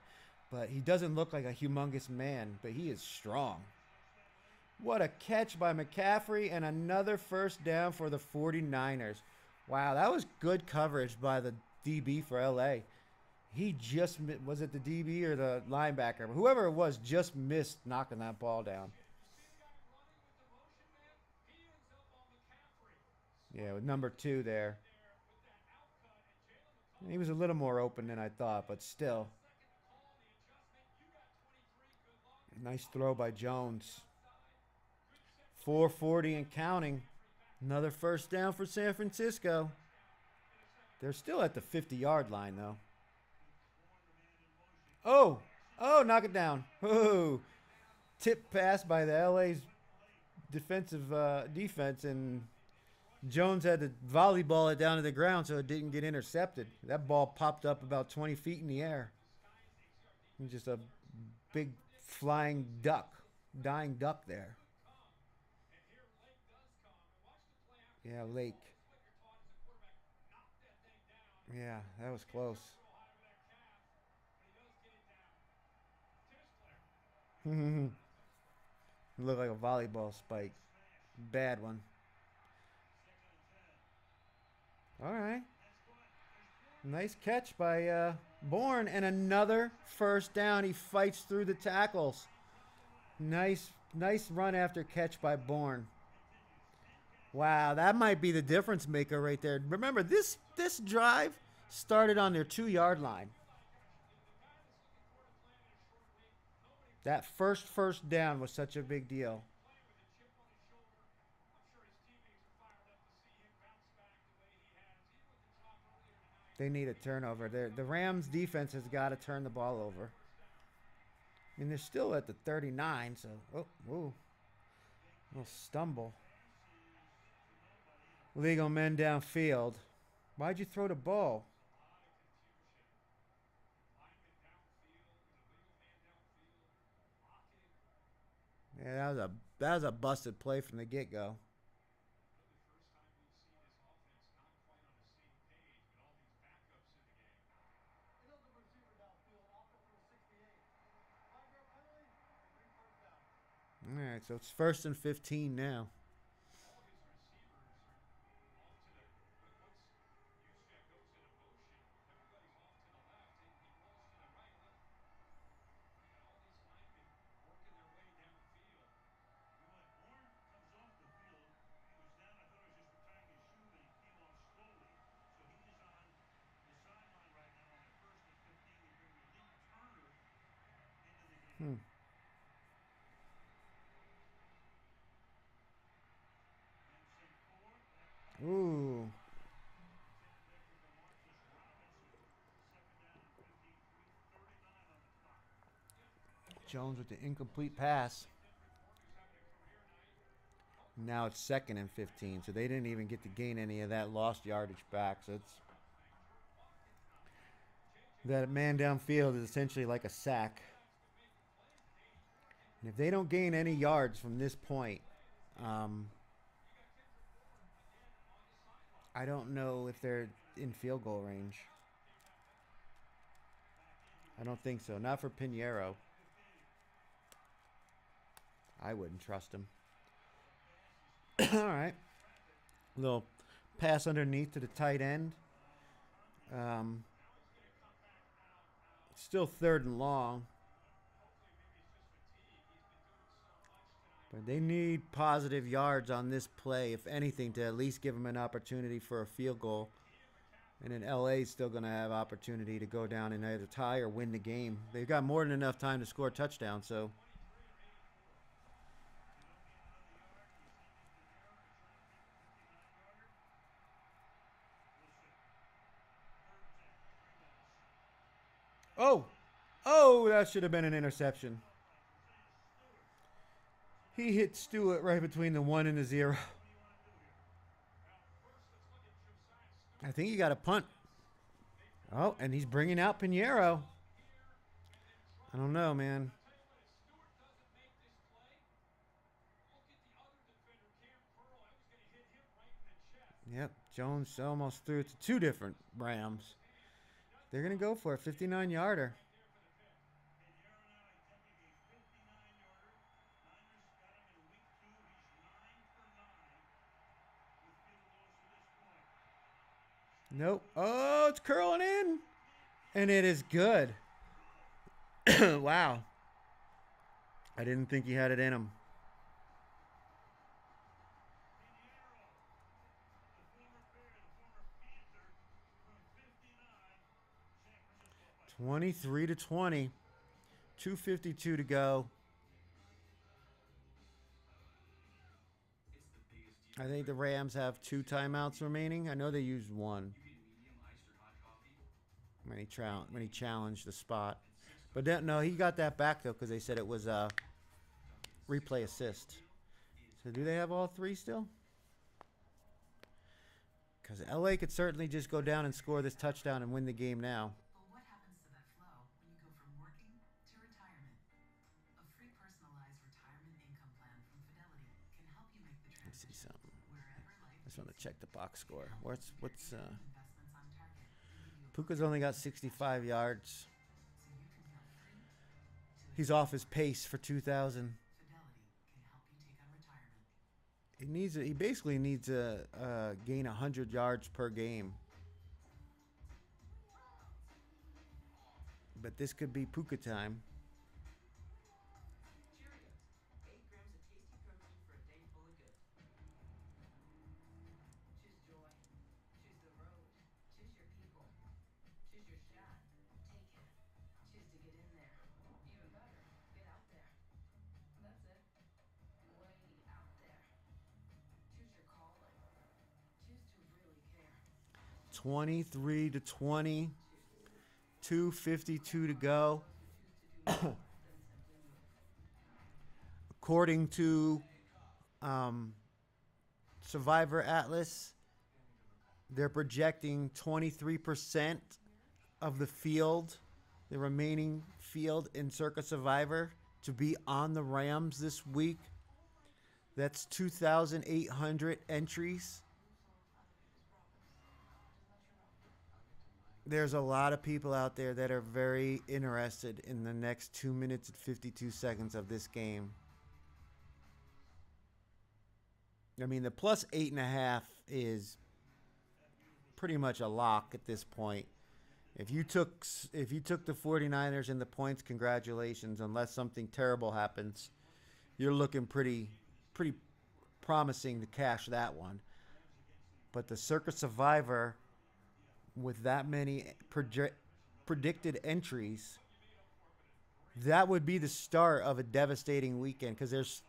but he doesn't look like a humongous man, but he is strong. What a catch by McCaffrey, and another first down for the 49ers. Wow, that was good coverage by the DB for LA. He just, was it the DB or the linebacker? Whoever it was just missed knocking that ball down. Yeah, with number 2 there. He was a little more open than I thought, but still. Nice throw by Jones. 4:40 and counting. Another first down for San Francisco. They're still at the 50-yard line, though. Oh, knock it down. Oh, tip pass by the LA's defensive defense, and Jones had to volleyball it down to the ground so it didn't get intercepted. That ball popped up about 20 feet in the air. And just a big flying duck, dying duck there. And here Lake does come. And watch the play after. Yeah, Lake. This is what you're taught as a quarterback. Knock that thing down. Yeah, that was close. A little high over that calf, but he does get it down. Tennis player. It looked like a volleyball spike. Bad one. All right. Nice catch by Bourne, and another first down. He fights through the tackles. Nice run after catch by Bourne. Wow, that might be the difference maker right there. Remember, this drive started on their 2-yard line. That first down was such a big deal. Playing with a chip on his shoulder. I'm sure his teammates are fired up to see him bounce back the way he has. Even with the drop earlier tonight. They need a turnover. The Rams defense has got to turn the ball over. I mean, they're still at the 39, so whoa. Little stumble. Legal men downfield. Why'd you throw the ball? Yeah, that was a busted play from the get-go. Illegal receiver downfield, offense for 68. 5-yard penalty, and 3 first down. All right, so it's 1st and 15 now. All his receivers are off to the once Juszczyk goes into motion, everybody's off to the left. He rolls to the right. Look, got all these linemen working their way downfield. Bourne comes off the field. He was down. I thought he was just retiring his shoe, but he came off slowly. So he is on the sideline right now on a 1st and 15. We bring Malik Turner into the game. Ooh. Jones with the incomplete pass. Now it's 2nd and 15, so they didn't even get to gain any of that lost yardage back. So it's that man downfield is essentially like a sack. And if they don't gain any yards from this point, I don't know if they're in field goal range. I don't think so. Not for Pinheiro. I wouldn't trust him. All right. Little pass underneath to the tight end. Still 3rd and long. But they need positive yards on this play, if anything, to at least give them an opportunity for a field goal. And then LA is still going to have opportunity to go down and either tie or win the game. They've got more than enough time to score a touchdown, so. Oh, that should have been an interception. He hit Stewart right between the 1 and the 0. I think he got a punt. Oh, and he's bringing out Pinheiro. I don't know, man. Yep, Jones almost threw it to 2 different Rams. They're going to go for a 59-yarder. Nope. Oh, it's curling in. And it is good. Wow. I didn't think he had it in him. 23-20. 2:52 to go. I think the Rams have 2 timeouts remaining. I know they used 1 when he challenged the spot. But no, he got that back though because they said it was replay assist. So do they have all three still? Because LA could certainly just go down and score this touchdown and win the game now. But what happens to that flow when you go from working to retirement? A free personalized retirement income plan from Fidelity can help you make the Let's see transition something. wherever life I just want to takes check the box score. What's investments on target and give you a Puka's only got 65 yards. so you can feel free to He's off his pace for 2,000. Fidelity can help you take on retirement. He basically needs to gain 100 yards per game. But this could be Puka time. Cheerios. 8 grams of tasty protein for a day full of good. Choose joy. Choose the road. Choose your people. Choose your shot. Take it. Choose to get in there. Even better, get out there. That's it. Way out there. Choose your calling. Choose to really care. 23 to 20. 2:52 to go. Those who choose to do more than simply move. According to Survivor Atlas, they're projecting 23% of the field, the remaining field in Circa Survivor, to be on the Rams this week. That's 2,800 entries. There's a lot of people out there that are very interested in the next 2 minutes and 52 seconds of this game. I mean, the plus 8.5 is pretty much a lock at this point. If you took the 49ers in the points, congratulations. Unless something terrible happens, you're looking pretty promising to cash that one. But the Circa Survivor, with that many predicted entries, that would be the start of a devastating weekend because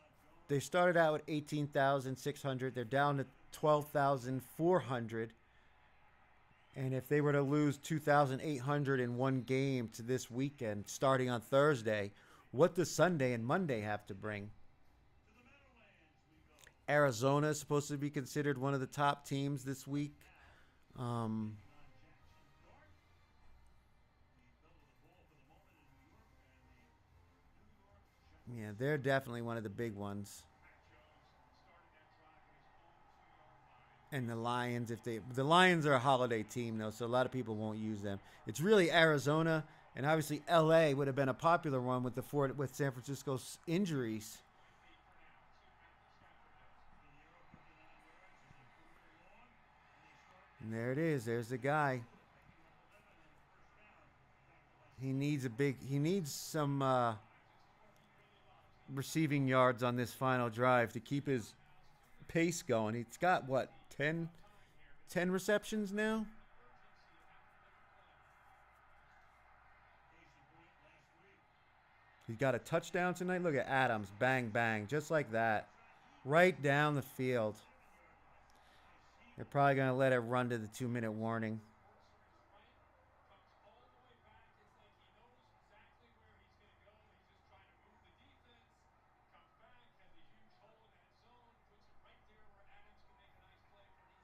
they started out at 18,600. They're down to 12,400. And if they were to lose 2,800 in one game to this weekend, starting on Thursday, what does Sunday and Monday have to bring? Arizona is supposed to be considered one of the top teams this week. Yeah, they're definitely one of the big ones. And the Lions, the Lions are a holiday team though, so a lot of people won't use them. It's really Arizona, and obviously LA would have been a popular one with with San Francisco's injuries. And there it is. There's the guy. He needs some receiving yards on this final drive to keep his pace going. He's got what, 10 receptions now? He's got a touchdown tonight. Look at Adams. Bang, bang. Just like that. Right down the field. They're probably going to let it run to the 2-minute warning.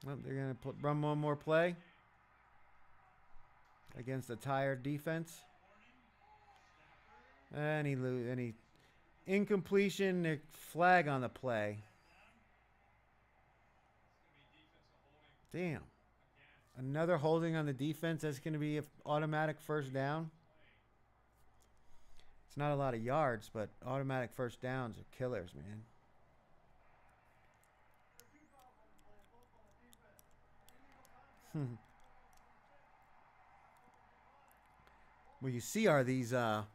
Oh, they're going to run one more play against a tired defense. And he incompletion, flag on the play. Damn. Another holding on the defense. That's going to be an automatic first down. It's not a lot of yards, but automatic first downs are killers, man. What you see are these, the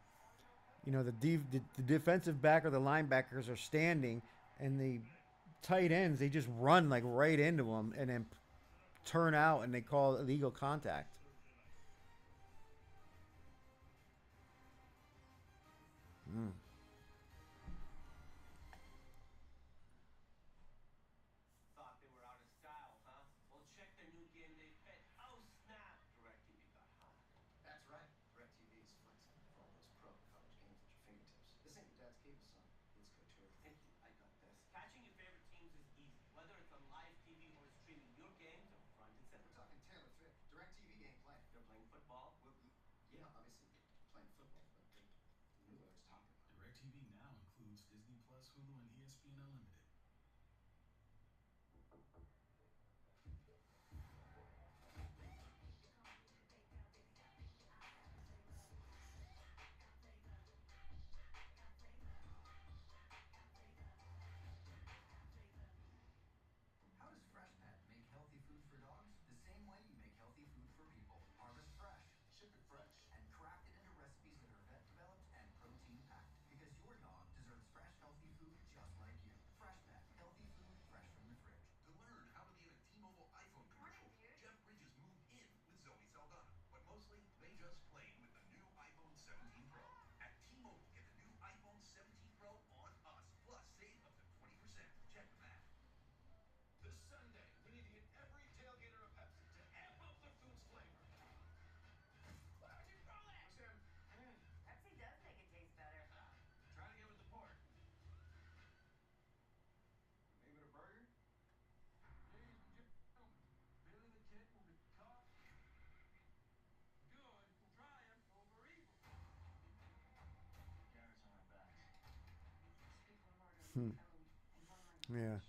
defensive back or the linebackers are standing, and the tight ends, they just run like right into them and then turn out, and they call illegal contact. Thought they were out of style, huh? Well, check the new game they fed. Oh, snap! DirecTV got hot. That's right. DirecTV is flexible for all those pro Yeah, obviously playing football, but the movie I was talking about. DirecTV now includes Disney Plus, Hulu, and ESPN Unlimited. How does Freshpet make healthy food for dogs? The same way you make healthy food for people. Harvest fresh. Ship it fresh. And craft it into recipes that are vet-developed and protein-packed. Because your dog deserves fresh, healthy food just like you. Freshpet. Healthy food fresh from the fridge. To learn how to be in a T-Mobile iPhone commercial, Morning, dude. Jeff Bridges moved in with Zoe Saldana. But mostly, they just played with the new iPhone 17 Pro. At T-Mobile, get the new iPhone 17 Pro on us. Plus, save up to 20%. Check the math. This Sunday, we need to get every tailgater a Pepsi to amp up the food's flavor. Where'd you throw that? Sam, Pepsi does make it taste better. try it again with the pork. Maybe a burger? Ladies and gentlemen, Billy the Kid will be caught. Good will triumph over evil. Garrett's on our backs. Speak one word Hmm. and one language. Yeah.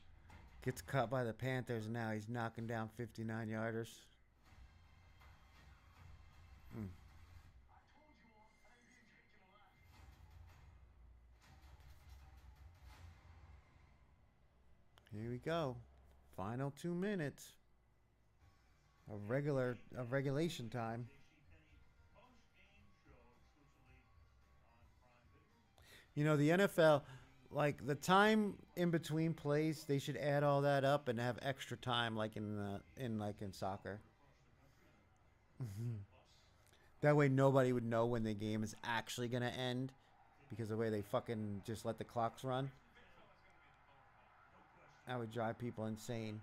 Gets cut by the Panthers, and now he's knocking down 59-yarders. Hmm. I told you all, I ain't being taken alive. Here we go. Final 2 minutes of regulation time. You know, the NFL, like the time in between plays, they should add all that up and have extra time, like in soccer. That way, nobody would know when the game is actually gonna end, because the way they fucking just let the clocks run, that would drive people insane.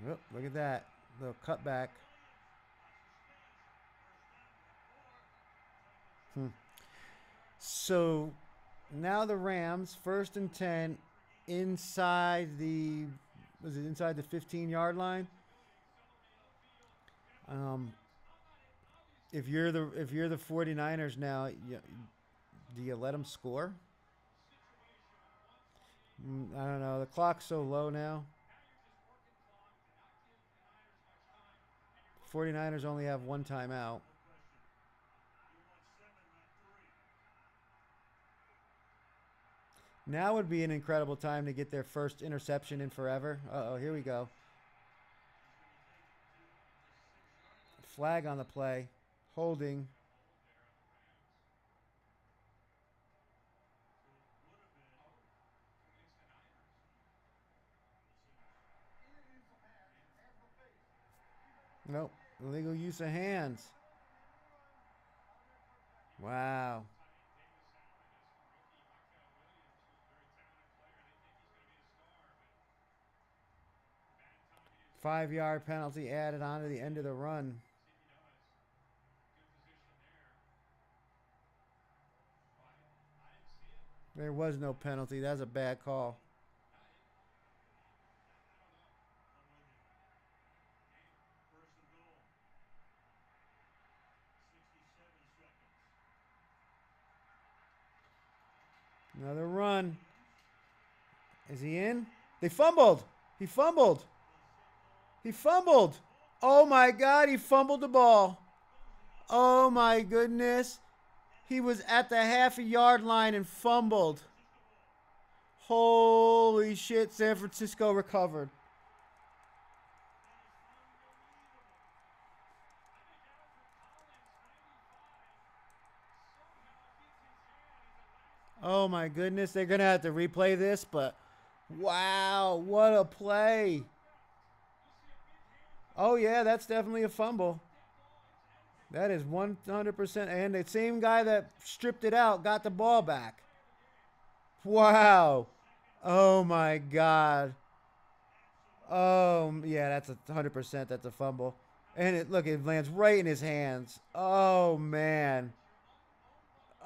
Yep, look at that little cutback. So now the Rams, 1st and 10, inside the 15-yard line. If you're the 49ers now, do you let them score? I don't know. The clock's so low now. 49ers only have one timeout. Now would be an incredible time to get their first interception in forever. Uh-oh, here we go. Flag on the play. Holding. Nope. Illegal use of hands. Wow. Five-yard penalty added on to the end of the run. There was no penalty. That's a bad call. Another run. Is he in? They fumbled. He fumbled. He fumbled. Oh my God, he fumbled the ball. Oh my goodness. He was at the half-a-yard line and fumbled. Holy shit, San Francisco recovered. Oh my goodness, they're going to have to replay this, but wow, what a play. Oh yeah, that's definitely a fumble. That is 100%. And the same guy that stripped it out got the ball back. Wow. Oh my God. Oh yeah, that's 100%. That's a fumble. And it lands right in his hands. Oh man.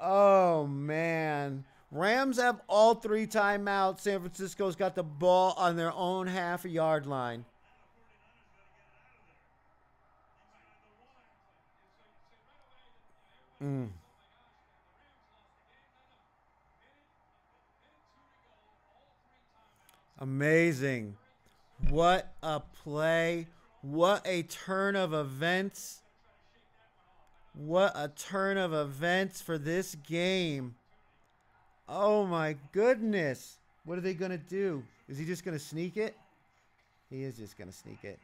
Oh man. Rams have all 3 timeouts. San Francisco's got the ball on their own half-a-yard line. Mm. Amazing. What a play. What a turn of events. What a turn of events for this game. Oh my goodness. What are they going to do? Is he just going to sneak it? He is just going to sneak it.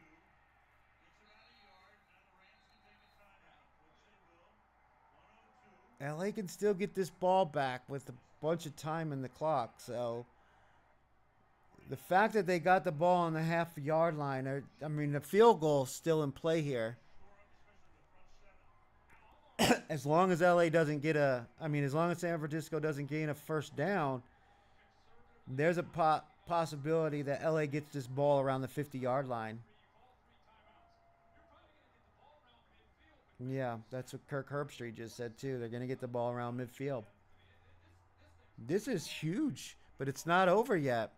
LA can still get this ball back with a bunch of time in the clock. So the fact that they got the ball on the half-yard line, I mean, the field goal is still in play here. As long as LA doesn't get as long as San Francisco doesn't gain a first down, there's a possibility that LA gets this ball around the 50-yard line. Yeah, that's what Kirk Herbstreit just said, too. They're going to get the ball around midfield. This is huge, but it's not over yet.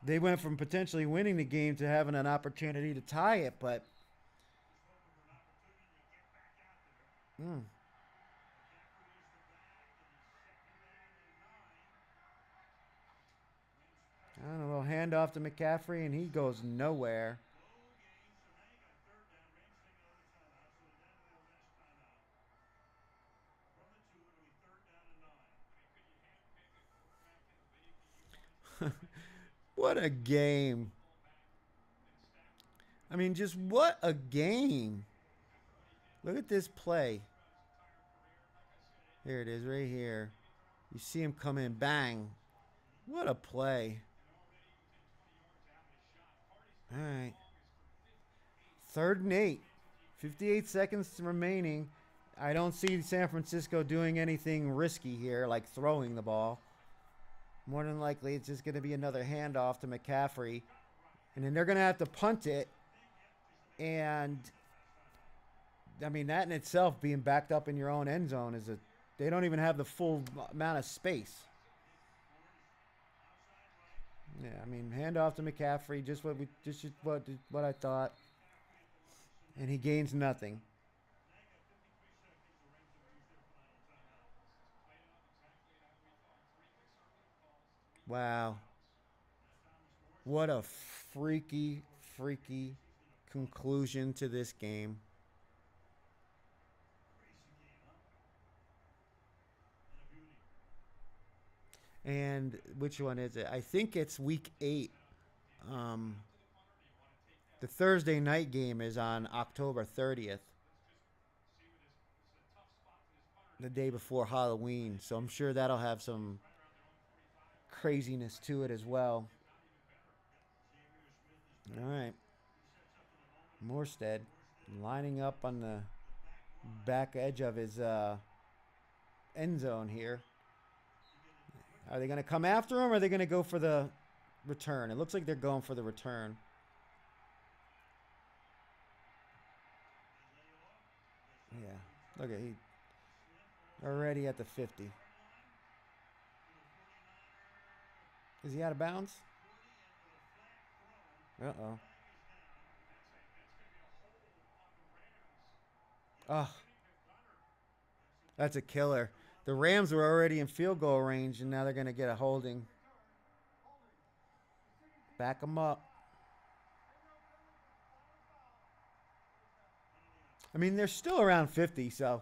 They went from potentially winning the game to having an opportunity to tie it, but I don't know, a little handoff to McCaffrey, and he goes nowhere. What a game. I mean, just what a game. Look at this play. Here it is right here. You see him come in. Bang. What a play. All right. 3rd and 8. 58 seconds remaining. I don't see San Francisco doing anything risky here, like throwing the ball. More than likely, it's just going to be another handoff to McCaffrey. And then they're going to have to punt it. And, I mean, that in itself, being backed up in your own end zone, they don't even have the full amount of space. Yeah, I mean, handoff to McCaffrey, just what I thought. And he gains nothing. Wow. What a freaky conclusion to this game. And which one is it? I think it's week 8. The Thursday night game is on October 30th. The day before Halloween. So I'm sure that'll have some craziness to it as well. All right. Morstead lining up on the back edge of his end zone here. Are they going to come after him, or are they going to go for the return? It looks like they're going for the return. Yeah. Look at he already at the 50. Is he out of bounds? Uh-oh. Oh. That's a killer. The Rams were already in field goal range, and now they're going to get a holding. Back them up. I mean, they're still around 50, so.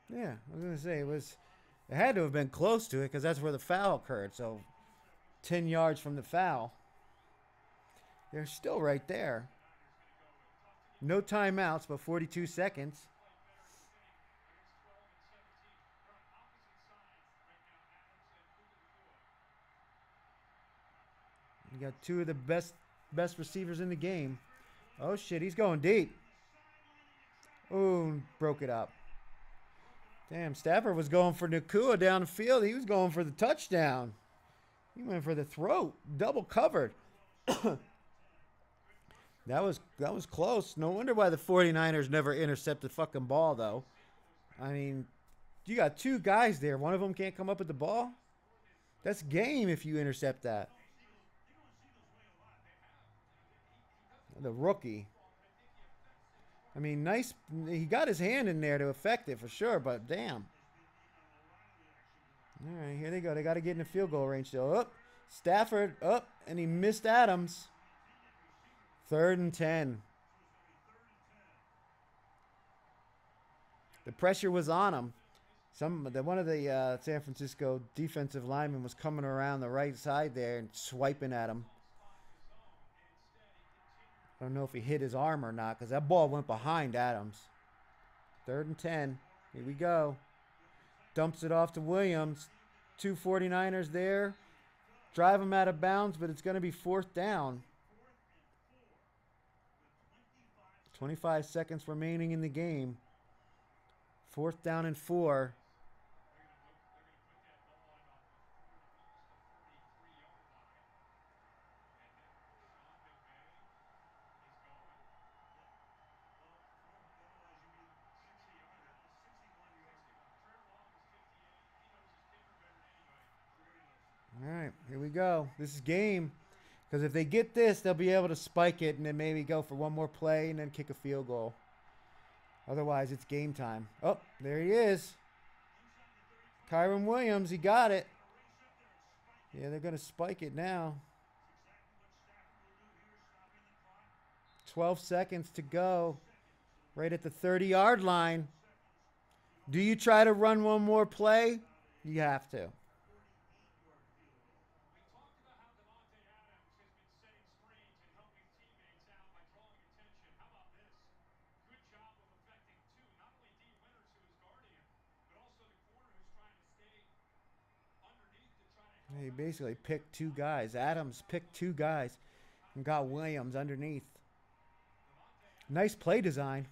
Yeah, I was going to say, it had to have been close to it because that's where the foul occurred. So 10 yards from the foul. They're still right there. No timeouts, but 42 seconds. You got two of the best receivers in the game. Oh shit, he's going deep. Ooh, broke it up. Damn, Stafford was going for Nakua down the field. He was going for the touchdown. He went for the throat. Double covered. That was close. No wonder why the 49ers never intercept the fucking ball, though. I mean, you got two guys there. One of them can't come up with the ball. That's game if you intercept that. The rookie. I mean, nice. He got his hand in there to affect it for sure, but damn. All right, here they go. They got to get in the field goal range still. Up, Stafford up, and he missed Adams. 3rd and 10. The pressure was on him. One of the San Francisco defensive linemen was coming around the right side there and swiping at him. I don't know if he hit his arm or not because that ball went behind Adams. 3rd and 10. Here we go. Dumps it off to Williams. 2 49ers there. Drive him out of bounds, but it's going to be 4th down. 25 seconds remaining in the game. 4th down and 4. All right, here we go. This is game. Because if they get this, they'll be able to spike it and then maybe go for one more play and then kick a field goal. Otherwise, it's game time. Oh, there he is. Kyron Williams, he got it. Yeah, they're going to spike it now. 12 seconds to go. Right at the 30-yard line. Do you try to run one more play? You have to. He basically picked two guys. Adams picked two guys and got Williams underneath. Nice play design.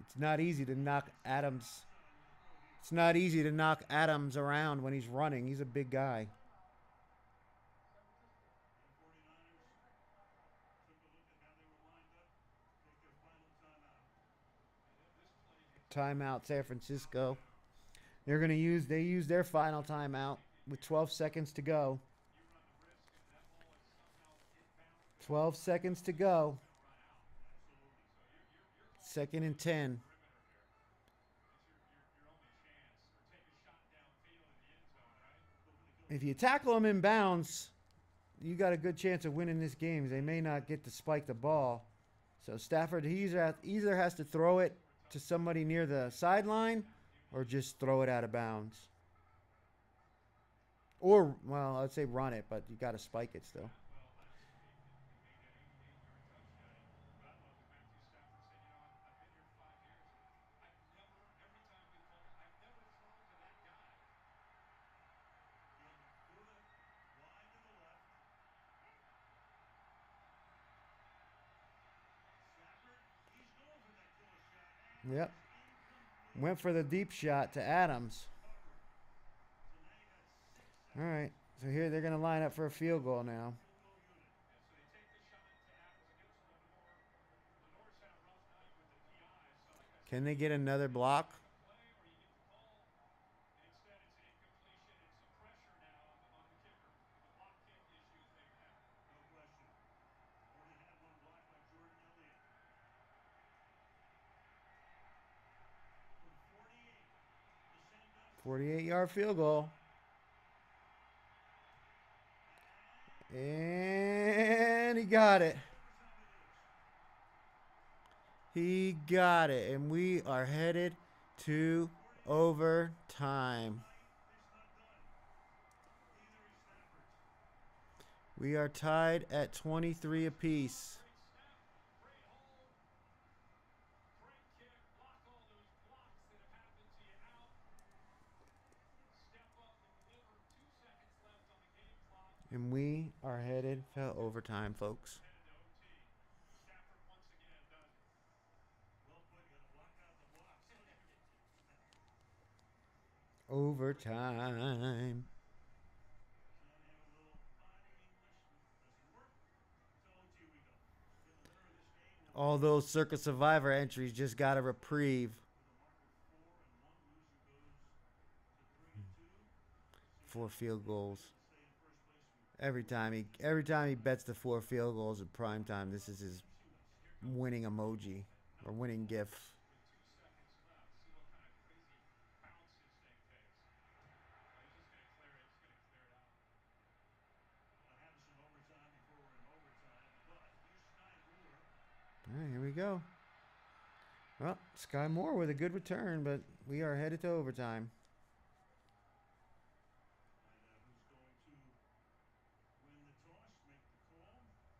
It's not easy to knock Adams. It's not easy to knock Adams around when he's running. He's a big guy. Timeout, San Francisco. They use their final timeout with 12 seconds to go. 12 seconds to go. 2nd and 10. If you tackle him in bounds, you got a good chance of winning this game. They may not get to spike the ball. So Stafford, he either has to throw it to somebody near the sideline or just throw it out of bounds. Or, well, I'd say run it, but you got to spike it still. Yep. Went for the deep shot to Adams. All right. So here they're going to line up for a field goal now. Can they get another block? – 48-yard field goal. And he got it. He got it. And we are headed to overtime. We are tied at 23 apiece. And we are headed for overtime, folks. Headed to OT. Stafford once again does it. Well put. You got to block out the blocks. Overtime. Trying to have a little potty English. Doesn't work. To OT we go. Then the winner of this game will All those Circa Survivor entries just got a reprieve. with a mark of 4-1. Loser goes to 3-2. 4 field goals. Will stay in first place with Every time he bets the 4 field goals at prime time, this is his winning emoji or winning gif. with 2 seconds left. See what kind of crazy bounce this thing takes. He's just going to clear it. He's going to clear it out. Going to have some overtime before we're in overtime. But here's Sky Moore. All right, here we go. Well, Sky Moore with a good return, but we are headed to overtime. Find out who's going to win the toss, make the call. Remember the new rules now. Even if the team scores, team A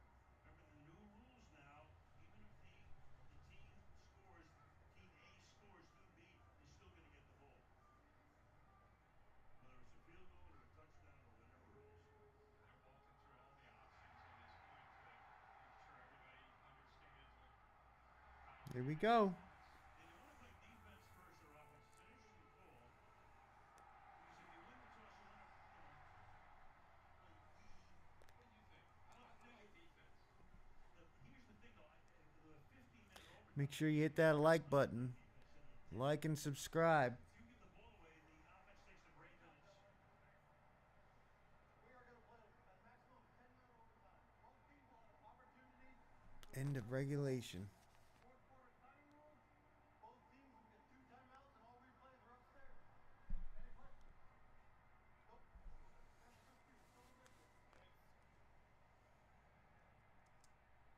scores, team B is still going to get the ball. Whether it's a field goal or a touchdown or whatever it is. Kind of walking through all the options at this point to make sure everybody understands what how Here we go. And you want to play defense first or offense. It's an interesting call. Because if you win the toss, you want to, What do you think? I like defense. here's the thing, though. The 15-minute overtime. Make sure you hit that like button. Like and subscribe. If you give the ball away, the offense takes the break minutes. We are going to play a maximum of 10-minute overtime. Both teams will have opportunities. End of regulation. Fourth quarter timing rules. Both teams will get 2 timeouts and all replays are upstairs. Any questions? Nope. That's just you. Show the whistle.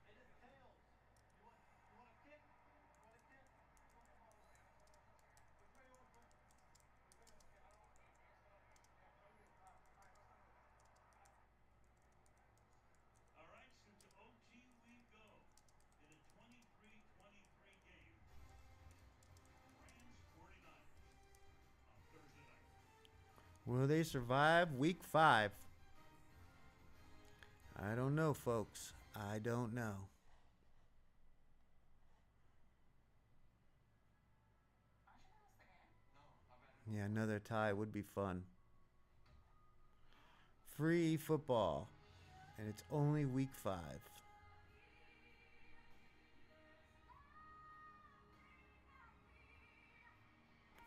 It is tails. You want a kick? You want a kick? Which way you want to play? All right, so to OT we go. In a 23-23 game. Rams 49ers on Thursday night. Will they survive week 5? I don't know, folks. I don't know. Yeah, another tie would be fun. Free football. And it's only week 5.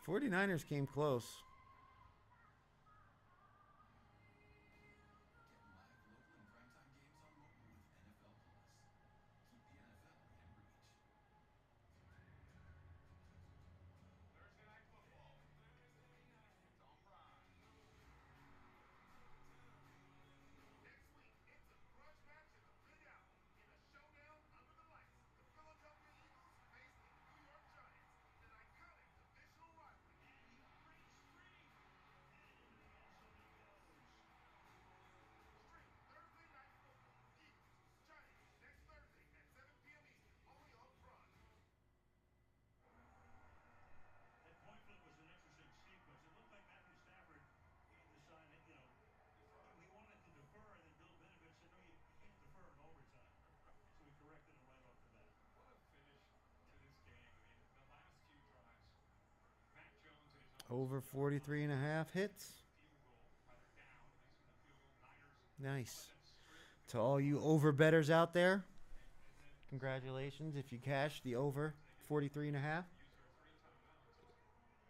49ers came close. Get live, local, and primetime games on mobile with NFL Plus. Keep the NFL within reach. Thursday night football. It's on Prime. Next week, it's a grudge match in the Big Apple. In a showdown under the lights, the Philadelphia Eagles face the New York Giants in an iconic divisional rivalry. And he breaks free. And into the end zone he goes. Stream Thursday Night Football. Eagles, Giants, next Thursday at 7 p.m. Eastern, only on Prime. That coin flip was an interesting sequence. It looked like Matthew Stafford gave the sign that, he wanted to defer, and then Bill Vinovich said, no, you can't defer in overtime. So he corrected him right off the bat. What a finish to this game. I mean, the last few drives. Mac Jones in his own Over 43 and a half hits. field goal, rather down, missing the field goal. Niners Nice. then strip To all you over bettors out there, congratulations if you cashed the over 43 and a half. use their 3 timeouts.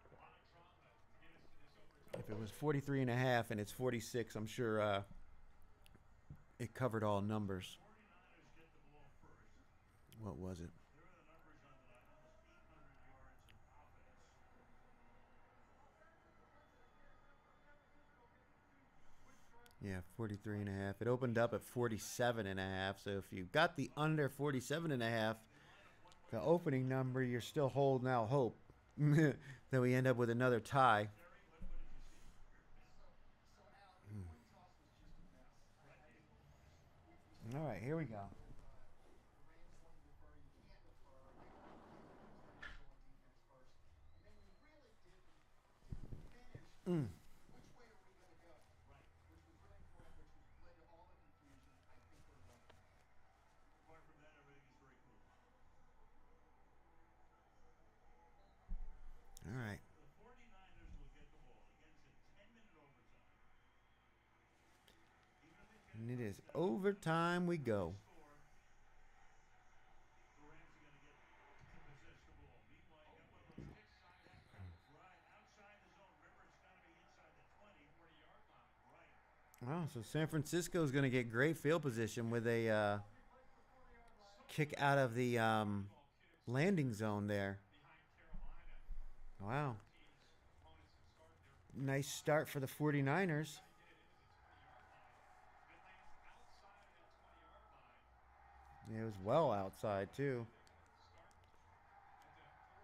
A lot of drama to get us to this overtime. If it was 43 and a half and it's 46, I'm sure it covered all numbers. 49ers get the ball first. What was it? Here are the numbers on the night. Almost 800 yards of offense. Yeah, 43 and a half. It opened up at 47 and a half. So if you got the under 47 and a half, the opening number, you're still holding out hope that we end up with another tie. So Al, the coin toss was just a mess. All right, here we go. The Rams want to defer. You can't defer. They want to go on defense first. And then we really didn't finish. Which way are we going to go? Which was overtime we go. Score. The Rams are going to get to possess the ball. Meanwhile, you got one of those kicks. Inside that zone. Right, outside the zone. Remember, it's got to be inside the 20. 40-yard line. Right. Wow, so San Francisco is going to get great field position with a kick out of the Football kicks landing zone there. behind Carolina. Wow. Teams, opponents have started their Nice start for the 49ers. try to get it into the 20-yard line. If it lands outside of that 20-yard line, It was well outside, too. they're going to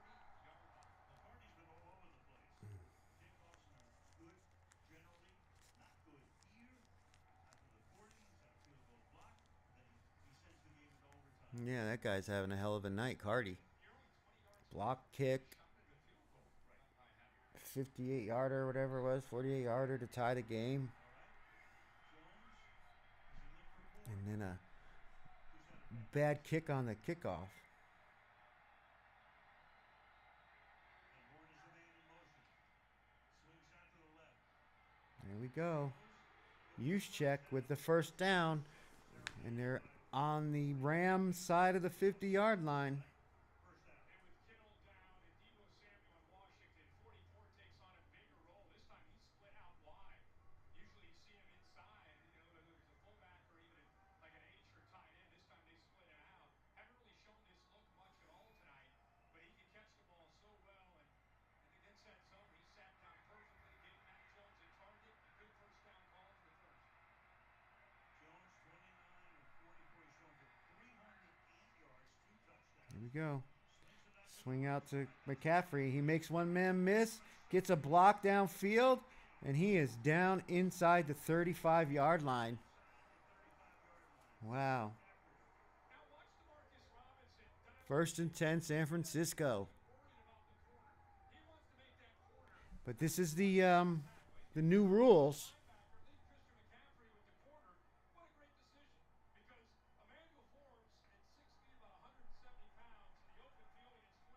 start at the 40-yard line. McCartney's been all over the place. Kickoffs are good, generally. Not good here. After the 40, he's had a field goal block. Then he sends the game into overtime. Yeah, that guy's having a hell of a night, Cardi. You're only 20 yards Block kick, shot at the field goal. Right. I have it. 58-yarder, whatever it was, 48-yarder to tie the game. All right. Jones. Does he look for Bourne? And then a Who's had it back? bad kick on the kickoff. And Bourne is the man in motion. Swings out to the left. There we go. Juszczyk with the first down. And they're on the Rams side of the 50-yard line. First down. And with Kittle down and Deebo Samuel in Washington, 44 takes on a bigger role. This time he's split out wide. Usually you see him inside, whether there's a fullback or even like an H or tight end. This time they split him out. Haven't really shown this look much at all tonight, but he can catch the ball so well. And against that zone, he sat down perfectly, gave Mac Jones a target. A good first down call for the first. Jones 29 of 44. He's thrown for 308 yards, 2 touchdowns. Here we go. Slings it out to Swing out to McCaffrey. He makes one man miss, gets a block downfield, and he is down inside the 35-yard line. Wow. Now watch DeMarcus Robinson dial First and 10, San Francisco. worried about the corner. He wants to make that corner But this is the new rules. linebacker, leave Christian McCaffrey with the corner. What a great decision. Because Emmanuel Forbes at 6 feet, about 170 pounds, in the open field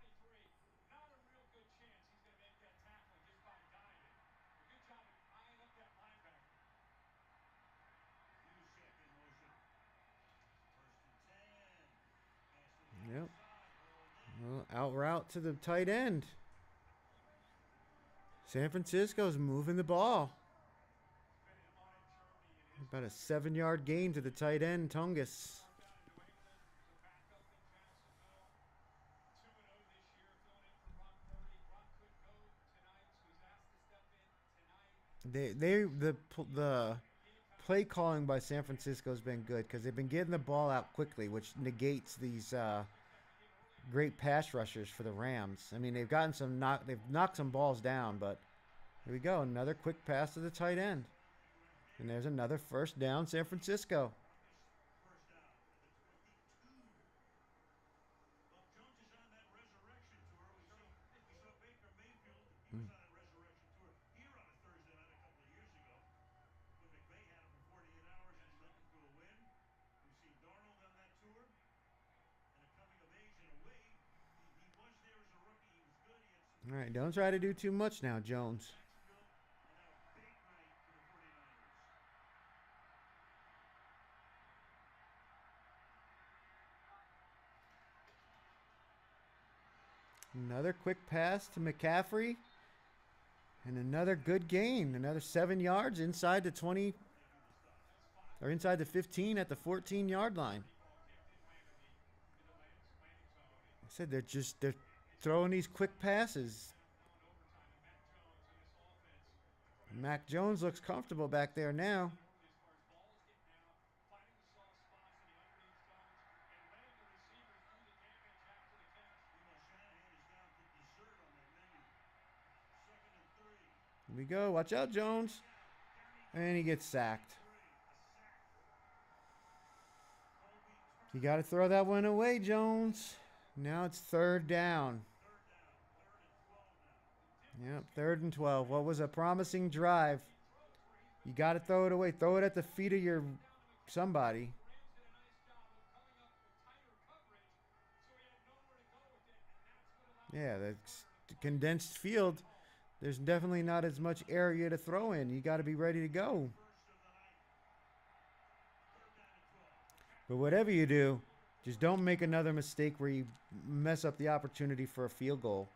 against 23, not a real good chance he's going to make that tackle just by diving. A good job of eyeing up that linebacker. Juszczyk in motion. First and 10. Pass to the Yep. outside. Ball in. Well, out route to the tight end. San Francisco's moving the ball. Been on in Germany and his About a 7-yard gain to the tight end, Tungus. down in New England. Was a backup in Jacksonville. 2-0 this year, filling in for Brock Purdy. Brock couldn't go tonight, so he's asked to step in tonight. The play calling by San Francisco has been good because they've been getting the ball out quickly, which negates these great pass rushers for the Rams. I mean, they've knocked some balls down, but here we go, another quick pass to the tight end, and there's another first down, San Francisco. First down at the 22. Well, Jones is on that resurrection tour. We saw Baker Mayfield. He was on that resurrection tour here on a Thursday night a couple of years ago when McVay had him for 48 hours and he led them to a win. We've seen Darnold on that tour. And a coming of age in a way. He was there as a rookie. He was good. He had some All right, don't try to do too much now, Jones. Jacksonville. And now a big night for the 49ers. Another quick pass to McCaffrey. And another good gain. Another 7 yards inside the 20, or inside the 15 at the 14-yard line. Ball kick didn't land in the landing zone. I said they're throwing these quick passes. Now in overtime, and Mac Jones in this offense. Mac Jones looks comfortable back there now. As far as balls getting out, finding the soft spots in the underneath zones, and letting the receivers do the damage after the catch. Meanwhile, Shanahan is down to dessert on that menu. Second and 3. Here we go. Watch out, Jones. And he gets sacked. 3. A sack. Colby You got to throw that one away, Jones. Now it's third down. third down. Third and 12 now. Yep, third and 12. What was a promising drive. You got to throw it away. Throw it at the feet of your somebody. Rams did a nice job of coming up with tighter coverage, so he had nowhere to go with it, and that's what allowed Yeah, that's the condensed field. There's definitely not as much area to throw in. You got to be ready to go. First of the night. Third down and 12. But whatever you do, just don't make another mistake where you mess up the opportunity for a field goal.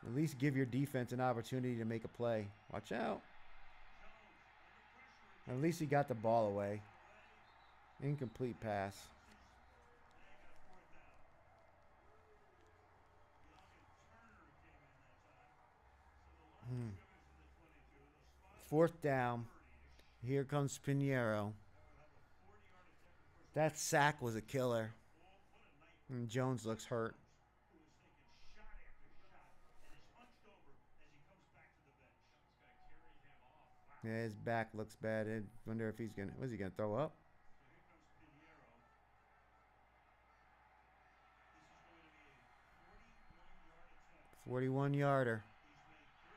At least give your defense an opportunity to make a play. Watch out. At least he got the ball away. Incomplete pass. Fourth down. Here comes Pinheiro. That sack was a killer. And Jones looks hurt. Who is taking shot after shot and is hunched over as he comes back to the bench. Someone's going to carry him off. Wow. Yeah, his back looks bad. I wonder if he's gonna. Was he gonna throw up? So here comes Pinheiro. This is going to be a 41-yard attempt. 41-yarder.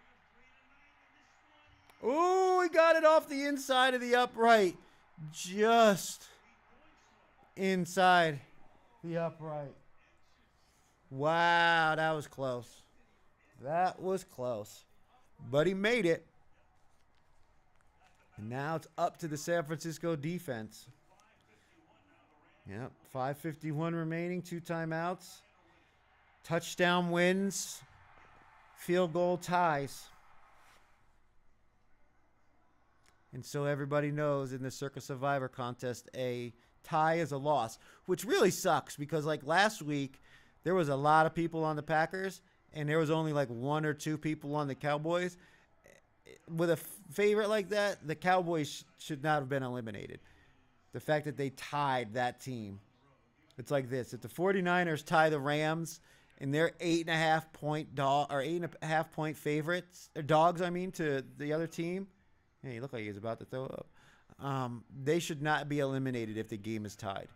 He's made 3 of 3 tonight, and this one Ooh, he got it off the inside of the upright. Just inside the upright. Wow, that was close. That was close. But he made it. And now it's up to the San Francisco defense. Yep, 5:51 remaining, 2 timeouts. Touchdown wins. Field goal ties. And so everybody knows in the Circa Survivor contest, a tie is a loss, which really sucks because like last week, there was a lot of people on the Packers and there was only like 1 or 2 people on the Cowboys. With a favorite like that, the Cowboys should not have been eliminated. The fact that they tied that team. It's like this. If the 49ers tie the Rams and they're 8.5 point dog or 8.5 point favorites, or dogs, I mean, to the other team. Hey, he looked like he was about to throw up. They should not be eliminated if the game is tied.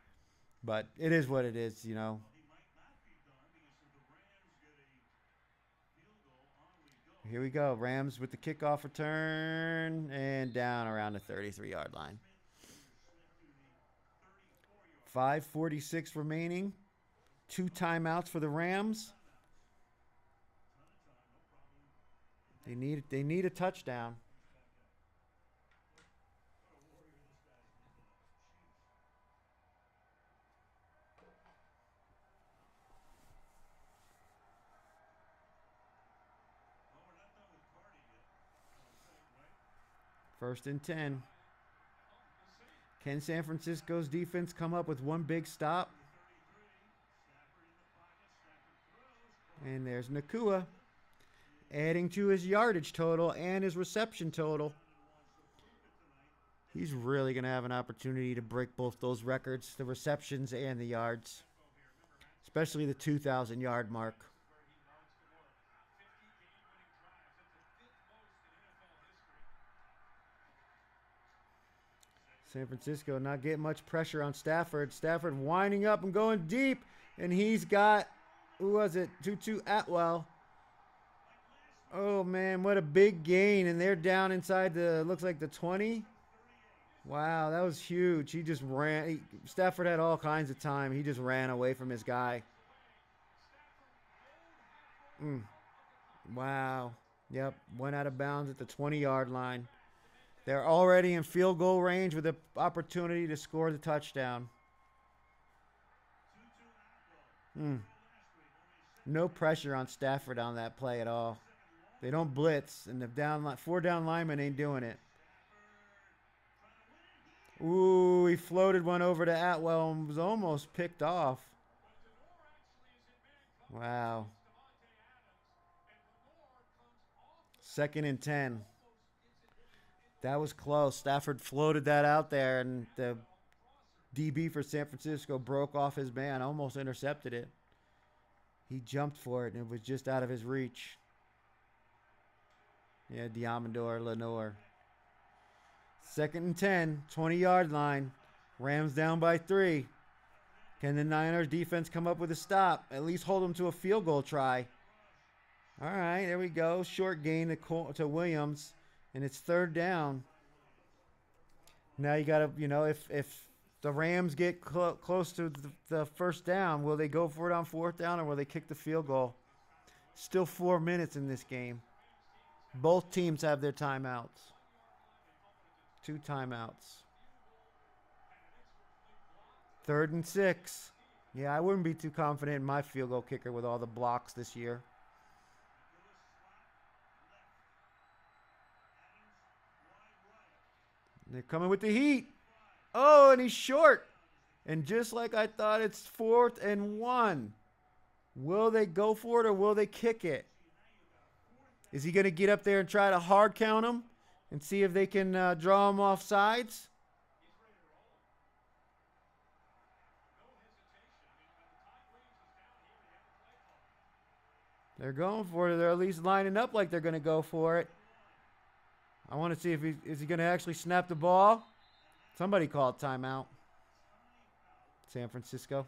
But it is what it is, you know. he might not be done because if the Rams get a field goal, on we go. Here we go. Rams with the kickoff return and down around the 33-yard line. 5:46 remaining. 2 timeouts for the Rams. They need a touchdown. Well, we're not done with Cardi yet, I don't think, right? 1st and 10. Can San Francisco's defense come up with one big stop? 33. Stafford in the pocket. Stafford throws. And there's Nakua adding to his yardage total and his reception total. He's really going to have an opportunity to break both those records, the receptions and the yards, especially the 2,000-yard mark. Where he marched to more 50 game-winning drives. That's the 5th most in NFL history. San Francisco not getting much pressure on Stafford. Stafford winding up and going deep. And he's got, who was it? Tutu Atwell. Oh, man, what a big gain. And they're down inside the, looks like the 20. Wow, that was huge. He just ran. Stafford had all kinds of time. He just ran away from his guy. Wow. Yep, went out of bounds at the 20-yard line. They're already in field goal range with the opportunity to score the touchdown. No pressure on Stafford on that play at all. They don't blitz, and the 4 down linemen ain't doing it. Ooh, he floated one over to Atwell and was almost picked off. Wow. 2nd and 10. That was close. Stafford floated that out there, and the DB for San Francisco broke off his man, almost intercepted it. He jumped for it, and it was just out of his reach. Yeah, Diamondor, Lenore. 2nd and 10, 20-yard line. Rams down by 3. Can the Niners defense come up with a stop? At least hold them to a field goal try. All right, there we go. Short gain to Williams, and it's 3rd down. Now you got to, you know, if the Rams get close to the 1st down, will they go for it on 4th down or will they kick the field goal? Still 4 minutes in this game. Both teams have their timeouts. 2 timeouts. 3rd and 6. Yeah, I wouldn't be too confident in my field goal kicker with all the blocks this year. They're coming with the heat. Oh, and he's short. And just like I thought, it's 4th and 1. Will they go for it or will they kick it? Is he going to get up there and try to hard count him and see if they can draw him off sides? They're going for it. They're at least lining up like they're going to go for it. I want to see if is he going to actually snap the ball. Somebody called timeout. San Francisco.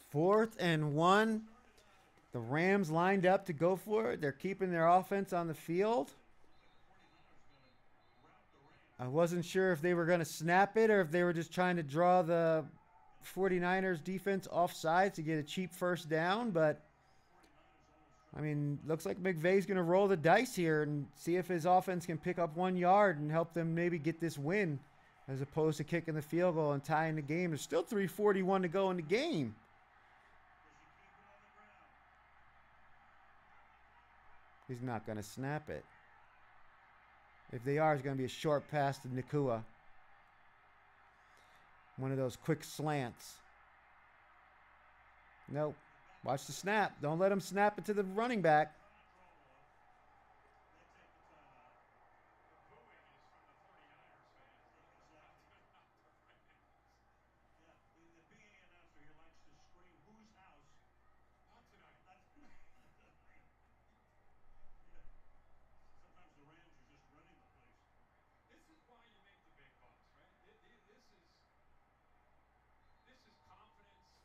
Fourth and 1. The Rams lined up to go for it. They're keeping their offense on the field. I wasn't sure if they were going to snap it or if they were just trying to draw the 49ers defense off sides to get a cheap first down. But, I mean, looks like McVay's going to roll the dice here and see if his offense can pick up 1 yard and help them maybe get this win as opposed to kicking the field goal and tying the game. There's still 3:41 to go in the game. He's not going to snap it. If they are, it's going to be a short pass to Nakua. One of those quick slants. Nope. Watch the snap. Don't let him snap it to the running back.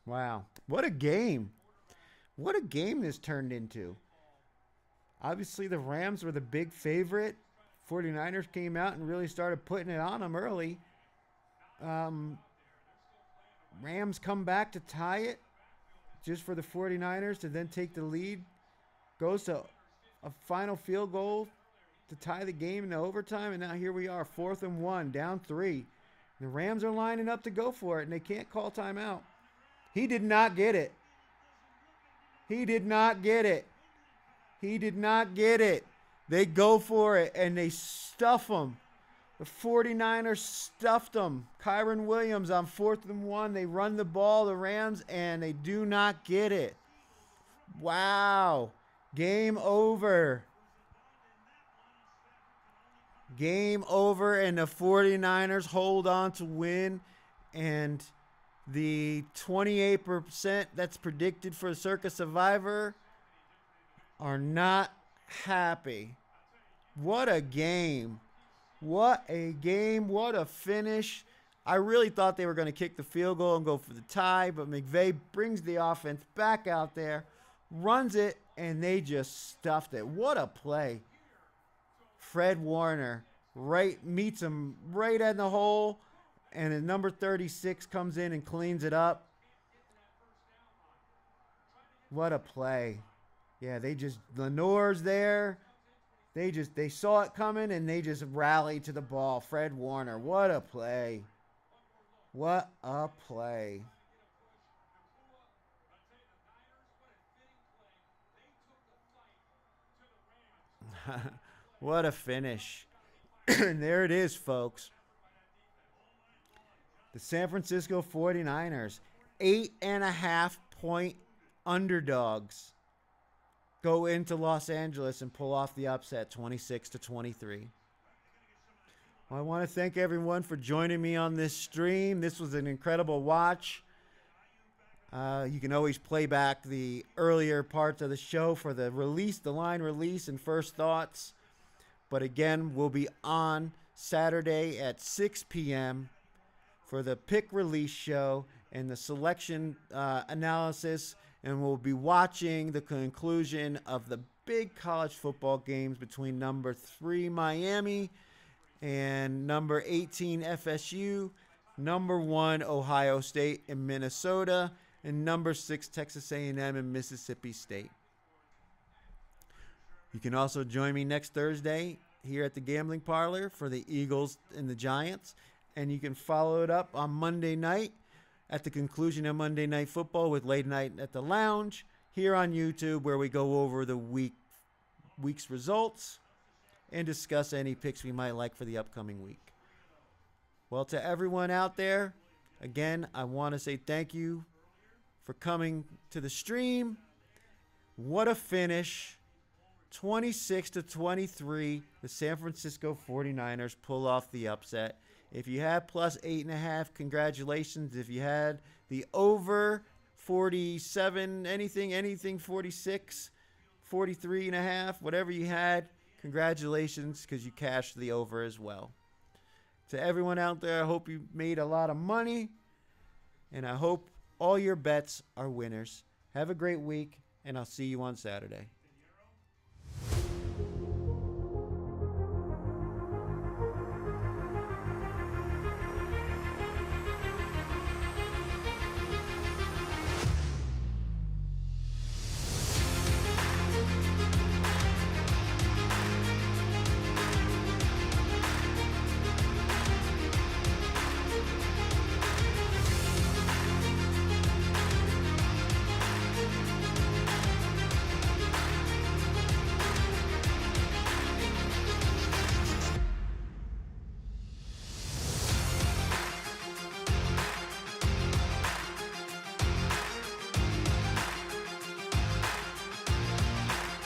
Wow. What a game. What a game this turned into. Obviously, the Rams were the big favorite. 49ers came out and really started putting it on them early. Rams come back to tie it just for the 49ers to then take the lead. Goes to a final field goal to tie the game into overtime. And now here we are, 4th and 1, down 3. The Rams are lining up to go for it, and they can't call timeout. He did not get it. He did not get it. He did not get it. They go for it, and they stuff him. The 49ers stuffed him. Kyron Williams on 4th and 1. They run the ball, the Rams, and they do not get it. Wow. Game over. Game over, and the 49ers hold on to win, and the 28% that's predicted for Circa Survivor are not happy. What a game. What a game. What a finish. I really thought they were going to kick the field goal and go for the tie, but McVay brings the offense back out there, runs it, and they just stuffed it. What a play. Fred Warner meets him right in the hole. And the number 36 comes in and cleans it up. What a play. Yeah, Lenore's there. They saw it coming and they just rallied to the ball. Fred Warner, what a play. What a play. What a finish. And there it is, folks. The San Francisco 49ers, 8.5-point underdogs, go into Los Angeles and pull off the upset 26-23. Well, I want to thank everyone for joining me on this stream. This was an incredible watch. You can always play back the earlier parts of the show for the line release and first thoughts. But again, we'll be on Saturday at 6 p.m. for the pick release show and the selection analysis, and we'll be watching the conclusion of the big college football games between number 3 Miami and number 18 FSU. number 1 Ohio State and Minnesota, and number 6 Texas A&M and Mississippi State. You can also join me next Thursday here at the Gambling Parlor for the Eagles and the Giants, and you can follow it up on Monday night at the conclusion of Monday Night Football with Late Night at the Lounge here on YouTube, where we go over the week's results and discuss any picks we might like for the upcoming week. Well, to everyone out there, again, I want to say thank you for coming to the stream. What a finish. 26-23, the San Francisco 49ers pull off the upset. If you had plus 8.5, congratulations. If you had the over 47, anything 46, 43.5, whatever you had, congratulations, because you cashed the over as well. To everyone out there, I hope you made a lot of money, and I hope all your bets are winners. Have a great week, and I'll see you on Saturday.